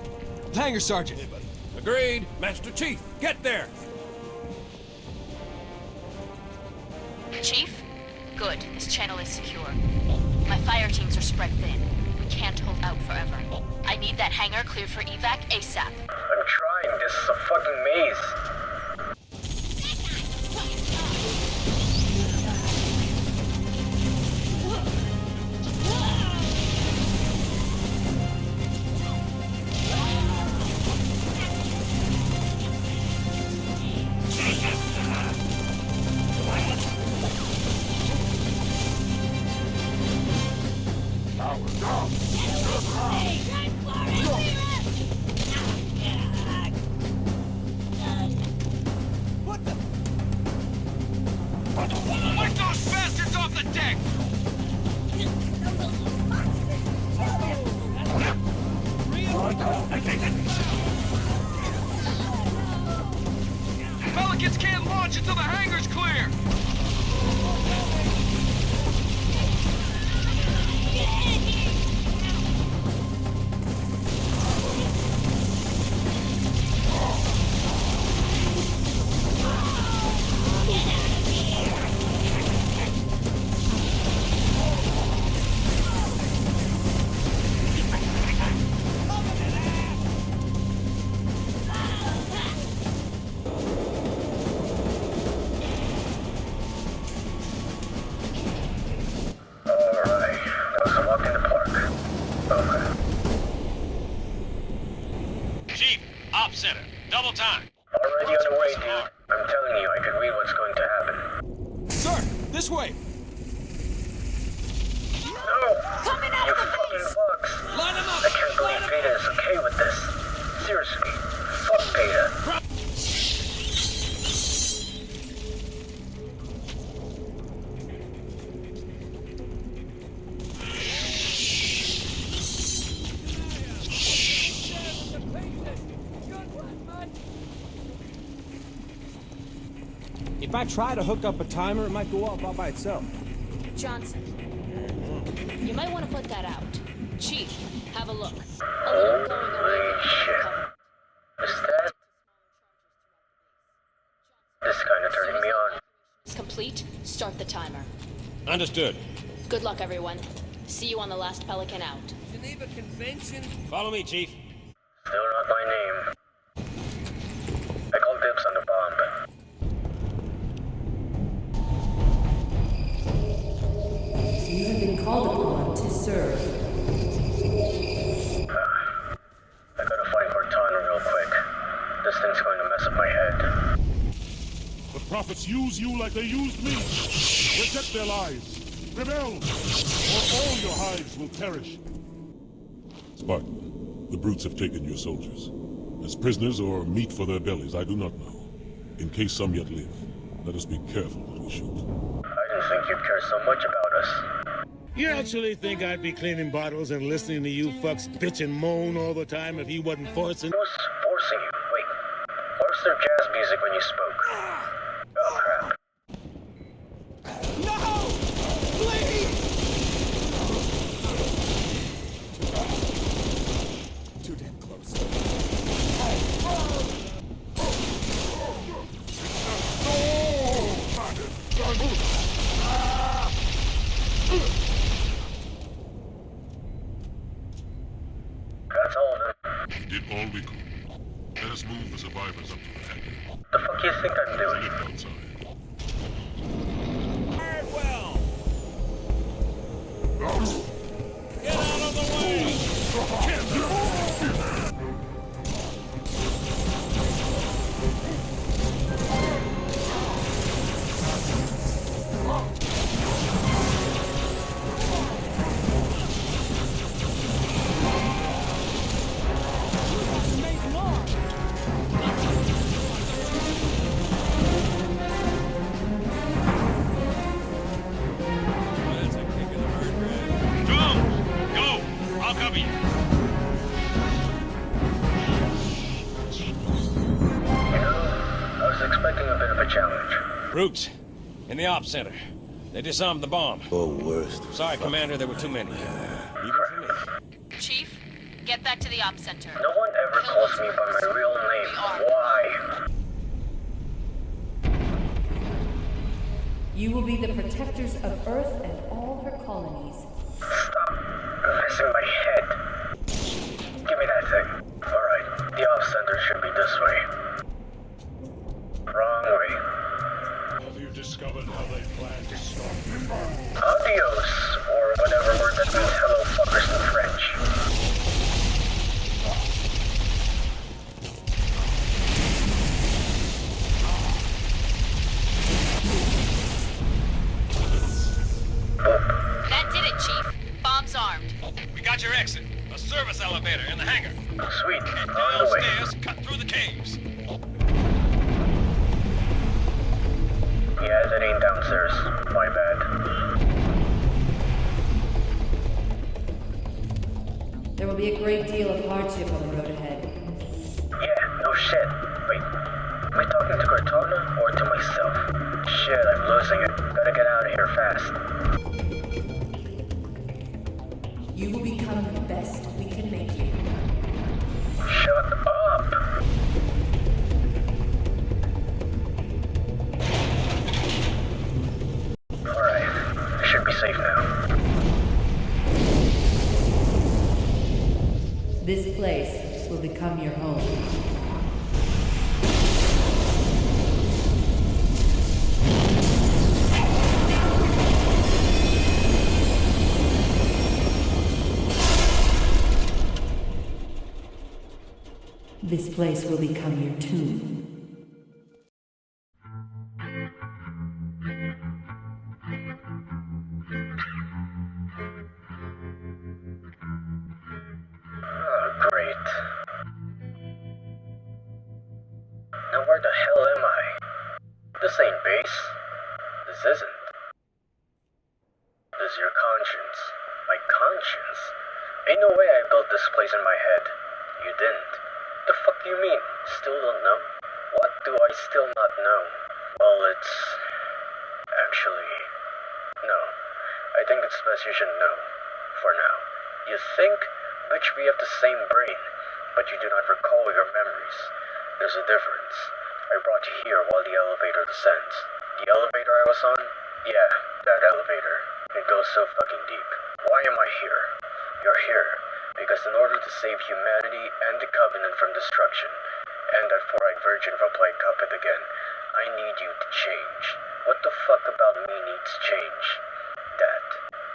S12: Hangar, Sergeant.
S17: Hey, buddy.
S8: Agreed. Master Chief, get there.
S4: Chief? Good. This channel is secure. My fire teams are spread thin. We can't hold out forever. I need that hangar cleared for evac ASAP.
S18: I'm trying. This is a fucking maze.
S5: What the?
S8: Wipe those bastards off the deck! Pelicans can't launch until the hangar's clear!
S10: If I try to hook up a timer, it might go off all by itself.
S4: Johnson, you might want to put that out. Chief, have a look. A little glowing away cover.
S18: Is that? This is kind of turning me on.
S4: It's complete. Start the timer.
S8: Understood.
S4: Good luck, everyone. See you on the last Pelican out.
S21: Geneva Convention?
S8: Follow me, Chief.
S18: Still not my name. I call dibs on the bomb.
S24: You have been called upon to serve.
S18: I gotta find Cortana real quick. This thing's going to mess up my head.
S3: The prophets use you like they used me. Reject their lies. Rebel, or all your hives will perish. Spartan, the brutes have taken your soldiers. As prisoners or meat for their bellies, I do not know. In case some yet live, let us be careful what we shoot.
S18: I didn't think you'd care so much about us.
S15: You actually think I'd be cleaning bottles and listening to you fucks bitch and moan all the time if you wasn't forcing?
S18: Who's forcing you? Wait, where's their jazz music when you spoke? Oh crap.
S21: No! Please!
S10: Too damn close.
S18: That's all of them.
S3: We did all we could. Let us move the survivors up to the hangar.
S18: The fuck you think I'm doing?
S3: Lift outside.
S8: Well. Get out of the way! Brutes, in the ops center. They disarmed the bomb.
S1: Or worse.
S8: Sorry, Commander, there were too many. Even for me.
S4: Chief, get back to the ops center.
S18: No one ever calls me by my real name. Why?
S24: You will be the protectors of Earth and all her colonies.
S18: Stop messing my head. Give me that thing. Alright, the ops center should be this way. Wrong way.
S3: Have you discovered how they plan to stop you?
S18: Adios, or whatever word that means hello fuckers in French.
S4: That did it, Chief. Bomb's armed.
S8: We got your exit. A service elevator in the hangar.
S18: Sweet.
S8: Head
S18: On the way.
S8: downstairs, cut through the caves.
S18: Yeah, that ain't downstairs. My bad.
S24: There will be a great deal of hardship on the road ahead.
S18: Yeah, no shit. Wait, am I talking to Cortana or to myself? Shit, I'm losing it. Gotta get out of here fast.
S24: You will become the best we can make you.
S18: Shut up! Alright, I should be safe now.
S24: This place will become your home. This place will become your tomb.
S18: Great. Now where the hell am I? This ain't base. This isn't. This is your conscience. My conscience? Ain't no way I built this place in my head. You didn't. The fuck do you mean? Still don't know? What do I still not know? Well, it's... actually... no. I think it's best you should know. For now. You think, bitch, we have the same brain, but you do not recall your memories. There's a difference. I brought you here while the elevator descends. The elevator I was on? Yeah, that elevator. It goes so fucking deep. Why am I here? You're here because in order to save humanity and the Covenant from destruction, and that four-eyed virgin from playing Cuphead again, I need you to change. What the fuck about me needs change? That.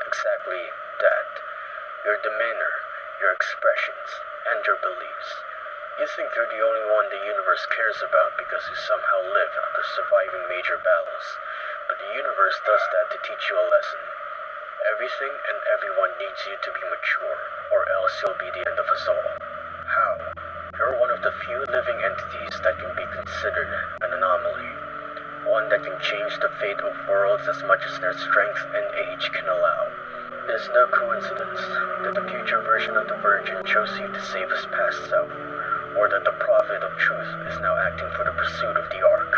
S18: Exactly that. Your demeanor, your expressions, and your beliefs. You think you're the only one the universe cares about because you somehow live after surviving major battles. But the universe does that to teach you a lesson. Everything and everyone needs you to be mature, or else you'll be the end of us all. How? You're one of the few living entities that can be considered an anomaly. One that can change the fate of worlds as much as their strength and age can allow. It's no coincidence that the future version of the Virgin chose you to save his past self, or that the Prophet of Truth is now acting for the pursuit of the Ark.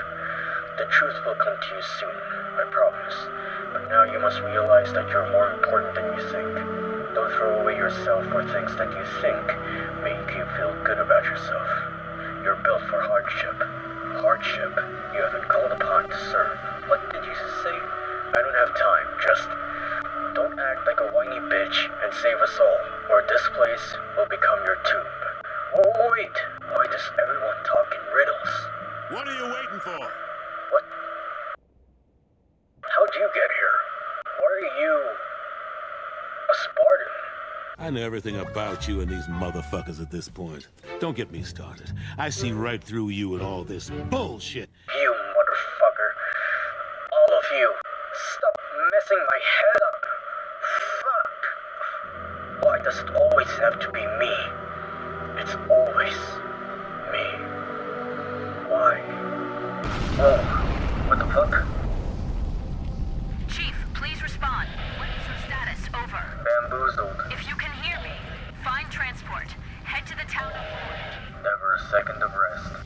S18: The truth will come to you soon, I promise. But now you must realize that you're more important than you think. Don't throw away yourself for things that you think make you feel good about yourself. You're built for hardship. Hardship you have been called upon to serve. What did you say? I don't have time, just... don't act like a whiny bitch and save us all, or this place will become your tomb. Oh, wait! Why does everyone talk in riddles?
S15: What are you waiting for?
S18: What? How'd you get here? Why are you... a Spartan?
S15: I know everything about you and these motherfuckers at this point. Don't get me started. I see right through you and all this bullshit.
S18: You motherfucker. All of you. Stop messing my head up. Fuck. Why does it always have to be me? It's always me. Why? Oh, what the fuck?
S6: Chief, please respond. What is your status? Over.
S18: Bamboozled.
S6: If you can hear me, find transport. Head to the town of Ford.
S18: Never a second of rest.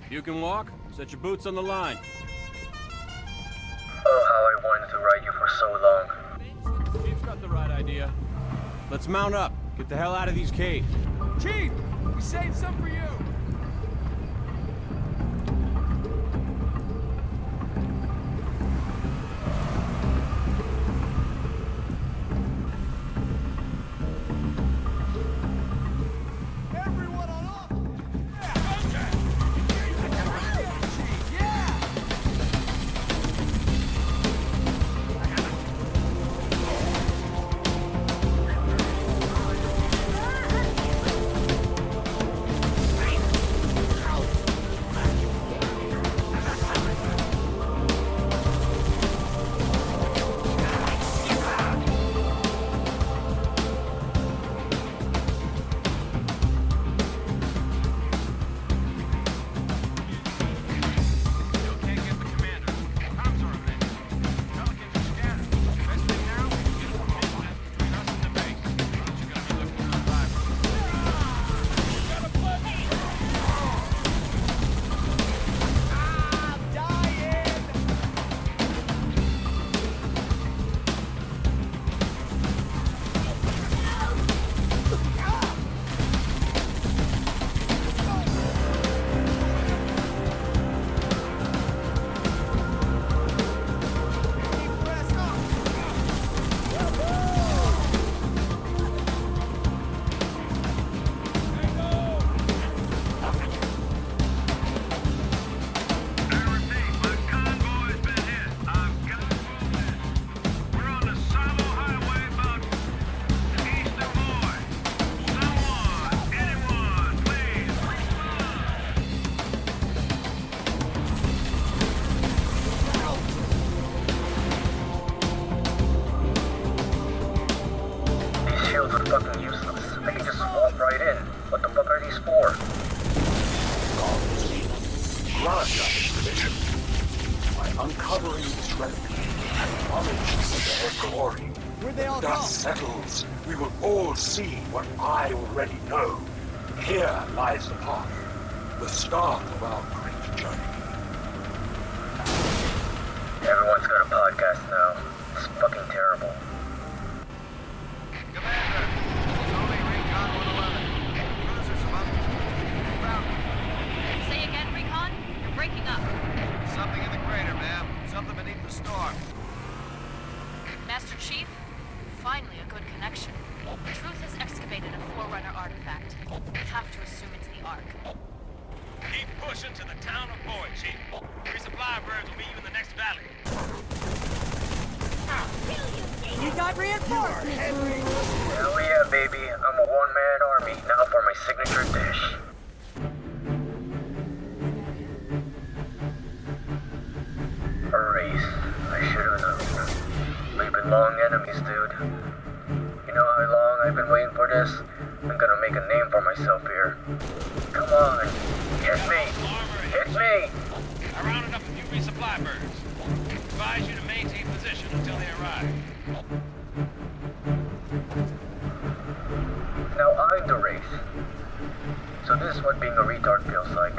S12: You can walk? Set your boots on the line.
S18: Oh, how I wanted to ride you for so long.
S12: Chief's got the right idea. Let's mount up. Get the hell out of these caves.
S23: Chief, we saved some for you.
S18: fucking useless. I can just walk right in. What the fuck are these for?
S9: Large expedition. By uncovering the strength and knowledge of their glory,
S10: Where'd they all
S2: Dust
S10: go?
S2: settles, we will all see what I already know. Here lies the path, the start of our great journey.
S18: Everyone's got a podcast now. It's fucking terrible.
S6: Commander, it's only Recon 111. Cruiser's about to Revamped.
S4: Say again, Recon? You're breaking up.
S6: Something in the crater, ma'am. Something beneath the storm.
S4: Master Chief? Finally a good connection. Truth has excavated a Forerunner artifact. We have to assume it's the Ark.
S8: Keep pushing to the town of Boyd, Chief. Resupply birds will meet you in the next valley.
S16: You got reinforcements!
S18: Hell yeah, baby. I'm a one-man army. Now for my signature dish. A race. I should have known. We've been long enemies, dude. You know how long I've been waiting for this? I'm gonna make a name for myself here. Come on. Hit me. Hit me.
S8: I rounded up a few resupply birds. Advise you to maintain position until they arrive.
S18: Now I'm the race. So this is what being a retard feels like.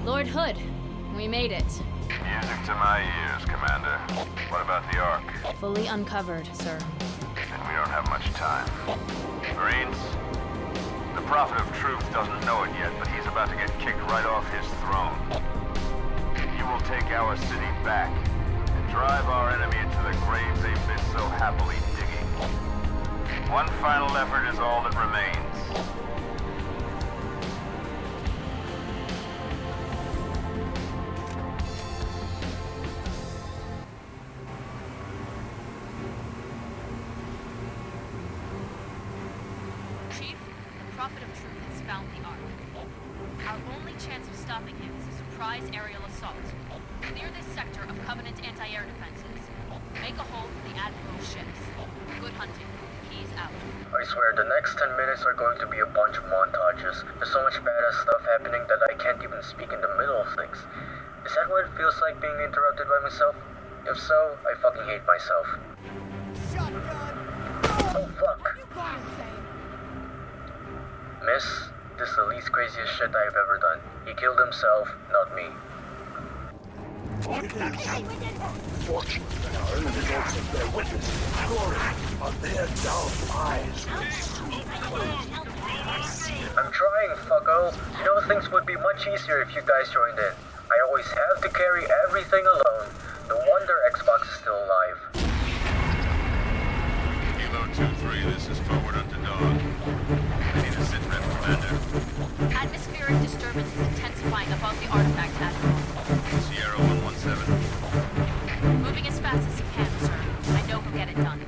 S4: Lord Hood, we made it.
S14: Music to my ears, Commander. What about the Ark?
S4: Fully uncovered, sir.
S14: And we don't have much time. Marines, the Prophet of Truth doesn't know it yet, but he's about to get kicked right off his throne. You will take our city back and drive our enemy into the grave they've been so happily digging. One final effort is all that remains.
S4: Chief, the Prophet of Truth has found the Ark. Our only chance of stopping him is a surprise aerial assault. Clear this sector of Covenant anti-air defenses. Make a hole for the Admiral's ships. Good hunting. Keys out.
S18: I swear, the next 10 minutes are going to be a bunch of montages. There's so much badass stuff happening that I can't even speak in the middle of things. Is that what it feels like being interrupted by myself? If so, I fucking hate myself. Oh, fuck. Miss, this is the least craziest shit I've ever done. He killed himself, not me.
S2: Fortunate that our enemies also bear witness to the glory of their dull eyes will soon close.
S18: I'm trying, fucko. You know things would be much easier if you guys joined in. I always have to carry everything alone. No wonder Xbox is still alive.
S14: Kilo 2-3, this is forward unto dawn. I need a sit rep, Commander.
S4: Atmospheric disturbance is intensifying above the artifact, Admiral.
S14: Sierra 117.
S4: Moving as fast as you can, sir. I know he'll get it done.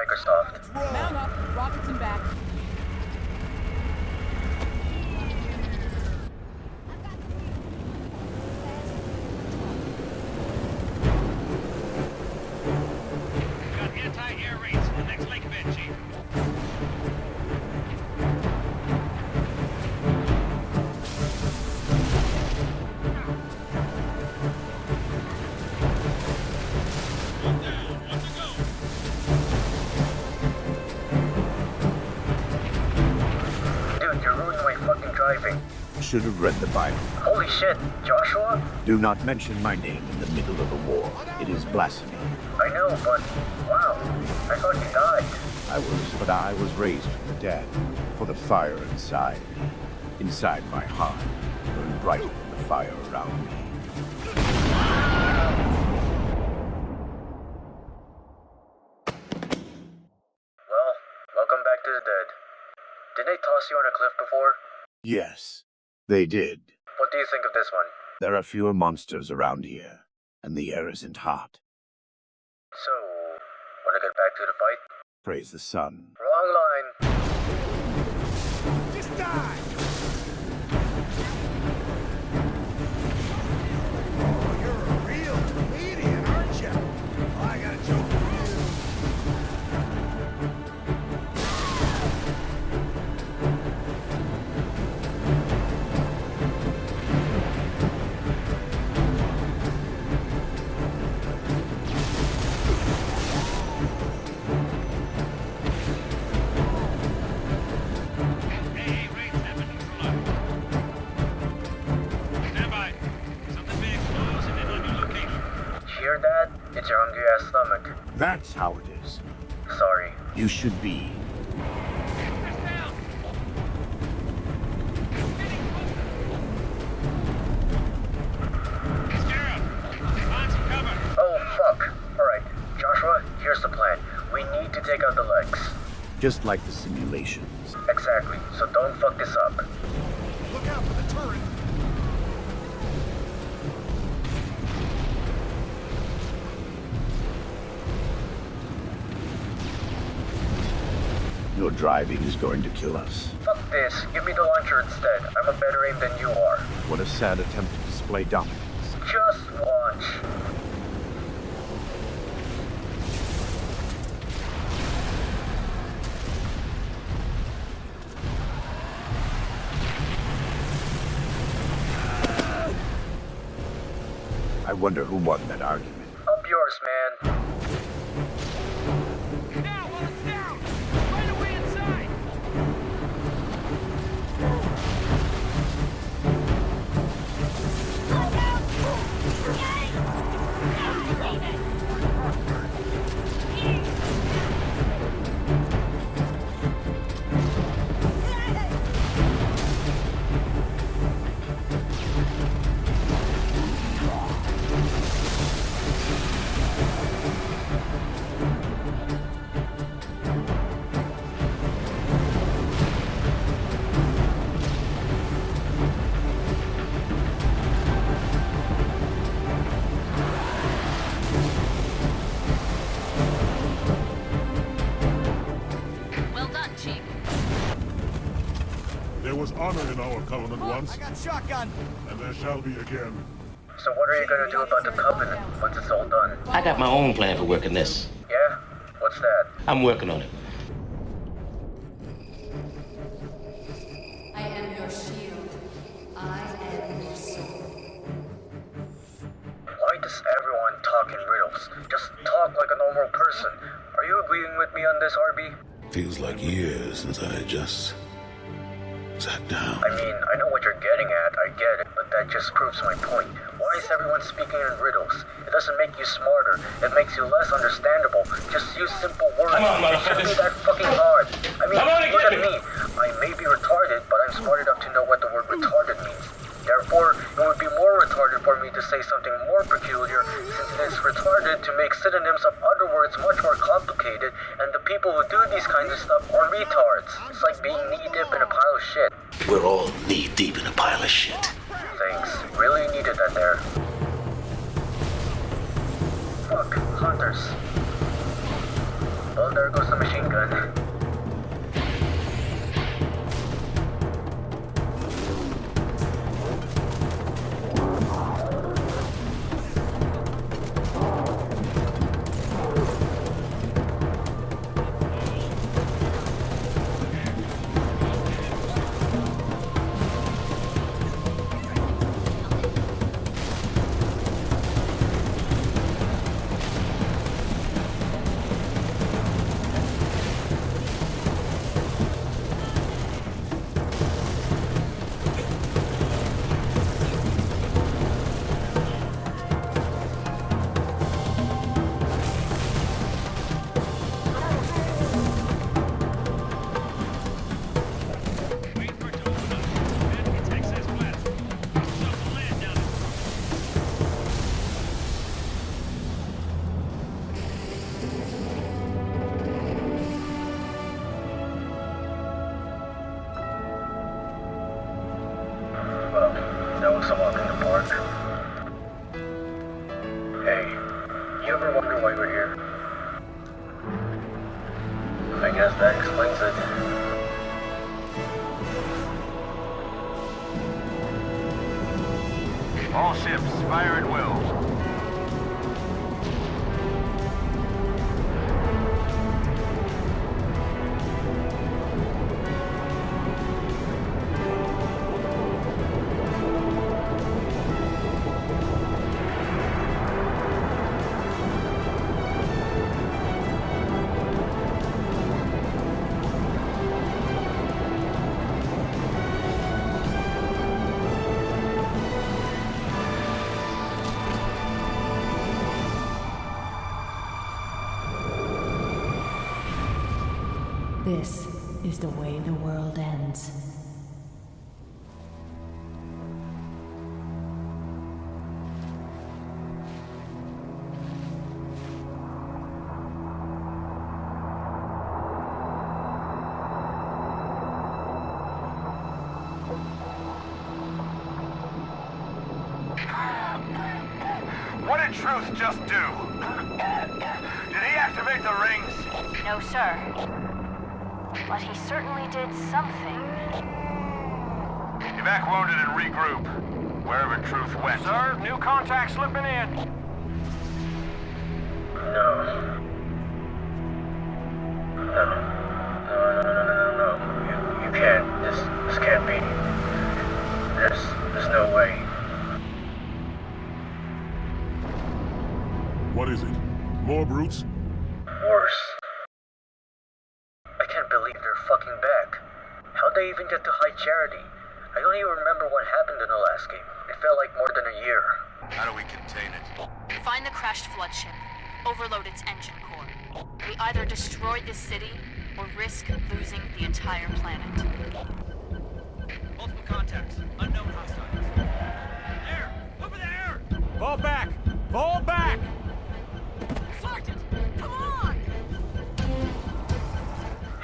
S18: Microsoft.
S16: Mount up, rockets and back.
S8: Got anti-air raids in the next lake bed, Chief.
S18: Dude, you're ruining my fucking driving.
S13: Should have read the Bible.
S18: Holy shit, Joshua?
S13: Do not mention my name in the middle of a war. It is blasphemy.
S18: I know, but wow, I thought you died.
S13: But I was raised from the dead. For the fire inside me, inside my heart, burned brighter than the fire around me.
S18: Well, welcome back to the dead. Did they toss you on a cliff before?
S13: Yes, they did.
S18: What do you think of this one?
S13: There are fewer monsters around here, and the air isn't hot.
S18: So, wanna get back to the fight?
S13: Praise the sun.
S18: Wrong line.
S8: Just die!
S17: Oh, you're a real comedian, aren't you? I got a joke for you.
S18: Hear that? It's your hungry ass stomach.
S13: That's how it is.
S18: Sorry.
S13: You should be.
S18: Oh, fuck. Alright, Joshua, here's the plan. We need to take out the legs.
S13: Just like the simulations.
S18: Exactly, so don't fuck this up.
S17: Look out for the turret.
S13: Your driving is going to kill us.
S18: Fuck this. Give me the launcher instead. I'm a better aim than you are.
S13: What a sad attempt to display dominance.
S18: Just launch.
S13: I wonder who won that argument.
S18: Up yours, man.
S8: Now, while it's down! Find a way inside!
S3: There was honor in our covenant once,
S17: I got shotgun.
S3: and there shall be again.
S18: So what are you gonna do about the covenant once it's all done?
S1: I got my own plan for working this.
S18: Yeah? What's that?
S1: I'm working on it.
S11: I am your shield. I am your sword.
S18: Why does everyone talk in riddles? Just talk like a normal person. Are you agreeing with me on this, RB?
S15: Feels like years since I just sat down.
S18: I mean, I know what you're getting at, I get it, but that just proves my point. Why is everyone speaking in riddles? It doesn't make you smarter, it makes you less understandable. Just use simple words.
S1: Come on,
S18: It shouldn't be
S1: motherfuckers.
S18: that fucking hard. I mean,
S1: Come on and
S18: look
S1: get
S18: at
S1: me.
S18: me. I may be retarded, but I'm smart enough to know what the word retarded means. Therefore, it would be more retarded for me to say something more peculiar, since it is retarded to make synonyms of other words much more complicated, and the people who do these kinds of stuff are retards. It's like being knee-deep in a pile of shit.
S15: We're all knee-deep in a pile of shit.
S18: Thanks. Really needed that there. Fuck, hunters. Well, there goes the machine gun. That was a walk in the park. Hey, you ever wonder why we're here? I guess that explains it.
S7: All ships, fire at will.
S24: This is the way the world ends.
S7: What did Truth just do? Did he activate the rings?
S4: No, sir. But he certainly did something.
S7: Evac wounded and regroup. Wherever Truth went. Sir, new contact slipping in.
S18: No. You can't. This can't be. There's no way.
S3: What is it? More brutes?
S18: Worse. I can't believe they're fucking back. How'd they even get to High Charity? I don't even remember what happened in the last game. It felt like more than a year.
S7: How do we contain it?
S4: Find the crashed flood ship. Overload its engine core. We either destroy this city or risk losing the entire planet.
S21: Multiple contacts. Unknown hostiles. There! Over there!
S17: Fall back! Fall back!
S6: Sergeant! Come on!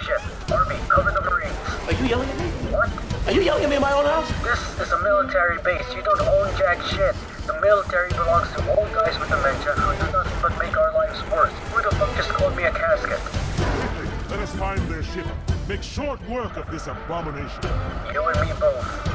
S18: Shit, Army, cover the Marines.
S1: Are you yelling at me?
S18: What?
S1: Are you yelling at me in my own house?
S18: This is a military base. You don't own jack shit. The military belongs to old guys with dementia who do nothing but make our lives worse. Who the fuck just called me a casket?
S3: Quickly, let us find their ship. Make short work of this abomination.
S18: You and me both.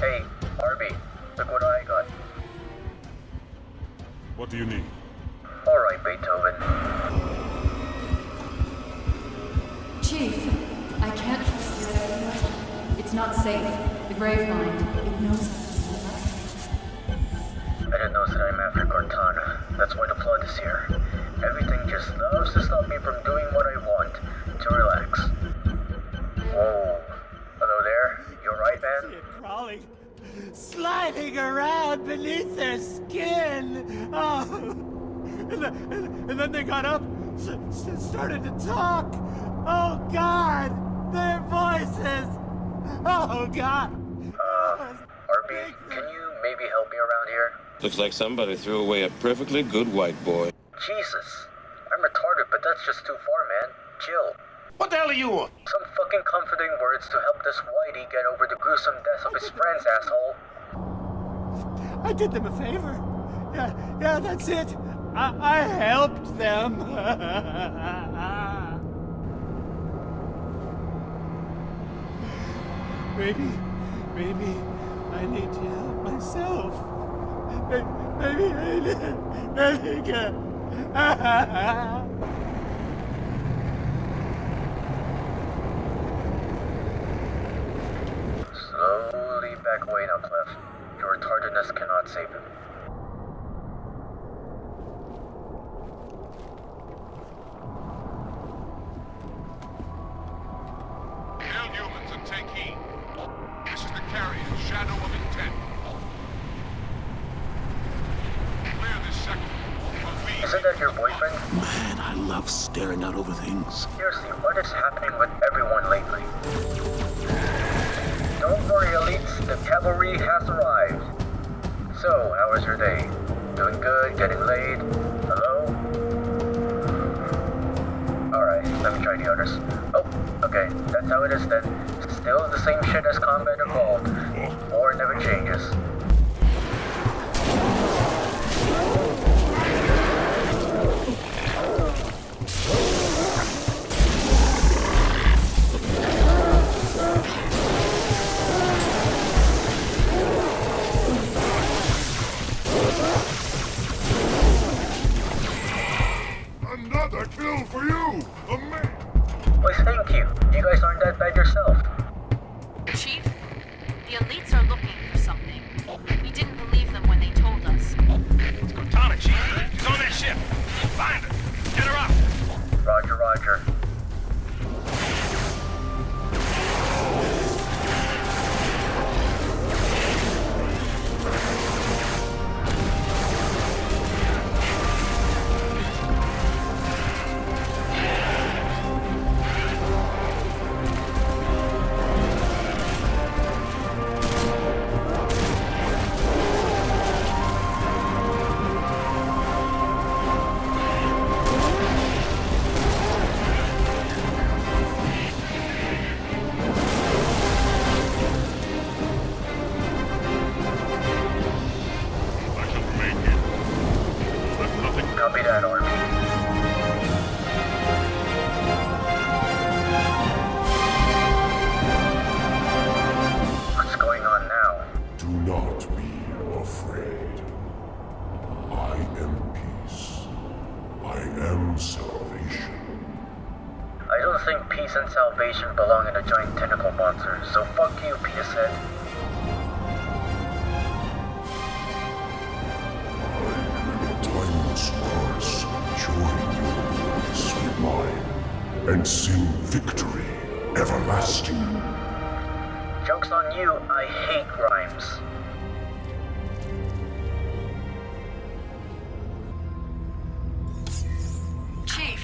S18: Hey, Arby, look what I got.
S3: What do you need?
S18: Alright, Beethoven.
S24: Chief, I can't trust this anymore. It's not safe. The Gravemind, it knows.
S18: I didn't know that I'm after Cortana. That's why the flood is here. Everything just loves to stop me from doing what I want. To relax. Whoa. Hello there? You alright, man?
S17: Crawling, sliding around beneath their skin. And then they got up, started to talk. Oh, God! Their voices! Oh, God!
S18: RB, can you maybe help me around here?
S1: Looks like somebody threw away a perfectly good white boy.
S18: Jesus. I'm retarded, but that's just too far, man. Chill.
S15: What the hell are you on?
S18: Some fucking comforting words to help this whitey get over the gruesome death of his friends, asshole.
S17: I did them a favor. Yeah, that's it. I helped them. Maybe I need to help myself. Maybe I need to...
S18: Slowly back away now, Clef. Your retardedness cannot save him.
S3: Hail humans and take heed. This is the carrier, Shadow of Intent. Clear this sector.
S18: Isn't that your boyfriend?
S15: Man, I love staring out over things.
S18: Seriously, what is happening with everyone lately? Don't worry, elites. The cavalry has arrived. So, how was your day? Doing good? Getting laid? Hello? Alright, let me try the others. Oh, okay. That's how it is then. Still the same shit as Combat Evolved. War never changes.
S3: Another kill for you! Amazing!
S18: Why, thank you. You guys aren't that bad yourself.
S4: Chief, the elites are looking for something. We didn't believe them when they told us.
S8: It's Cortana, Chief. She's on that ship. Find her. Get her up.
S18: Roger, roger. Copy that, Army. What's going on now?
S9: Do not be afraid. I am peace. I am salvation.
S18: I don't think peace and salvation belong in a giant tentacle monster, so fuck you, penis head.
S9: Timeless chorus, join your voice with mine, and sing victory everlasting.
S18: Joke's on you, I hate rhymes.
S24: Chief.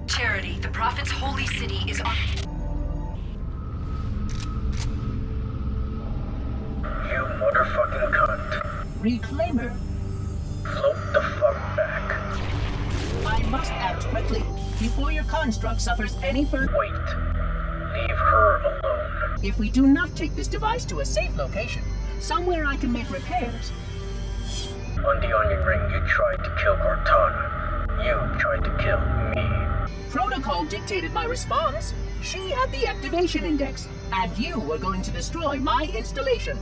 S24: Charity, the Prophet's holy city is on...
S18: You motherfucking cunt.
S5: Reclaimer.
S18: Float the fuck back.
S5: I must act quickly before your construct suffers any further.
S18: Wait. Leave her alone.
S5: If we do not take this device to a safe location, somewhere I can make repairs.
S18: On the Onion Ring, you tried to kill Cortana. You tried to kill me.
S5: Protocol dictated my response. She had the activation index, and you were going to destroy my installation.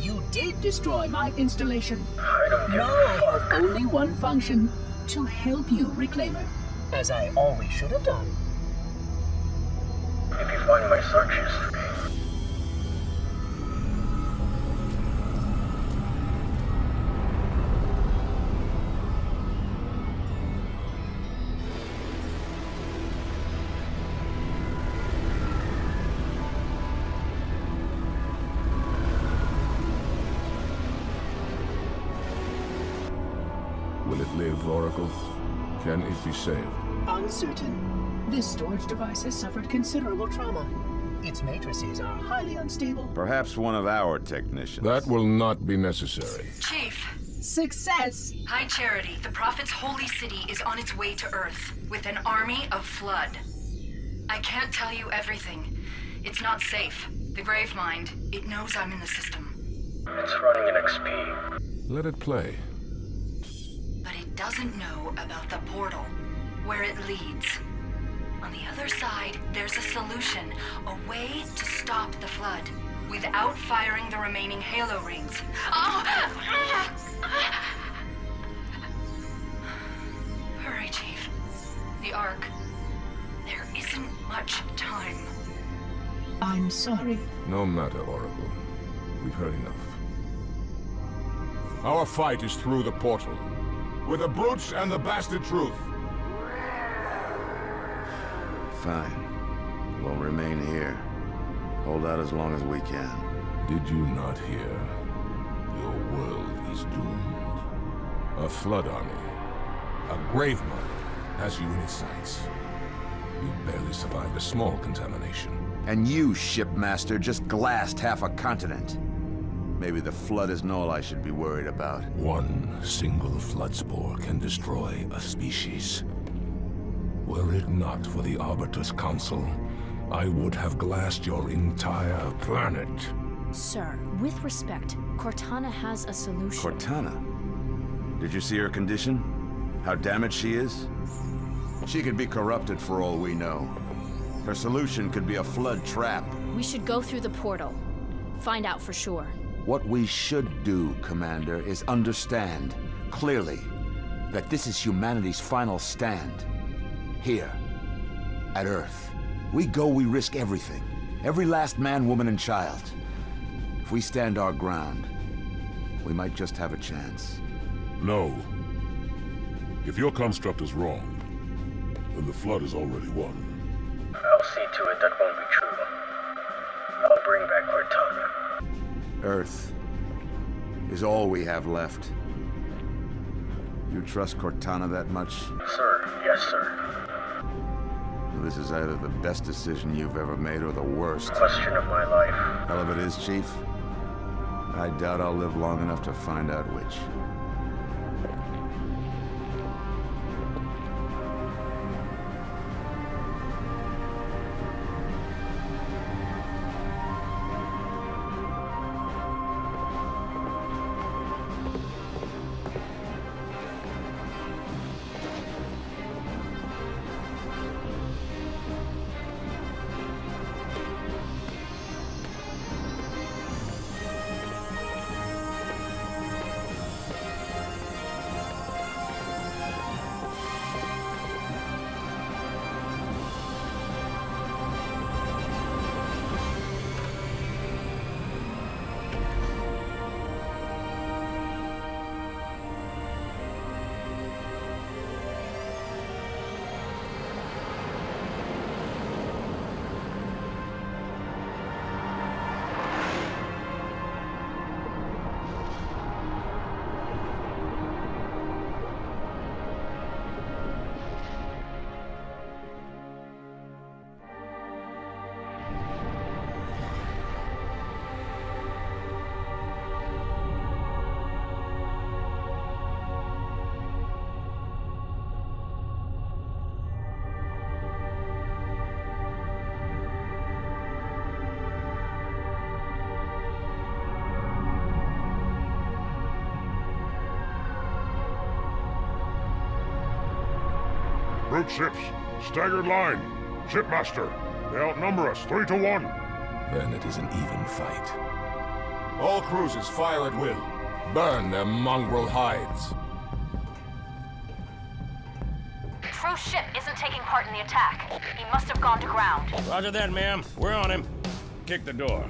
S5: You did destroy my installation.
S18: I don't give
S5: a fuck. Only one function. To help you, Reclaimer. As I always should have done.
S18: If you find my search history...
S9: Will it
S12: live, Oracle? Can it be saved?
S5: Uncertain. This storage device has suffered considerable trauma. Its matrices are highly unstable.
S13: Perhaps one of our technicians.
S12: That will not be necessary.
S24: Chief.
S5: Success!
S24: High Charity, the Prophet's holy city is on its way to Earth, with an army of Flood. I can't tell you everything. It's not safe. The Gravemind, it knows I'm in the system.
S18: It's running an XP.
S12: Let it play.
S24: But it doesn't know about the portal, where it leads. On the other side, there's a solution, a way to stop the Flood, without firing the remaining Halo rings. Hurry, Chief. The Ark. There isn't much time.
S5: I'm sorry.
S12: No matter, Oracle. We've heard enough. Our fight is through the portal. With the brutes and the bastard truth.
S13: Fine. We'll remain here. Hold out as long as we can.
S12: Did you not hear? Your world is doomed. A Flood army, a Gravemind, has you in its sights. You barely survived a small contamination.
S13: And you, shipmaster, just glassed half a continent. Maybe the Flood isn't all I should be worried about.
S12: One single Flood spore can destroy a species. Were it not for the Arbiter's Council, I would have glassed your entire planet.
S4: Sir, with respect, Cortana has a solution.
S13: Cortana? Did you see her condition? How damaged she is? She could be corrupted for all we know. Her solution could be a Flood trap.
S4: We should go through the portal. Find out for sure.
S13: What we should do, Commander, is understand, clearly, that this is humanity's final stand. Here, at Earth. We go, we risk everything. Every last man, woman, and child. If we stand our ground, we might just have a chance.
S3: No. If your construct is wrong, then the Flood is already won.
S18: I'll see to it that won't be true. I'll bring back Cortana.
S13: Earth is all we have left. You trust Cortana that much?
S18: Sir, yes, sir.
S13: This is either the best decision you've ever made or the worst.
S18: Question of my life.
S13: Hell of it is, Chief. I doubt I'll live long enough to find out which.
S3: Brute ships, staggered line. Shipmaster, they outnumber us 3-1.
S12: Then it is an even fight. All cruisers fire at will. Burn their mongrel hides.
S4: Truth's ship isn't taking part in the attack. He must have gone to ground.
S8: Roger that, ma'am. We're on him. Kick the door.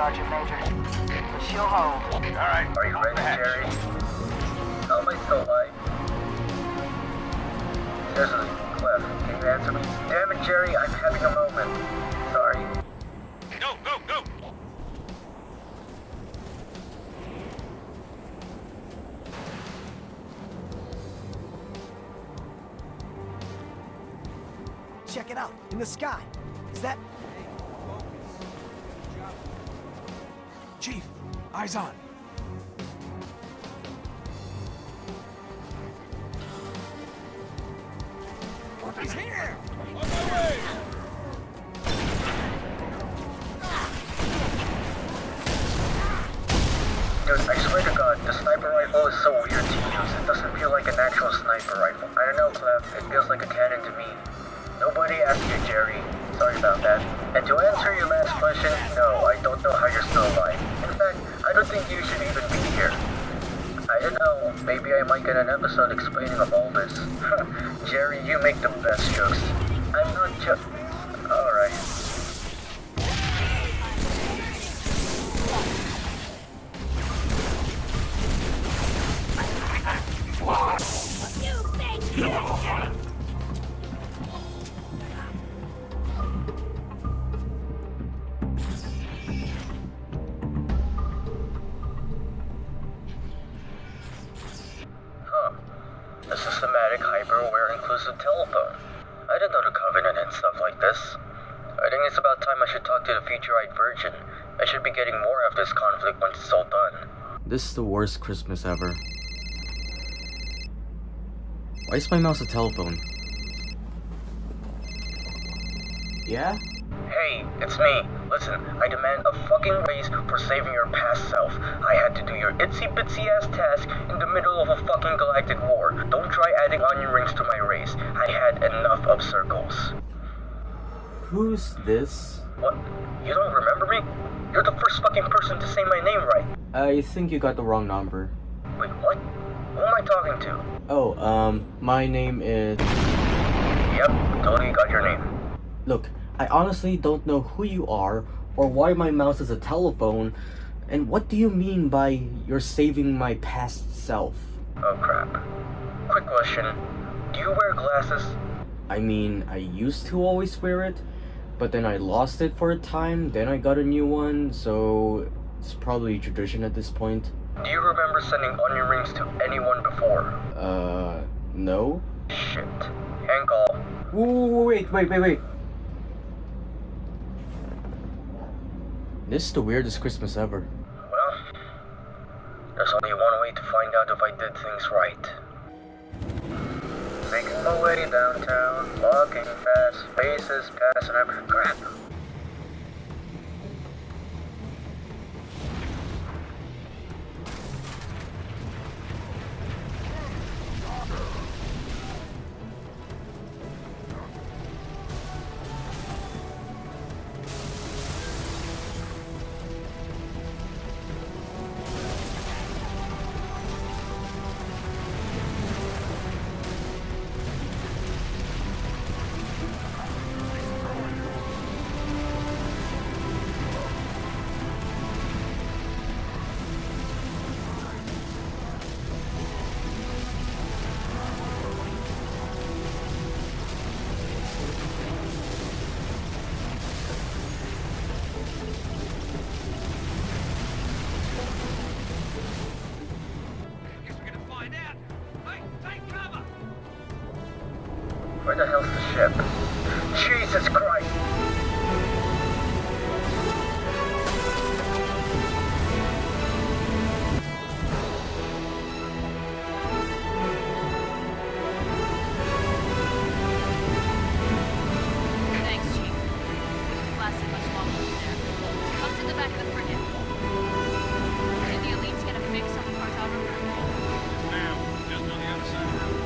S6: Sergeant Major. But she'll hold.
S18: Alright, are you ready, Jerry? How am I still alive? Seriously, Clef, can you answer me? Damn it, Jerry, I'm having a moment. Sorry.
S8: Go, go, go!
S17: Check it out, in the sky. Is that... Chief, eyes on. He's here! On my way!
S18: Dude, I swear to God, the sniper rifle is so weird to use. It doesn't feel like an actual sniper rifle. I don't know, Clef. It feels like a cannon to me. Nobody asked you, Jerry. Sorry about that. And to answer your last question, no, I don't know how you're still alive. In fact, I don't think you should even be here. I don't know, maybe I might get an episode explaining of all this. Jerry, you make the best jokes. I'm not just... Alright. A systematic hyper-aware inclusive telephone. I didn't know the Covenant and stuff like this. I think it's about time I should talk to the future-eyed virgin. I should be getting more of this conflict once it's all done.
S19: This is the worst Christmas ever. Why is my mouse a telephone? Yeah?
S18: Hey, it's me. Listen, I demand a fucking raise for saving your past self. I had to do your itsy-bitsy ass task in the middle of a fucking galactic war. Don't try adding onion rings to my race. I had enough of circles.
S19: Who's this?
S18: What? You don't remember me? You're the first fucking person to say my name right.
S19: I think you got the wrong number.
S18: Wait, what? Who am I talking to?
S19: Oh, my name is...
S18: Yep, totally got your name.
S19: Look, I honestly don't know who you are, or why my mouse is a telephone, and what do you mean by you're saving my past self?
S18: Oh crap. Quick question. Do you wear glasses?
S19: I mean, I used to always wear it, but then I lost it for a time, then I got a new one, so it's probably tradition at this point.
S18: Do you remember sending onion rings to anyone before?
S19: No?
S18: Shit. Hang call.
S19: Wait. This is the weirdest Christmas ever.
S18: Well, there's only one way to find out if I did things right. Making my way downtown, walking fast, faces passing up. Crap! Where the hell's the ship? Jesus Christ!
S4: Thanks, Chief. Classic much longer there. Come to the back of the frigate. Did the elites get a fix on the Cartel River?
S8: Now, just on the other side of the road.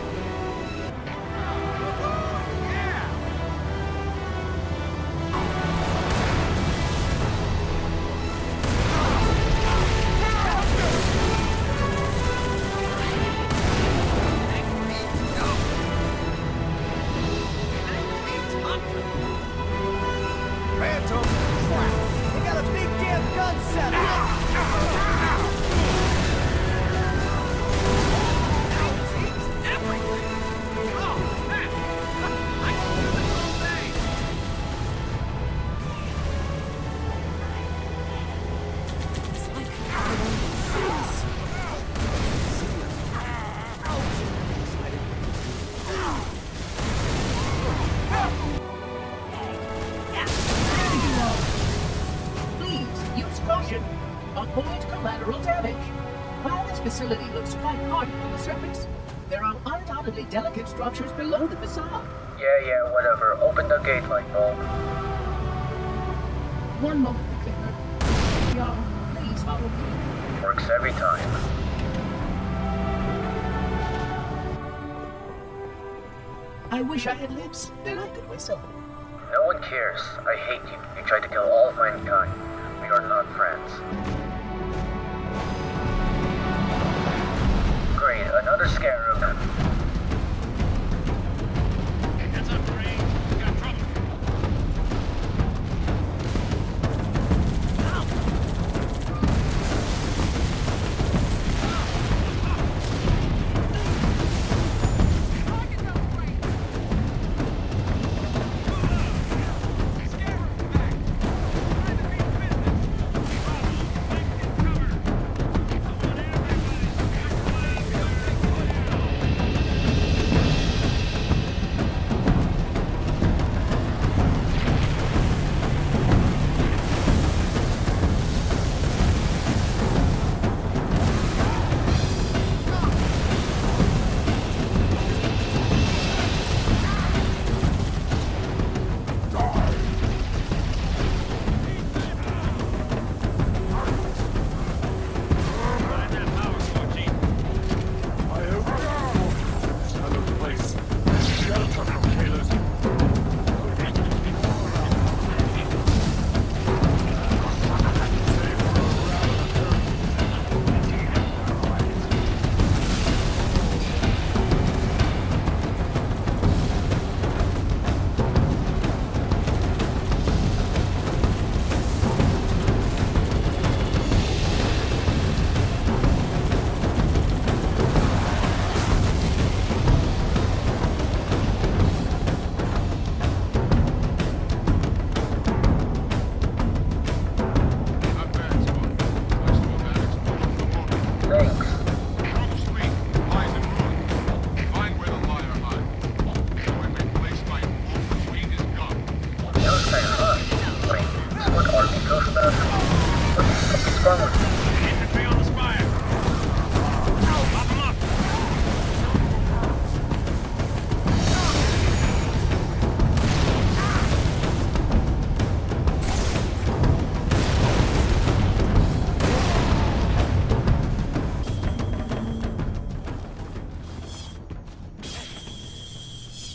S5: This facility looks quite hardened on the surface. There are undoubtedly delicate structures below the facade.
S18: Yeah, whatever. Open the gate, Lightbulb.
S5: One moment, Clipper. Y'all, please follow me.
S18: Works every time.
S5: I wish I had lips, then I could whistle.
S18: No one cares. I hate you. You tried to kill all of mankind. We are not friends. Great, another scarab.
S8: Heads up, Gray. We got trouble.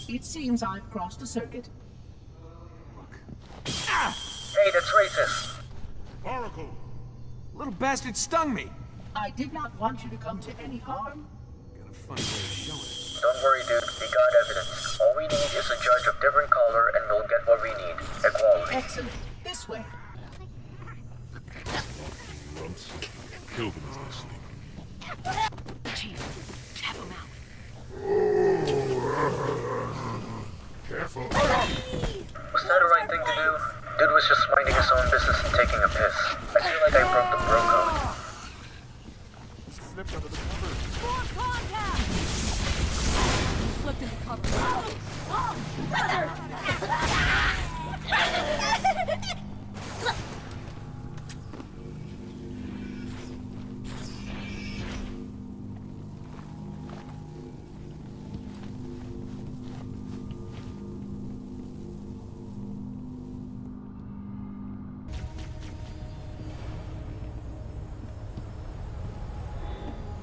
S5: It seems I've crossed a circuit.
S18: Hey, that's racist.
S8: Oracle! Little bastard stung me.
S5: I did not want you to come to any harm.
S8: Got a funny way of showing it.
S18: Don't worry, dude. We got evidence. All we need is a judge of different color, and we'll get what we need. Equality.
S5: Excellent. This way.
S15: Runts. Kill them as they sleep.
S24: Chief, tap him out.
S3: Careful.
S18: Was that the right thing to do? Dude was just minding his own business and taking a piss. I feel like I broke the bro code.
S3: Slipped under the cover.
S16: More contact! Slipped into cover.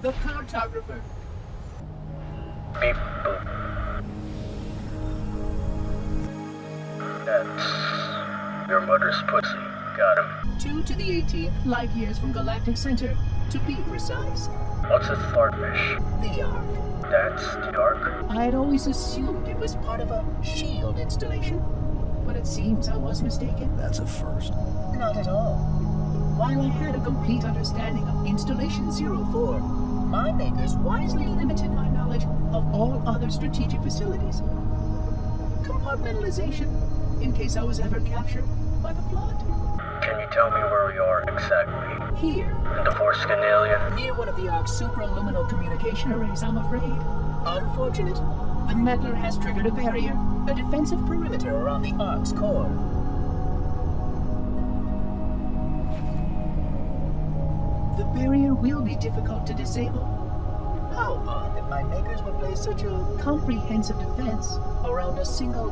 S5: The cartographer.
S18: Beep boop. That's your mother's pussy. Got him.
S5: 2 to the 18th, light years from Galactic Center, to be precise.
S18: What's a starfish?
S5: The Ark.
S18: That's the Ark?
S5: I had always assumed it was part of a SHIELD installation, but it seems I was mistaken.
S10: That's a first.
S5: Not at all. While I had a complete understanding of Installation 04, my makers wisely limited my knowledge of all other strategic facilities. Compartmentalization, in case I was ever captured by the Flood.
S18: Can you tell me where we are exactly?
S5: Here.
S18: In the foreskin alien?
S5: Near one of the Ark's supraluminal communication arrays, I'm afraid. Unfortunate. The meddler has triggered a barrier, a defensive perimeter around the Ark's core. the barrier will be difficult to disable. How odd that my makers would place such a comprehensive defense around a single...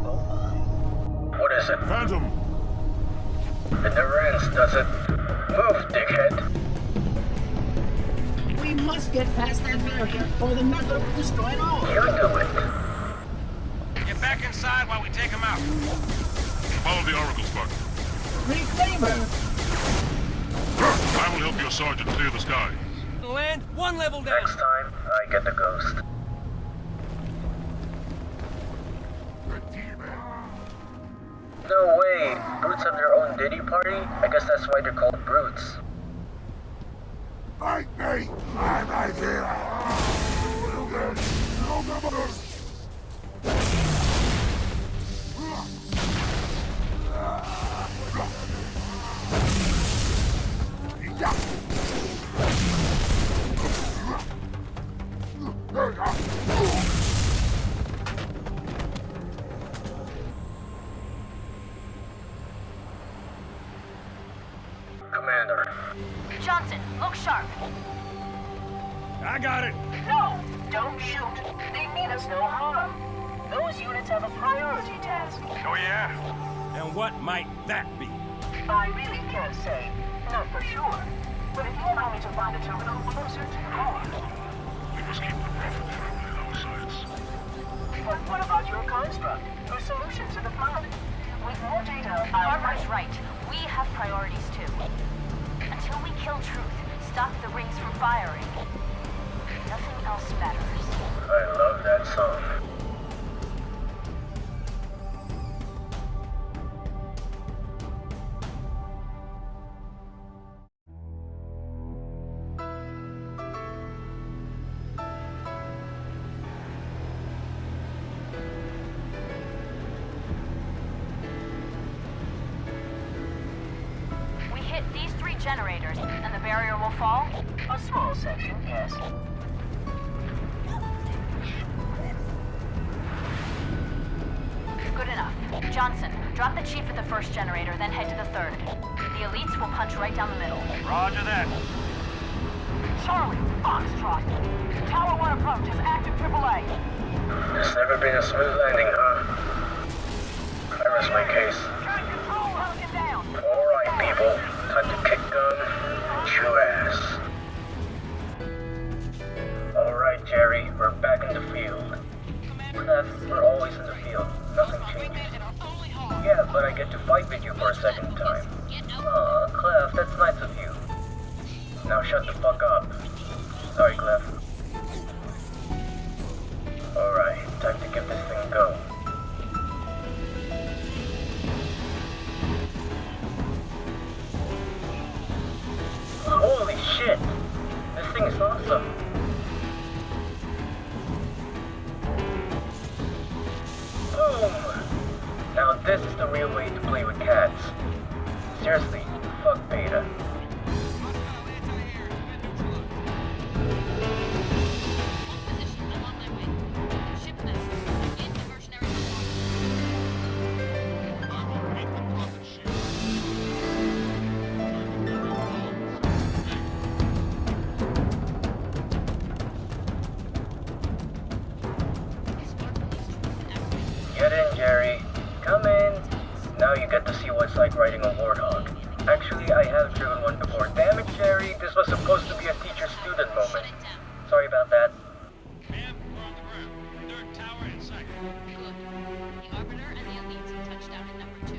S5: Oh my.
S18: What is it?
S12: Phantom!
S18: It never ends, does it? Move, dickhead!
S5: We must get past that barrier, or the Knuckler will destroy it all!
S18: You do it!
S8: Get back inside while we take him out.
S3: Follow the Oracle, Spartan.
S5: Great favor!
S3: I will help your sergeant clear the sky.
S21: Land one level down.
S18: Next time, I get the ghost. No way! Brutes have their own Diddy party? I guess that's why they're called brutes.
S9: Fight me! I'm right here!
S18: Commander.
S16: Johnson, look sharp.
S8: I got it.
S5: No! Don't shoot! They mean us no harm. Those units have a priority task.
S8: Oh yeah? And what might that be?
S5: I really can't say. Not for sure. But if you allow me to find a terminal closer to home...
S3: We must keep the Prophet from our sights.
S5: But what about your construct? Your solution to the flood? With more data,
S16: Barbara's right. We have priorities too. Until we kill Truth, stop the rings from firing. Nothing else matters.
S18: I love that song.
S16: We hit these 3 generators, and the barrier will fall?
S5: A small section, yes.
S16: Good enough. Johnson, drop the chief at the first generator, then head to the third. The elites will punch right down the middle.
S8: Roger that.
S5: Charlie, Foxtrot. Tower 1 approach is active AAA.
S18: It's never been a smooth landing, huh? I rest my case. Alright, people. Time to kick gun and chew ass. Alright, Jerry. We're back in the field. Clef, we're always in the field. Nothing changes. Yeah, but I get to fight with you for a second time. Aw, Clef, that's nice of you. Now shut the fuck up. Sorry, Clef. Alright, time to give this thing a go. Holy shit! This thing is awesome. Boom! Now this is the real way to play with cats. Seriously, fuck Beta. Get in, Jerry. Come in. Now you get to see what it's like riding a warthog. Actually, I have driven one before. Damn it, Jerry. This was supposed to be a teacher-student moment. Sorry about that.
S16: Ma'am, we're on the ground. Third tower in sight. Good. The Arbiter and the elites have touched down in number 2.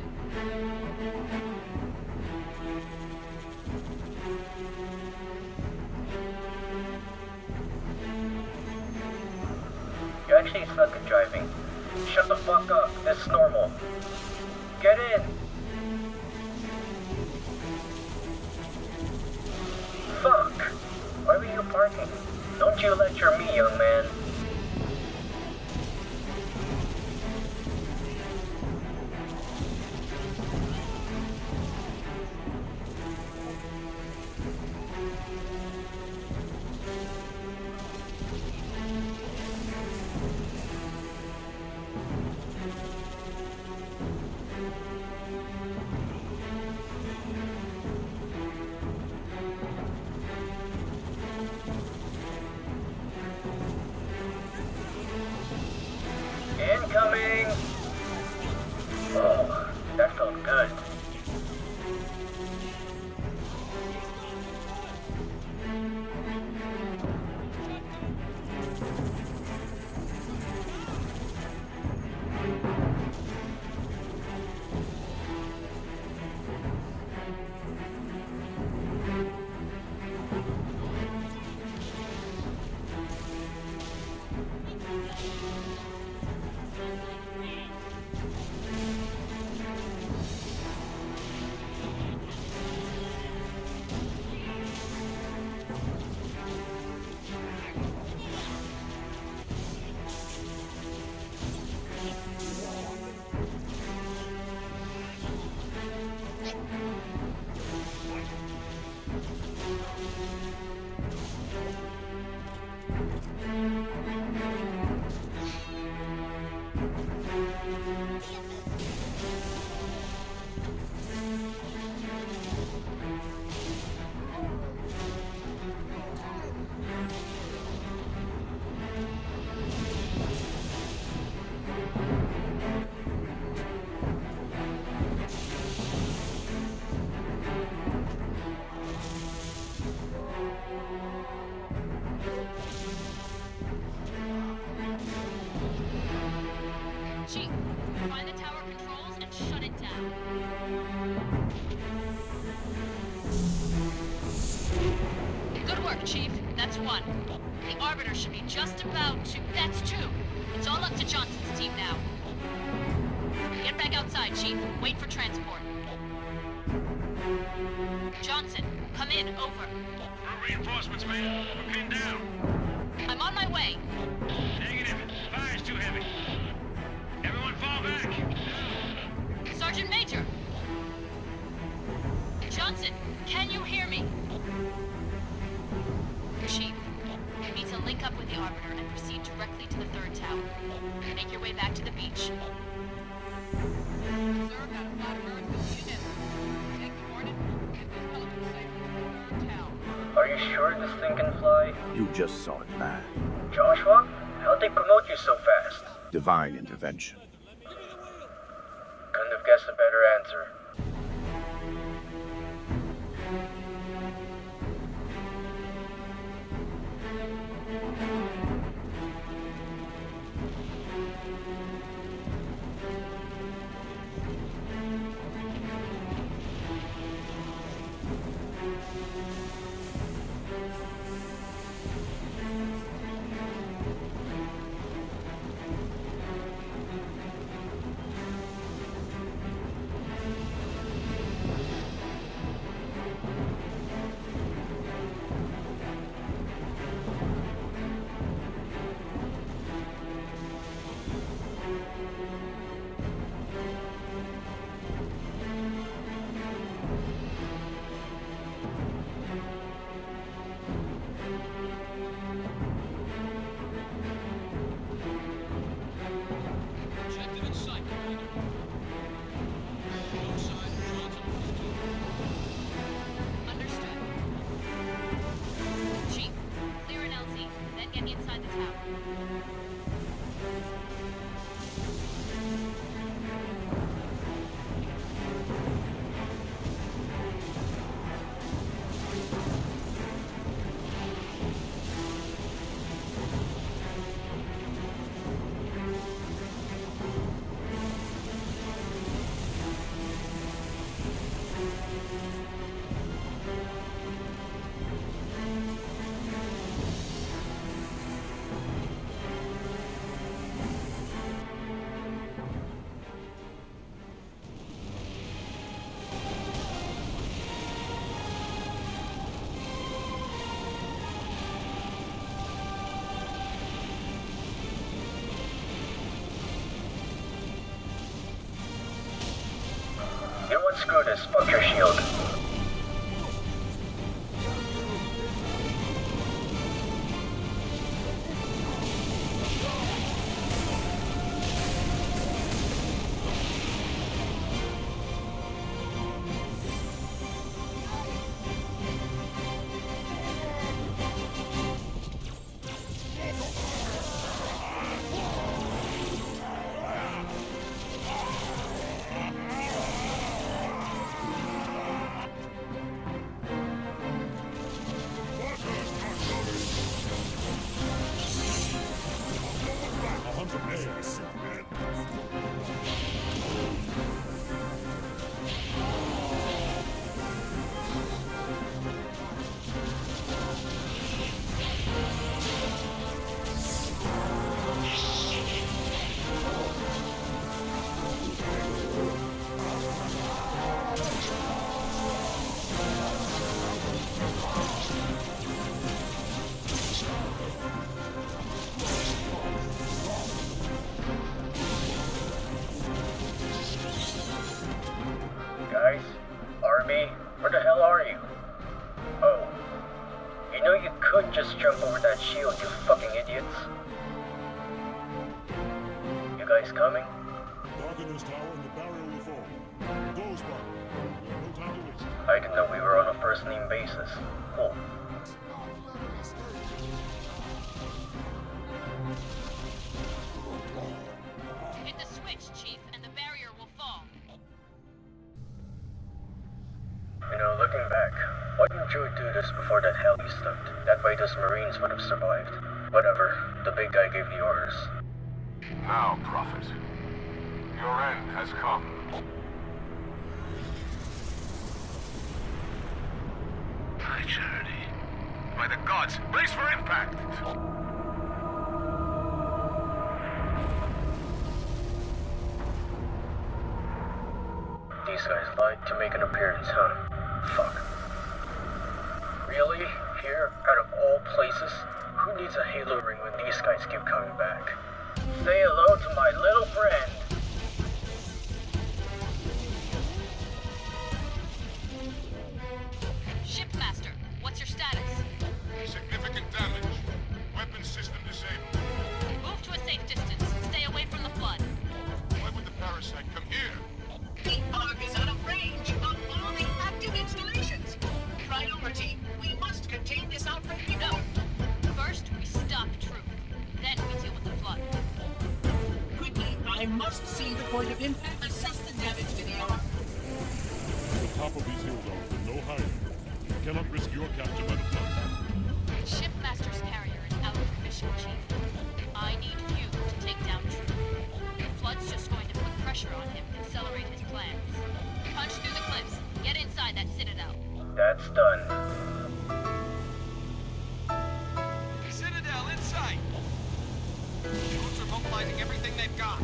S18: You actually suck at driving. Shut the fuck up. This is normal. Get in. Fuck. Why were you parking? Don't you lecture me, young man.
S4: work, Chief. That's one. The Arbiter should be just about to... That's two. It's all up to Johnson's team now. Get back outside, Chief. Wait for transport. Johnson, come in. Over.
S8: Reinforcements, man. We're pinned down.
S4: I'm on my way.
S8: Negative. Fire's too heavy. Everyone fall back.
S4: Sergeant Major! Johnson, can you hear me? Chief, you need to link up with the Arbiter and proceed directly to the third tower. Make your way back to the beach.
S18: Are you sure this thing can fly?
S10: You just saw it land.
S18: Joshua? How'd they promote you so fast?
S10: Divine intervention.
S18: Couldn't have guessed a better answer. You know what? Screw this. Fuck your shield. Guys? Army? Where the hell are you? Oh. You know you could just jump over that shield, you fucking idiots. You guys coming?
S3: Darken this tower and the barrier will fall. Go, Spartan. We have no time to waste.
S18: I didn't know we were on a first-name basis. Cool.
S4: Hit the switch, Chief, and the barrier will fall.
S18: You know, looking back, why didn't you do this before that heli stunt? That way those Marines would have survived. Whatever, the big guy gave the orders.
S7: Now, Prophet, your end has come.
S20: My charity.
S7: By the gods, brace for impact!
S18: These guys lied to make an appearance, huh? Fuck. Really? Here, out of all places? Who needs a halo ring when these guys keep coming back? Say hello to my little friend!
S16: Shipmaster, what's your status?
S3: Significant damage. Weapon system disabled.
S16: Move to a safe distance. Stay away from the flood.
S3: Why would the parasite come here?
S5: The Ark is out of range of all the active installations. Priority, we must contain this outbreak now.
S16: First, we stop Truth. Then we deal with the flood.
S5: Quickly, I must see the point of impact. Assess the damage to the Ark.
S12: The top of these hills are open, no hiding. You cannot risk your capture by the flood.
S16: Shipmaster's carrier is out of commission, Chief. I need you to take down Truth. The flood's just going to put pressure on him and accelerate his plans. Punch through the cliffs. Get inside that citadel.
S18: That's done.
S6: Citadel in sight! Troops are mobilizing everything they've got.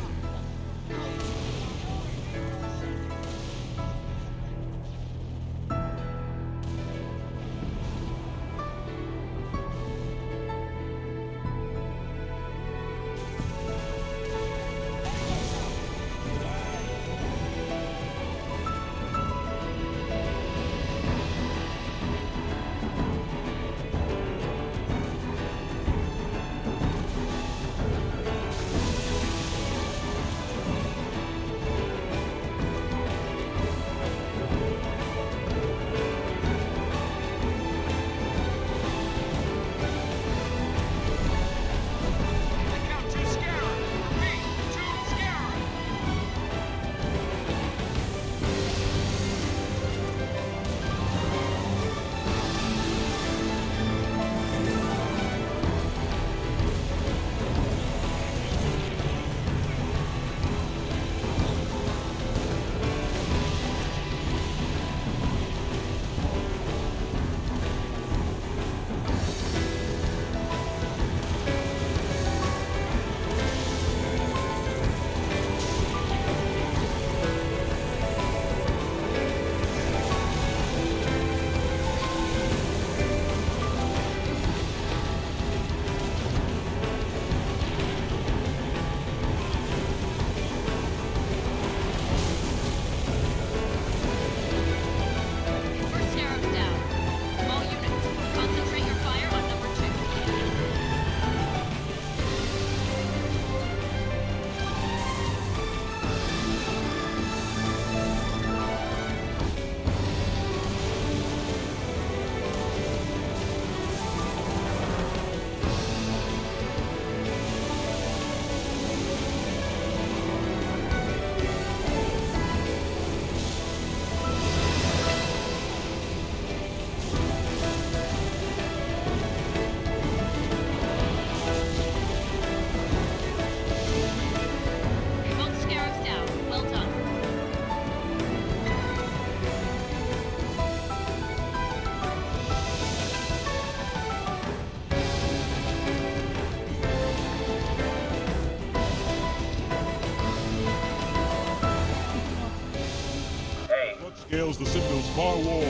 S12: Scales the Citadel's far wall.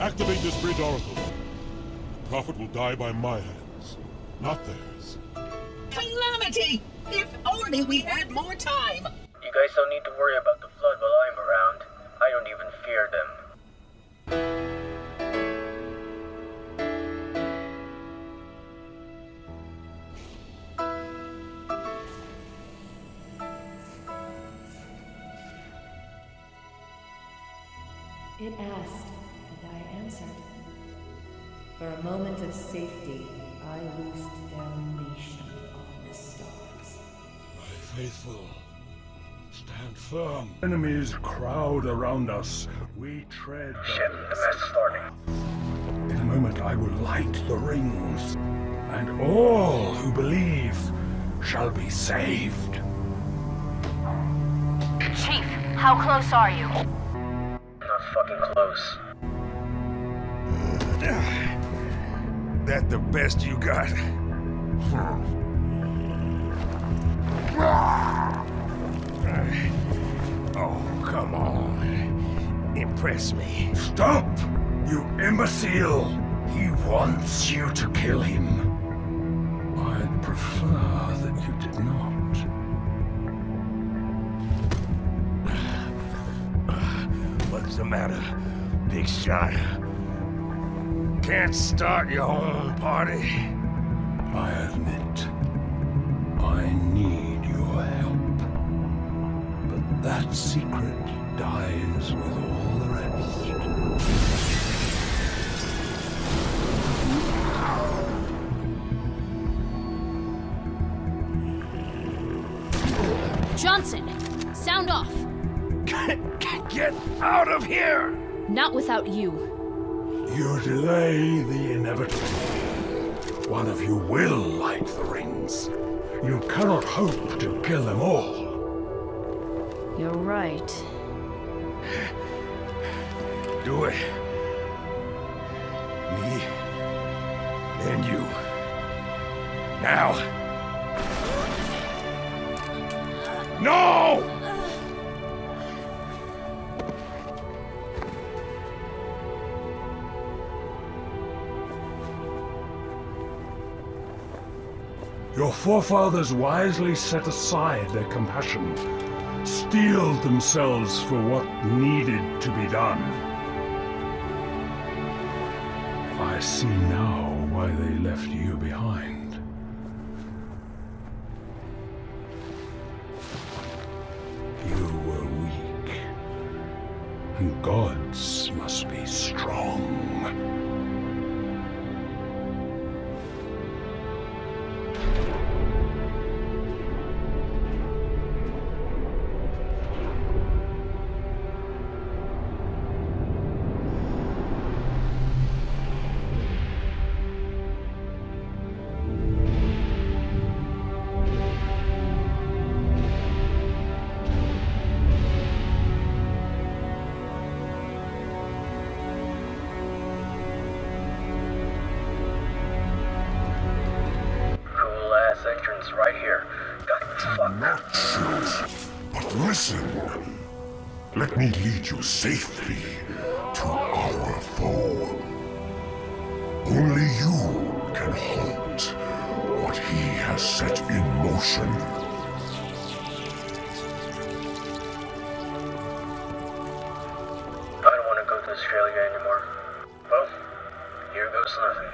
S12: Activate this bridge oracle. The Prophet will die by my hands, not theirs.
S5: Calamity! If only we had more time!
S18: You guys don't need to worry about the flood while I'm around. I don't even fear them.
S2: It asked, and I answered. For a moment of safety, I loosed damnation on the stars.
S12: My faithful, stand firm. Enemies crowd around us. We tread.
S18: Shit, the mess is starting.
S12: In a moment I will light the rings, and all who believe shall be saved.
S16: Chief, how close are you?
S18: Not fucking close.
S8: That the best you got? Oh, come on. Impress me.
S12: Stop! You imbecile! He wants you to kill him. I'd prefer that you did not.
S8: What's the matter, big shot? Can't start your own party?
S12: I admit, I need your help. But that secret dies with all the rest.
S4: Johnson, sound off.
S8: Get out of here!
S4: Not without you.
S12: You delay the inevitable. One of you will light the rings. You cannot hope to kill them all.
S4: You're right.
S8: Do it. Me, then you. Now. No!
S12: Your forefathers wisely set aside their compassion, steeled themselves for what needed to be done. I see now why they left you behind. You were weak, and gods must be strong.
S18: Entrance right here.
S9: Not shoot, but listen. Let me lead you safely to our foe. Only you can halt what he has set in motion.
S18: I don't want to go to Australia anymore. Well, here goes nothing.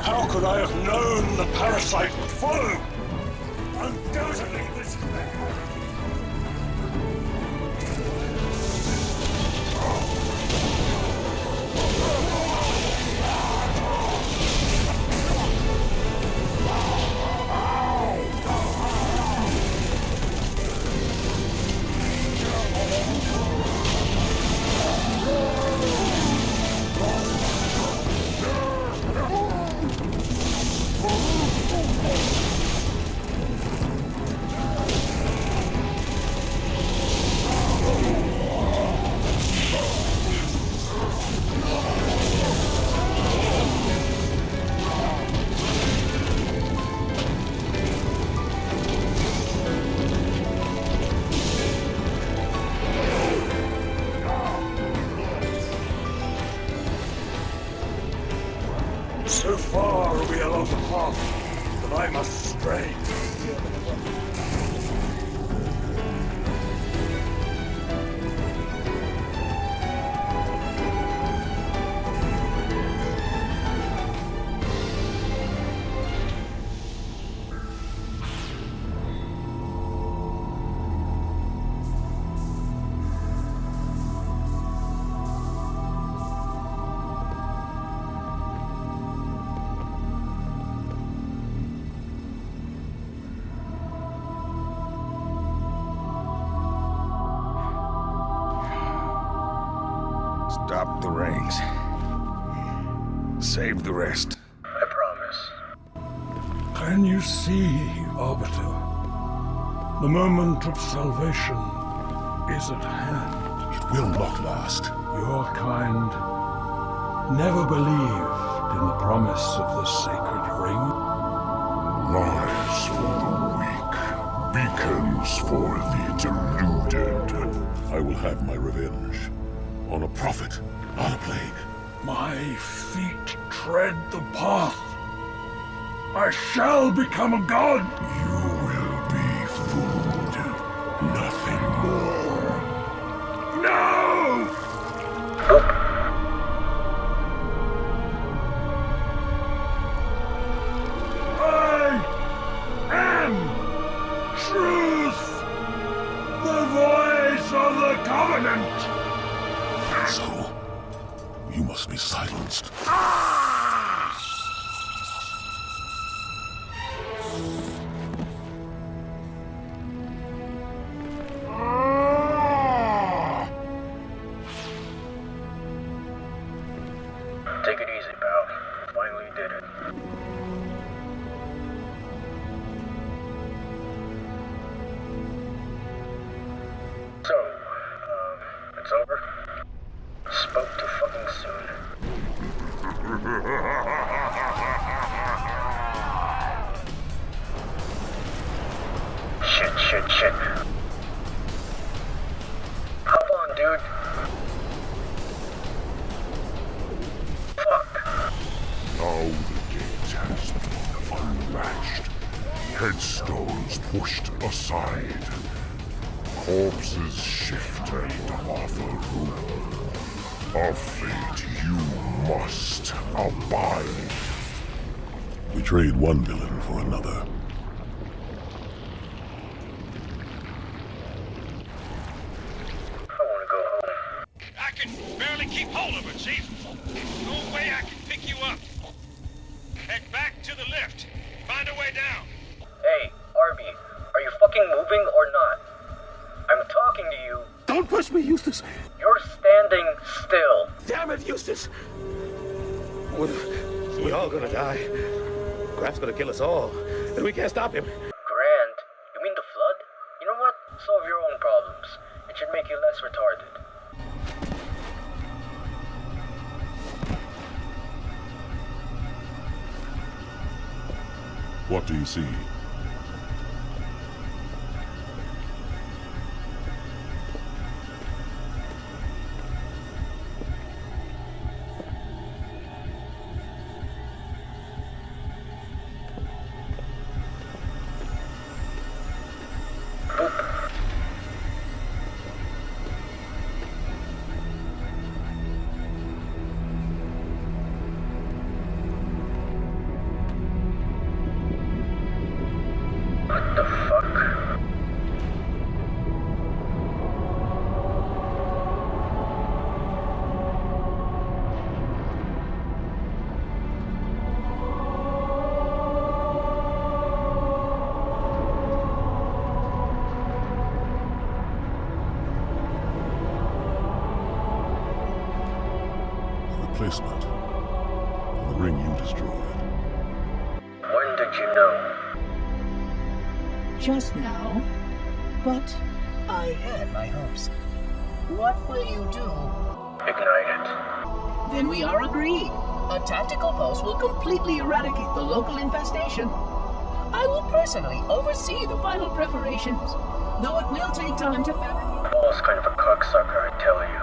S12: How could I have known the parasite would follow? Undoubtedly, this is bad. So far are we along the path that I must stray. Stop the rings. Save the rest.
S18: I promise.
S12: Can you see, Arbiter? The moment of salvation is at hand. It will not last. Your kind never believed in the promise of the sacred ring.
S9: Lies for the weak, beacons for the deluded.
S12: I will have my revenge. On a prophet, not a plague. My feet tread the path. I shall become a god.
S9: You will be food, nothing more.
S12: No! I am truth, the voice of the Covenant.
S9: So, you must be silenced.
S18: Take it easy, pal. Finally did it. So, it's over? Spoke too fucking soon. Shit. Hop on, dude. Fuck.
S9: Now the gate has been unlatched. Headstones pushed aside. Corpses shift and offer room. A fate you must abide.
S12: We trade one villain for another.
S18: I want to go home.
S8: I can barely keep hold of it, Chief. No way I can pick you up. Head back to the lift. Find a way down.
S18: Hey, Arby, are you fucking moving or not? I'm talking to you.
S15: Don't push me, Eustace.
S18: You're standing still.
S1: Damn it, Eustace! We're all gonna die. Graf's gonna kill us all, and we can't stop him.
S18: Grant, you mean the flood? You know what? Solve your own problems. It should make you less retarded.
S12: What do you see?
S18: What the fuck?
S12: Replacement. The ring you destroyed.
S18: When did you know?
S5: Just now, but I had my hopes. What will you do?
S18: Ignite it.
S5: Then we are agreed. A tactical pulse will completely eradicate the local infestation. I will personally oversee the final preparations, though it will take time to fabricate.
S18: Paul's kind of a cocksucker, I tell you.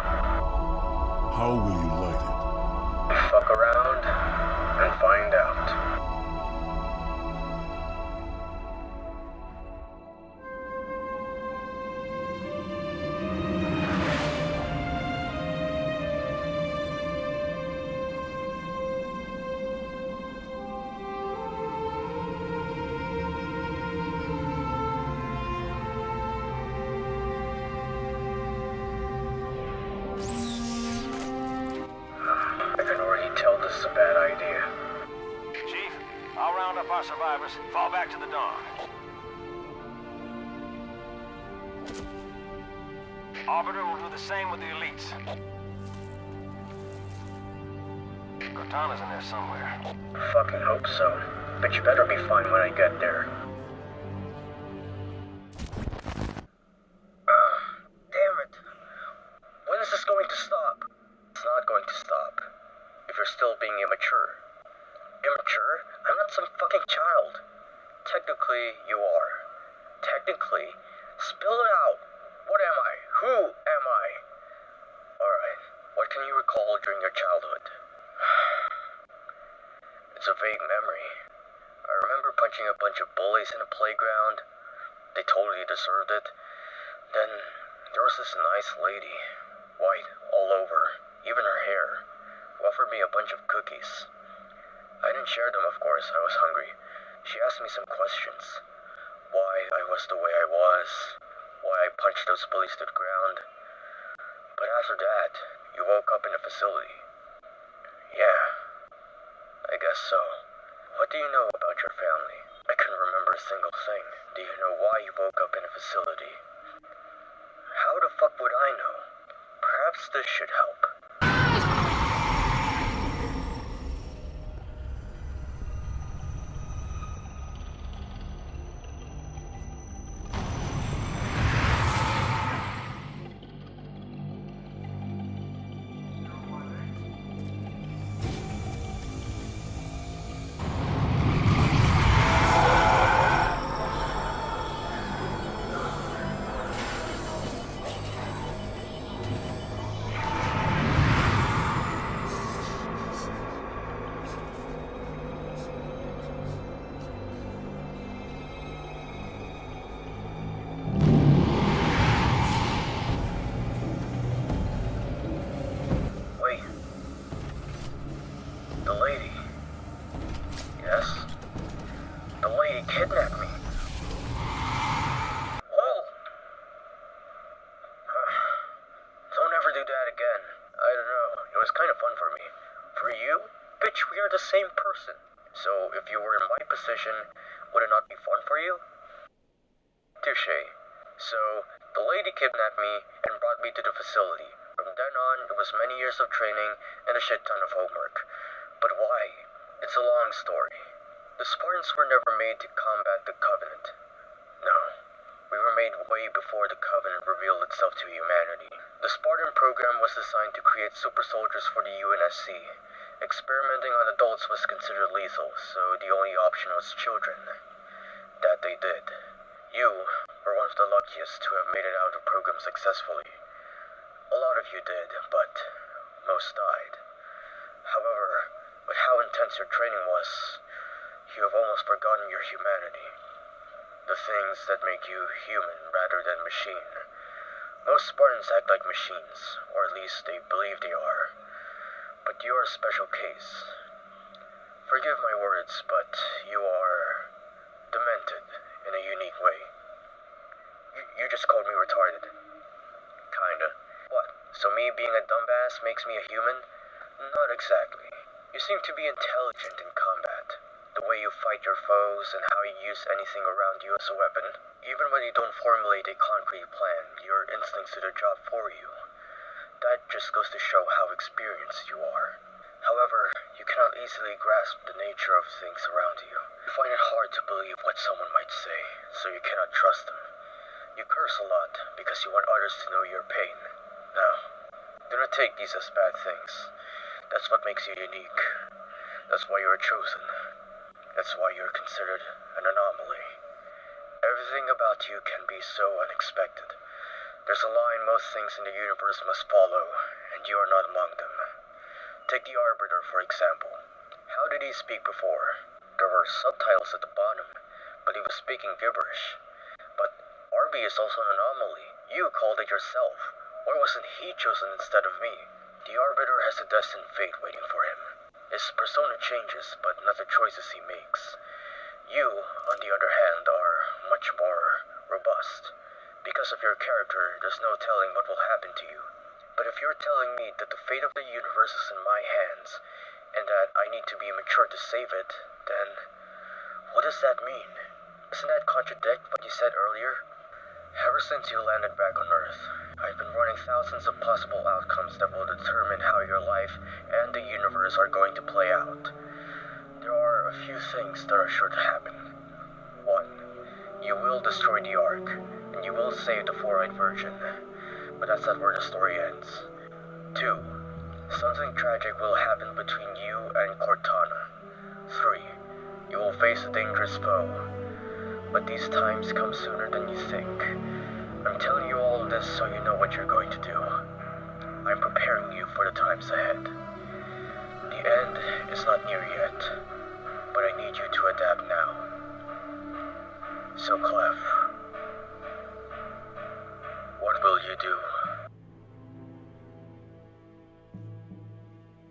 S12: How will you light
S18: Fuck around and find out. I can already tell this is a bad idea.
S8: Chief, I'll round up our survivors, fall back to the dawn. Arbiter will do the same with the elites.
S7: Cortana's in there somewhere.
S18: Fucking hope so. But you better be fine when I get there. Damn it. When is this going to stop? It's not going to stop. If you're still being immature. Immature? I'm not some fucking child. Technically, you are. Technically. Spill it out. What am I? Who am I? Alright. What can you recall during your childhood? It's a vague memory. I remember punching a bunch of bullies in a playground. They totally deserved it. Then, there was this nice lady. White, all over. Even her hair. Who offered me a bunch of cookies. I didn't share them, of course. I was hungry. She asked me some questions. Why I was the way I was. Why I punched those bullies to the ground. But after that, you woke up in a facility. Yeah. I guess so. What do you know about your family? I couldn't remember a single thing. Do you know why you woke up in a facility? How the fuck would I know? Perhaps this should help. Kidnapped me. Whoa! Don't ever do that again. I don't know. It was kind of fun for me. For you? Bitch, we are the same person. So if you were in my position, would it not be fun for you? Touché. So, the lady kidnapped me and brought me to the facility. From then on, it was many years of training and a shit ton of homework. But why? It's a long story. The Spartans were never made to combat the Covenant. No. We were made way before the Covenant revealed itself to humanity. The Spartan program was designed to create super soldiers for the UNSC. Experimenting on adults was considered lethal, so the only option was children. That they did. You were one of the luckiest to have made it out of the program successfully. A lot of you did, but most died. However, with how intense your training was, you have almost forgotten your humanity. The things that make you human rather than machine. Most Spartans act like machines, or at least they believe they are. But you are a special case. Forgive my words, but you are demented in a unique way. You just called me retarded. Kinda. What? So me being a dumbass makes me a human? Not exactly. You seem to be intelligent in combat. The way you fight your foes and how you use anything around you as a weapon. Even when you don't formulate a concrete plan, your instincts do the job for you. That just goes to show how experienced you are. However, you cannot easily grasp the nature of things around you. You find it hard to believe what someone might say, so you cannot trust them. You curse a lot because you want others to know your pain. Now, do not take these as bad things. That's what makes you unique. That's why you are chosen. That's why you're considered an anomaly. Everything about you can be so unexpected. There's a line most things in the universe must follow, and you are not among them. Take the Arbiter, for example. How did he speak before? There were subtitles at the bottom, but he was speaking gibberish. But Arby is also an anomaly. You called it yourself. Why wasn't he chosen instead of me? The Arbiter has a destined fate waiting for him. His persona changes, but not the choices he makes. You, on the other hand, are much more robust. Because of your character, there's no telling what will happen to you. But if you're telling me that the fate of the universe is in my hands, and that I need to be mature to save it, then what does that mean? Doesn't that contradict what you said earlier? Ever since you landed back on Earth, I've been running thousands of possible outcomes that will determine how your life and the universe are going to play out. There are a few things that are sure to happen. 1. You will destroy the Ark, and you will save the Four-Eyed Virgin. But that's not where the story ends. 2. Something tragic will happen between you and Cortana. 3. You will face a dangerous foe. But these times come sooner than you think. I'm telling you all of this so you know what you're going to do. I'm preparing you for the times ahead. The end is not near yet, but I need you to adapt now. So, Clef, what will you do?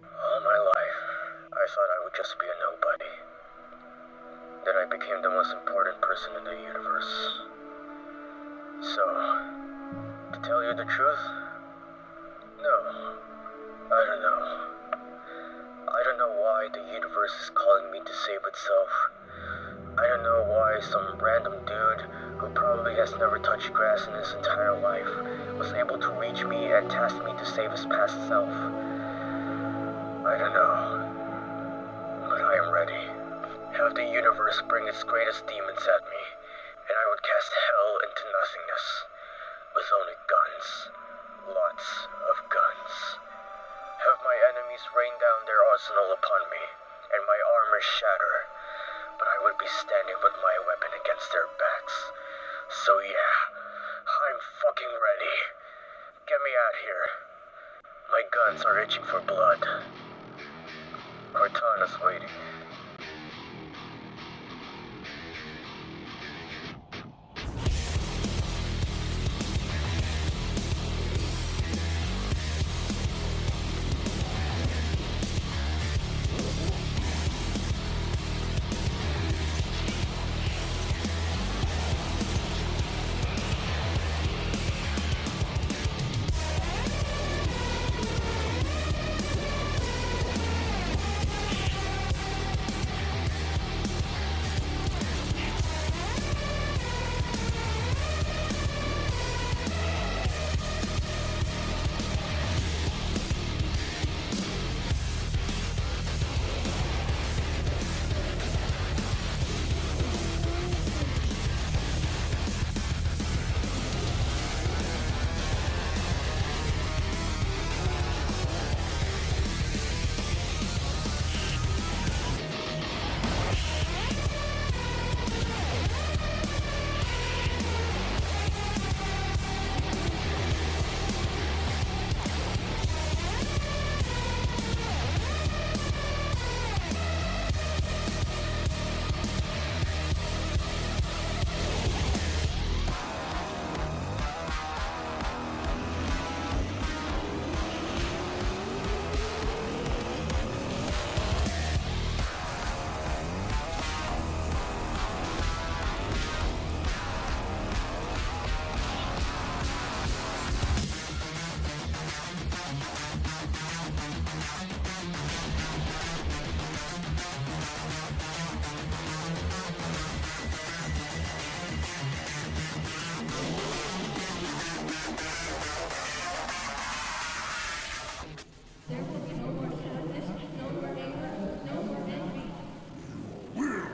S18: All my life, I thought I would just be a nobody. Then I became the most important person in the universe. So, to tell you the truth, no, I don't know. I don't know why the universe is calling me to save itself. I don't know why some random dude who probably has never touched grass in his entire life was able to reach me and task me to save his past self. I don't know, but I am ready. Have the universe bring its greatest demons at me, and I would cast hell into nothingness, with only guns, lots of guns. Have my enemies rain down their arsenal upon me, and my armor shatter, but I would be standing with my weapon against their backs. So yeah, I'm fucking ready. Get me out here. My guns are itching for blood. Cortana's waiting.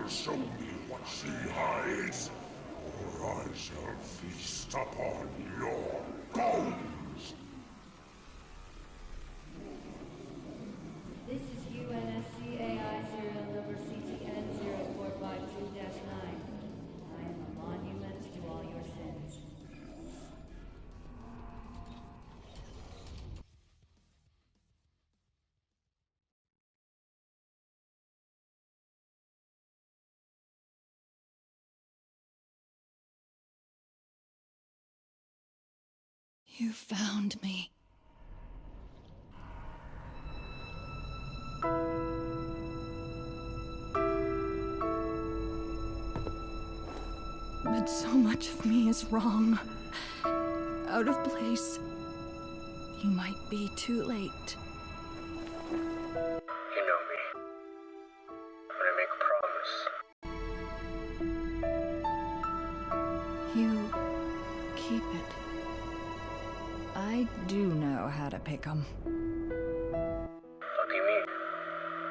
S9: Show me what she hides, or I shall feast upon your bones!
S2: This is UNSC AI serial number CTN-0452-9. I am a monument to all your sins.
S14: You found me. But so much of me is wrong. Out of place. You might be too late.
S18: You know me. When I make a promise,
S14: You keep it. them.
S18: Lucky me.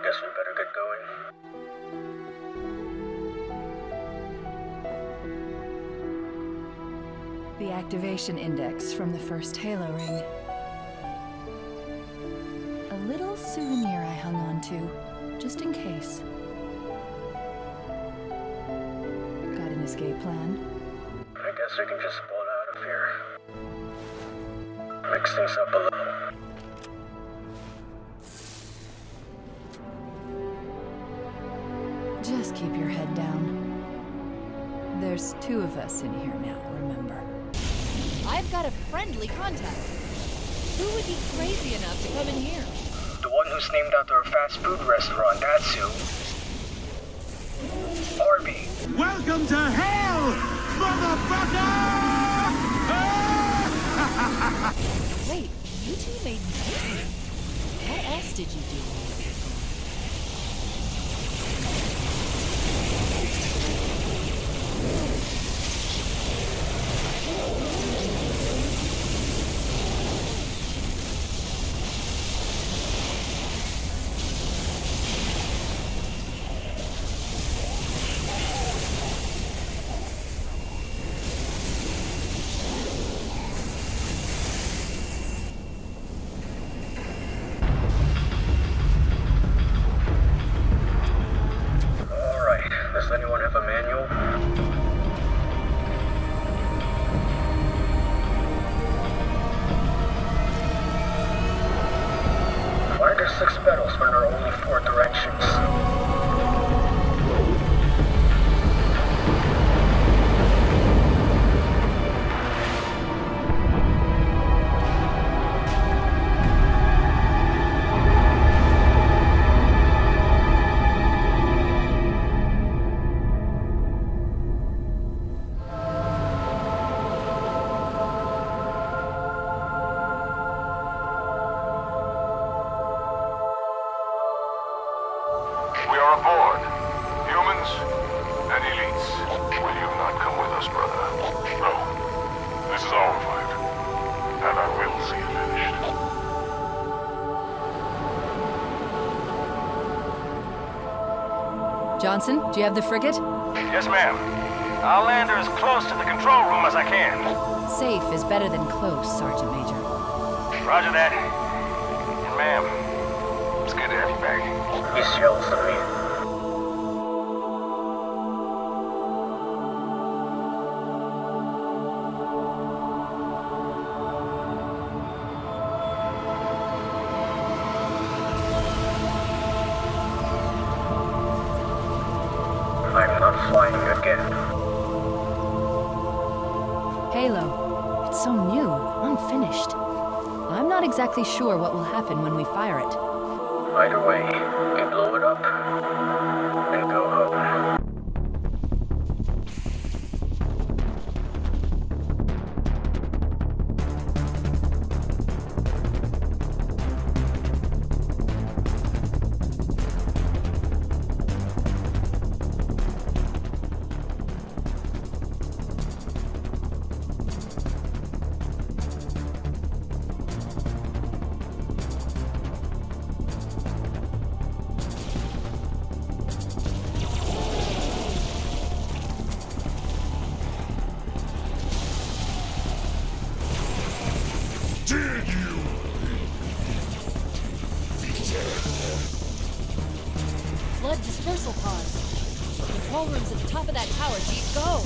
S18: Guess we better get going.
S14: The activation index from the first Halo ring. A little souvenir I hung on to, just in case. Got an escape plan?
S18: I guess we can just bolt out of here. Mix things up a little.
S14: Just keep your head down. There's 2 of us in here now, remember?
S2: I've got a friendly contact. Who would be crazy enough to come in here?
S18: The one who's named after a fast food restaurant, that's who. Arby.
S8: Welcome to hell, motherfucker!
S2: Wait, you 2 made music? What else did you do?
S18: Does anyone have a manual? Why are there 6 pedals when there are only 4 directions?
S7: We are aboard. Humans and elites. Will you not come with us, brother? No. This is our fight. And I will see it finished.
S14: Johnson, do you have the frigate?
S7: Yes, ma'am. I'll land her as close to the control room as I can.
S14: Safe is better than close, Sergeant Major.
S7: Roger that. And ma'am, it's good to have you back.
S18: He's jealous of me. I'm not flying again.
S14: Halo. It's so new, unfinished. I'm not exactly sure what will happen when we fire it.
S18: Either way, we blow it up and go home.
S2: Flood dispersal pods. The control room's at the top of that tower, Chief. Go!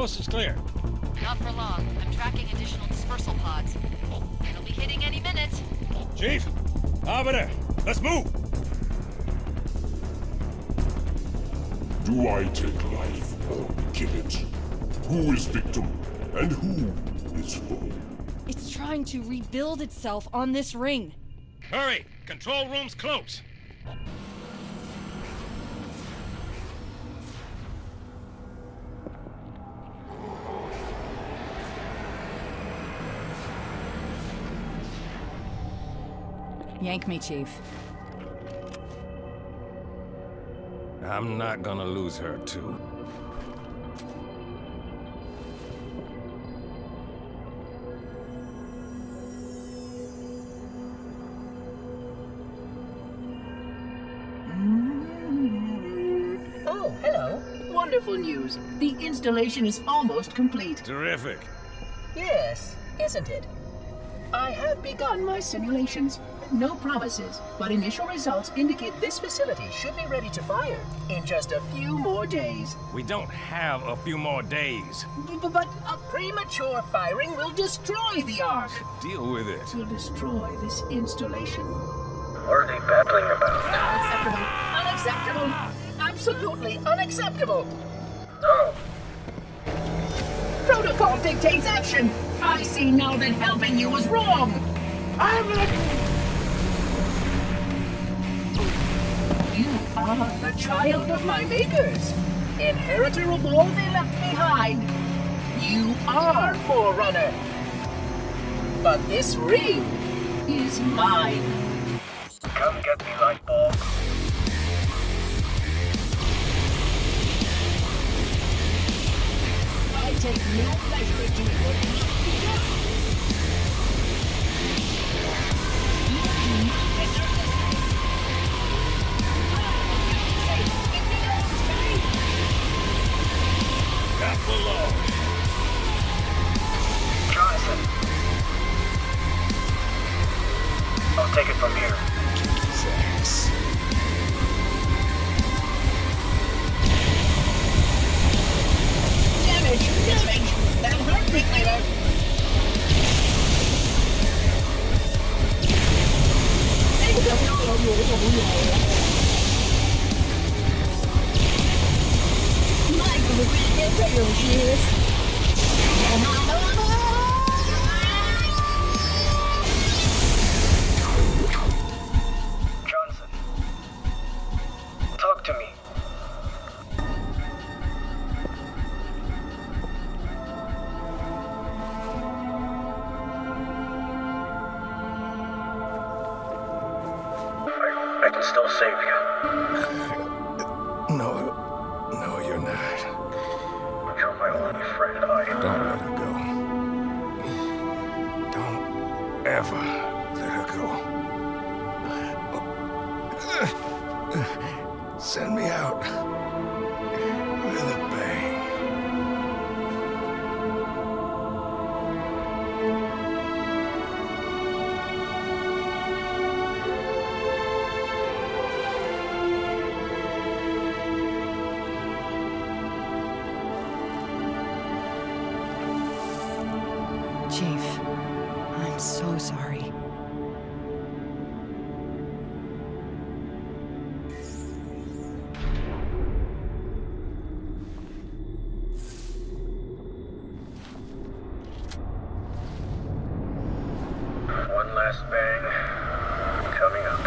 S8: Coast is clear.
S16: Not for long. I'm tracking additional dispersal pods. It'll be hitting any minute.
S8: Chief, Arbiter, let's move!
S9: Do I take life or kill it? Who is victim and who is foe?
S14: It's trying to rebuild itself on this ring.
S8: Hurry! Control room's close!
S14: Yank me, Chief.
S8: I'm not gonna lose her, too.
S5: Oh, hello. Wonderful news. The installation is almost complete.
S8: Terrific.
S5: Yes, isn't it? I have begun my simulations. No promises, but initial results indicate this facility should be ready to fire in just a few more days.
S8: We don't have a few more days.
S5: But a premature firing will destroy the Ark.
S8: Deal with it.
S5: Will destroy this installation.
S18: What are they babbling about?
S5: Unacceptable! Unacceptable! Absolutely unacceptable!
S18: No!
S5: Protocol dictates action! I see now that helping you was wrong! You are the child of my makers, inheritor of all they left behind. You are Forerunner. But this ring is mine.
S18: Come get me, Lightbulb.
S5: I take no pleasure in doing what must be done. You do not deserve this.
S8: Got below.
S18: Jonathan. I'll take it from here.
S8: Thanks.
S5: Damage! That hurt me, Clef.
S18: Johnson. Talk to me. I can still save you.
S8: No, you're not.
S18: But you're my only friend,
S8: Don't let her go. Don't ever let her go. Send me out with a bang.
S14: Chief, I'm so sorry.
S18: One last bang coming up.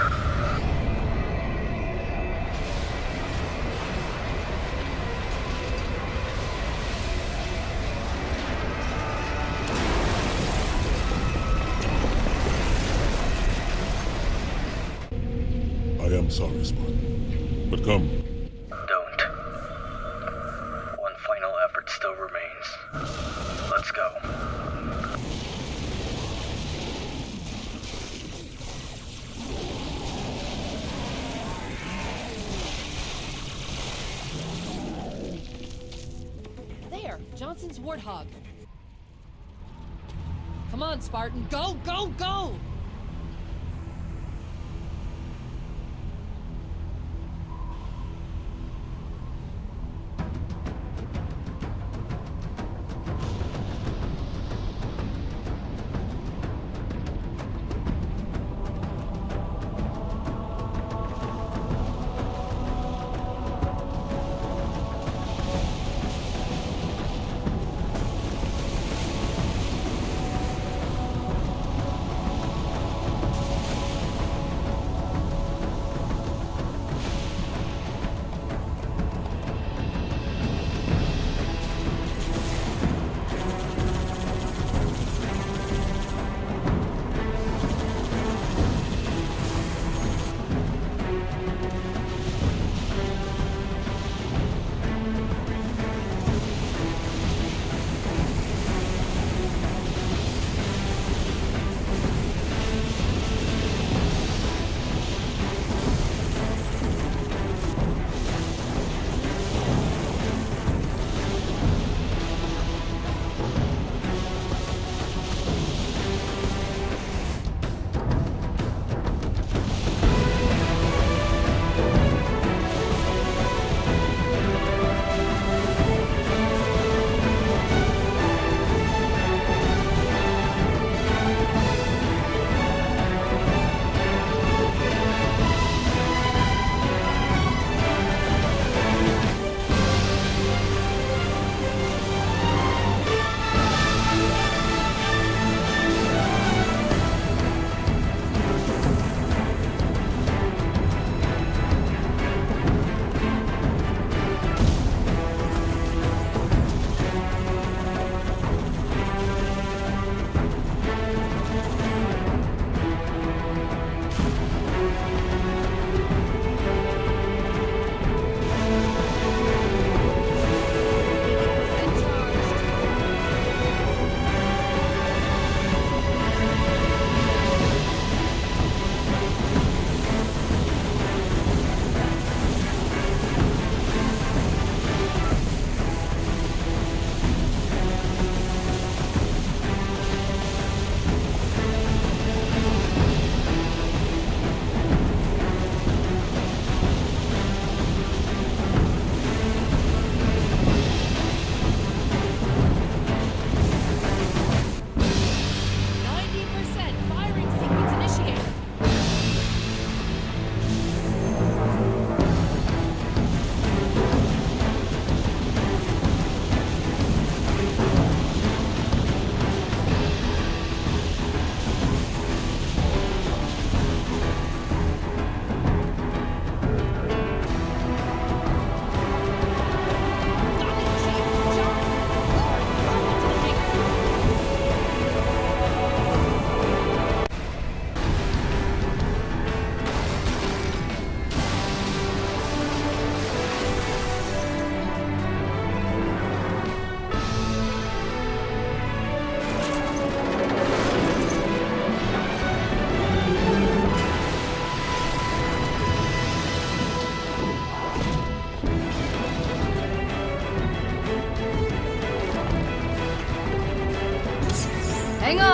S12: I am sorry, Spartan. But come.
S18: Don't. One final effort still remains. Let's go.
S14: There, Johnson's Warthog. Come on, Spartan, go, go, go!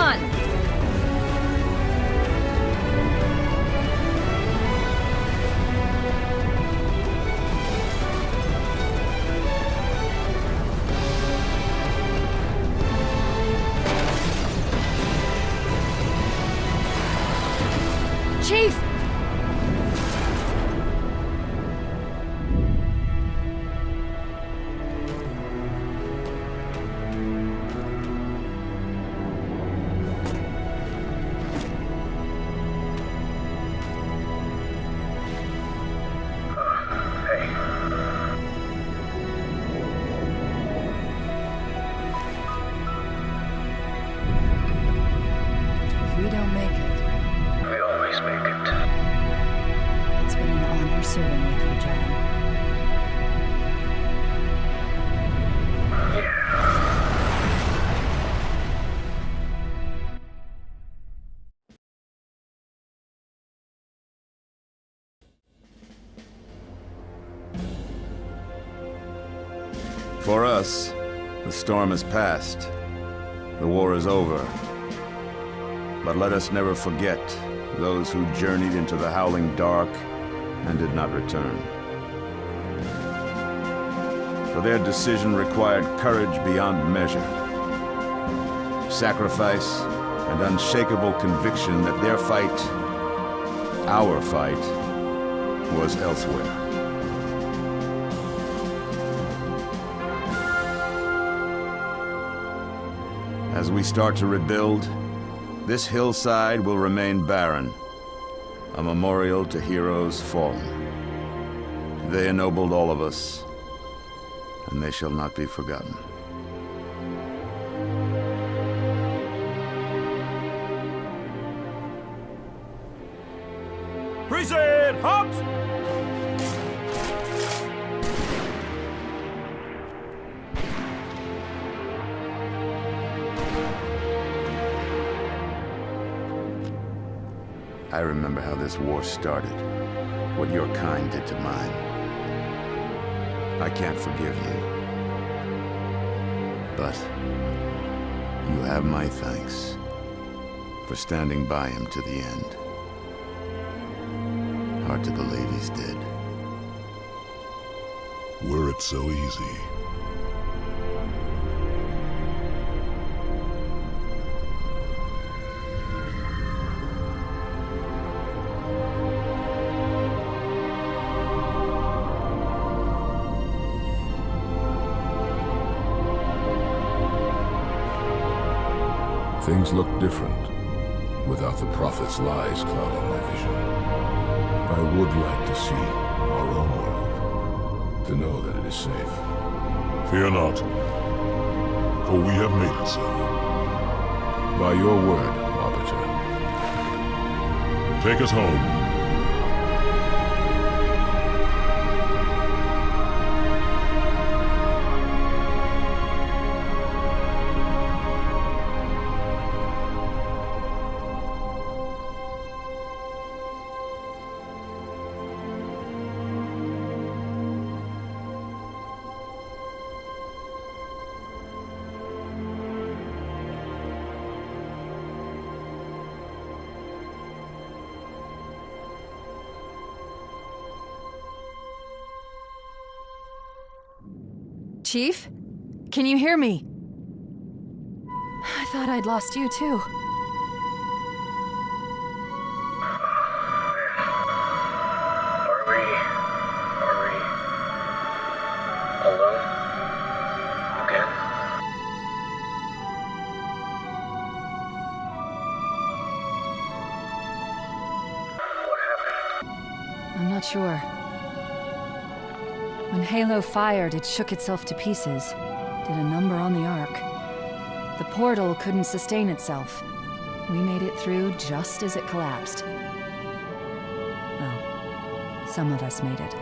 S14: on!
S4: Chief!
S14: If we don't make it,
S18: We always make it.
S14: it's been an honor serving with you, John.
S13: For us, the storm has passed. The war is over. But let us never forget those who journeyed into the howling dark and did not return. For their decision required courage beyond measure, sacrifice, and unshakable conviction that their fight, our fight, was elsewhere. As we start to rebuild, this hillside will remain barren, a memorial to heroes fallen. They ennobled all of us, and they shall not be forgotten.
S8: Present, hops!
S13: I remember how this war started, what your kind did to mine. I can't forgive you, but you have my thanks for standing by him to the end. Hard to believe he's dead.
S9: Were it so easy.
S12: Things look different without the Prophet's lies clouding my vision. I would like to see our own world, to know that it is safe.
S9: Fear not, for we have made it so.
S12: By your word, Arbiter.
S9: Take us home.
S14: Chief? Can you hear me? I thought I'd lost you too.
S18: Are we alone? Again? What happened?
S14: I'm not sure. When Halo fired, it shook itself to pieces. Did a number on the Ark. The portal couldn't sustain itself. We made it through just as it collapsed. Oh, some of us made it.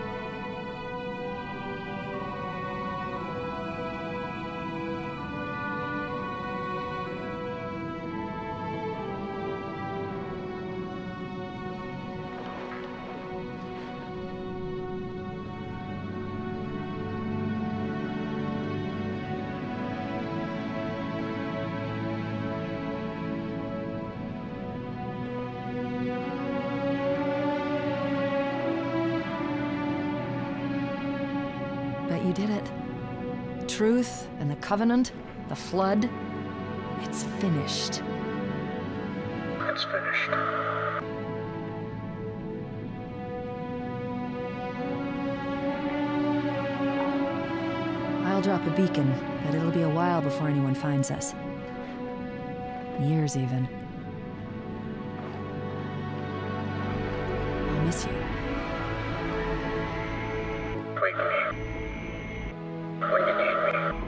S14: But you did it. Truth and the Covenant, the Flood, it's finished.
S18: It's finished.
S14: I'll drop a beacon, but it'll be a while before anyone finds us. Years, even. I'll miss you.
S18: Wake me when you need me.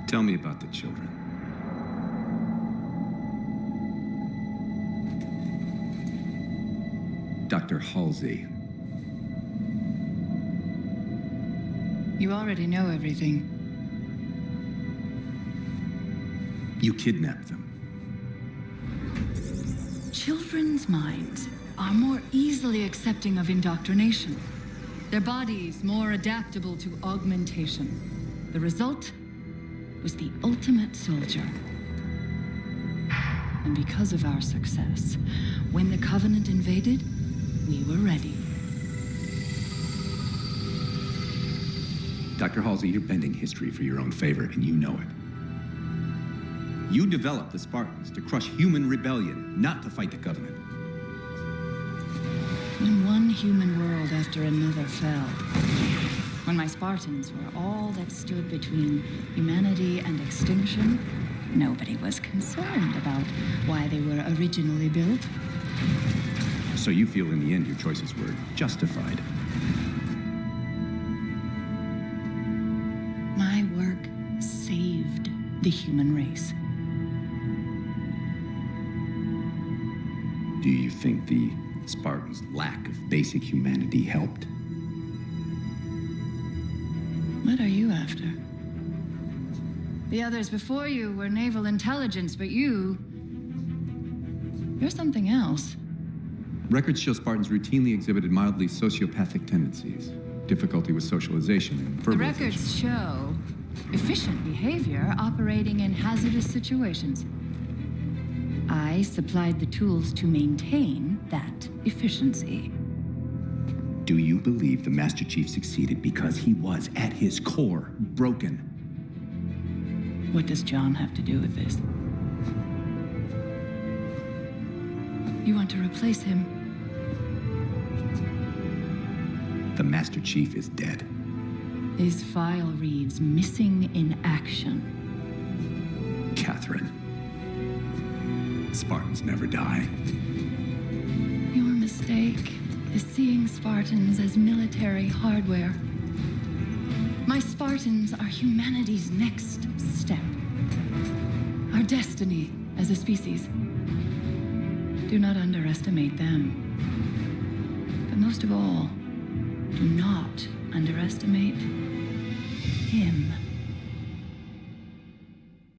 S11: Tell me about the children. Dr. Halsey.
S24: You already know everything.
S11: You kidnapped them.
S24: Children's minds are more easily accepting of indoctrination. Their bodies more adaptable to augmentation. The result was the ultimate soldier. And because of our success, when the Covenant invaded, we were ready.
S11: Dr. Halsey, you're bending history for your own favor, and you know it. You developed the Spartans to crush human rebellion, not to fight the Covenant.
S24: When one human world after another fell, when my Spartans were all that stood between humanity and extinction, nobody was concerned about why they were originally built.
S11: So you feel in the end your choices were justified?
S24: My work saved the human race.
S11: Do you think the Spartans' lack of basic humanity helped?
S24: What are you after? The others before you were naval intelligence, but you're something else.
S11: Records show Spartans routinely exhibited mildly sociopathic tendencies, difficulty with socialization and
S24: The
S11: verbalization.
S24: records show efficient behavior operating in hazardous situations. I supplied the tools to maintain that efficiency.
S11: Do you believe the Master Chief succeeded because he was, at his core, broken?
S24: What does John have to do with this? You want to replace him?
S11: The Master Chief is dead.
S24: His file reads missing in action.
S11: Catherine. Spartans never die.
S24: Your mistake is seeing Spartans as military hardware. My Spartans are humanity's next step. Our destiny as a species. Do not underestimate them. But most of all, do not underestimate him.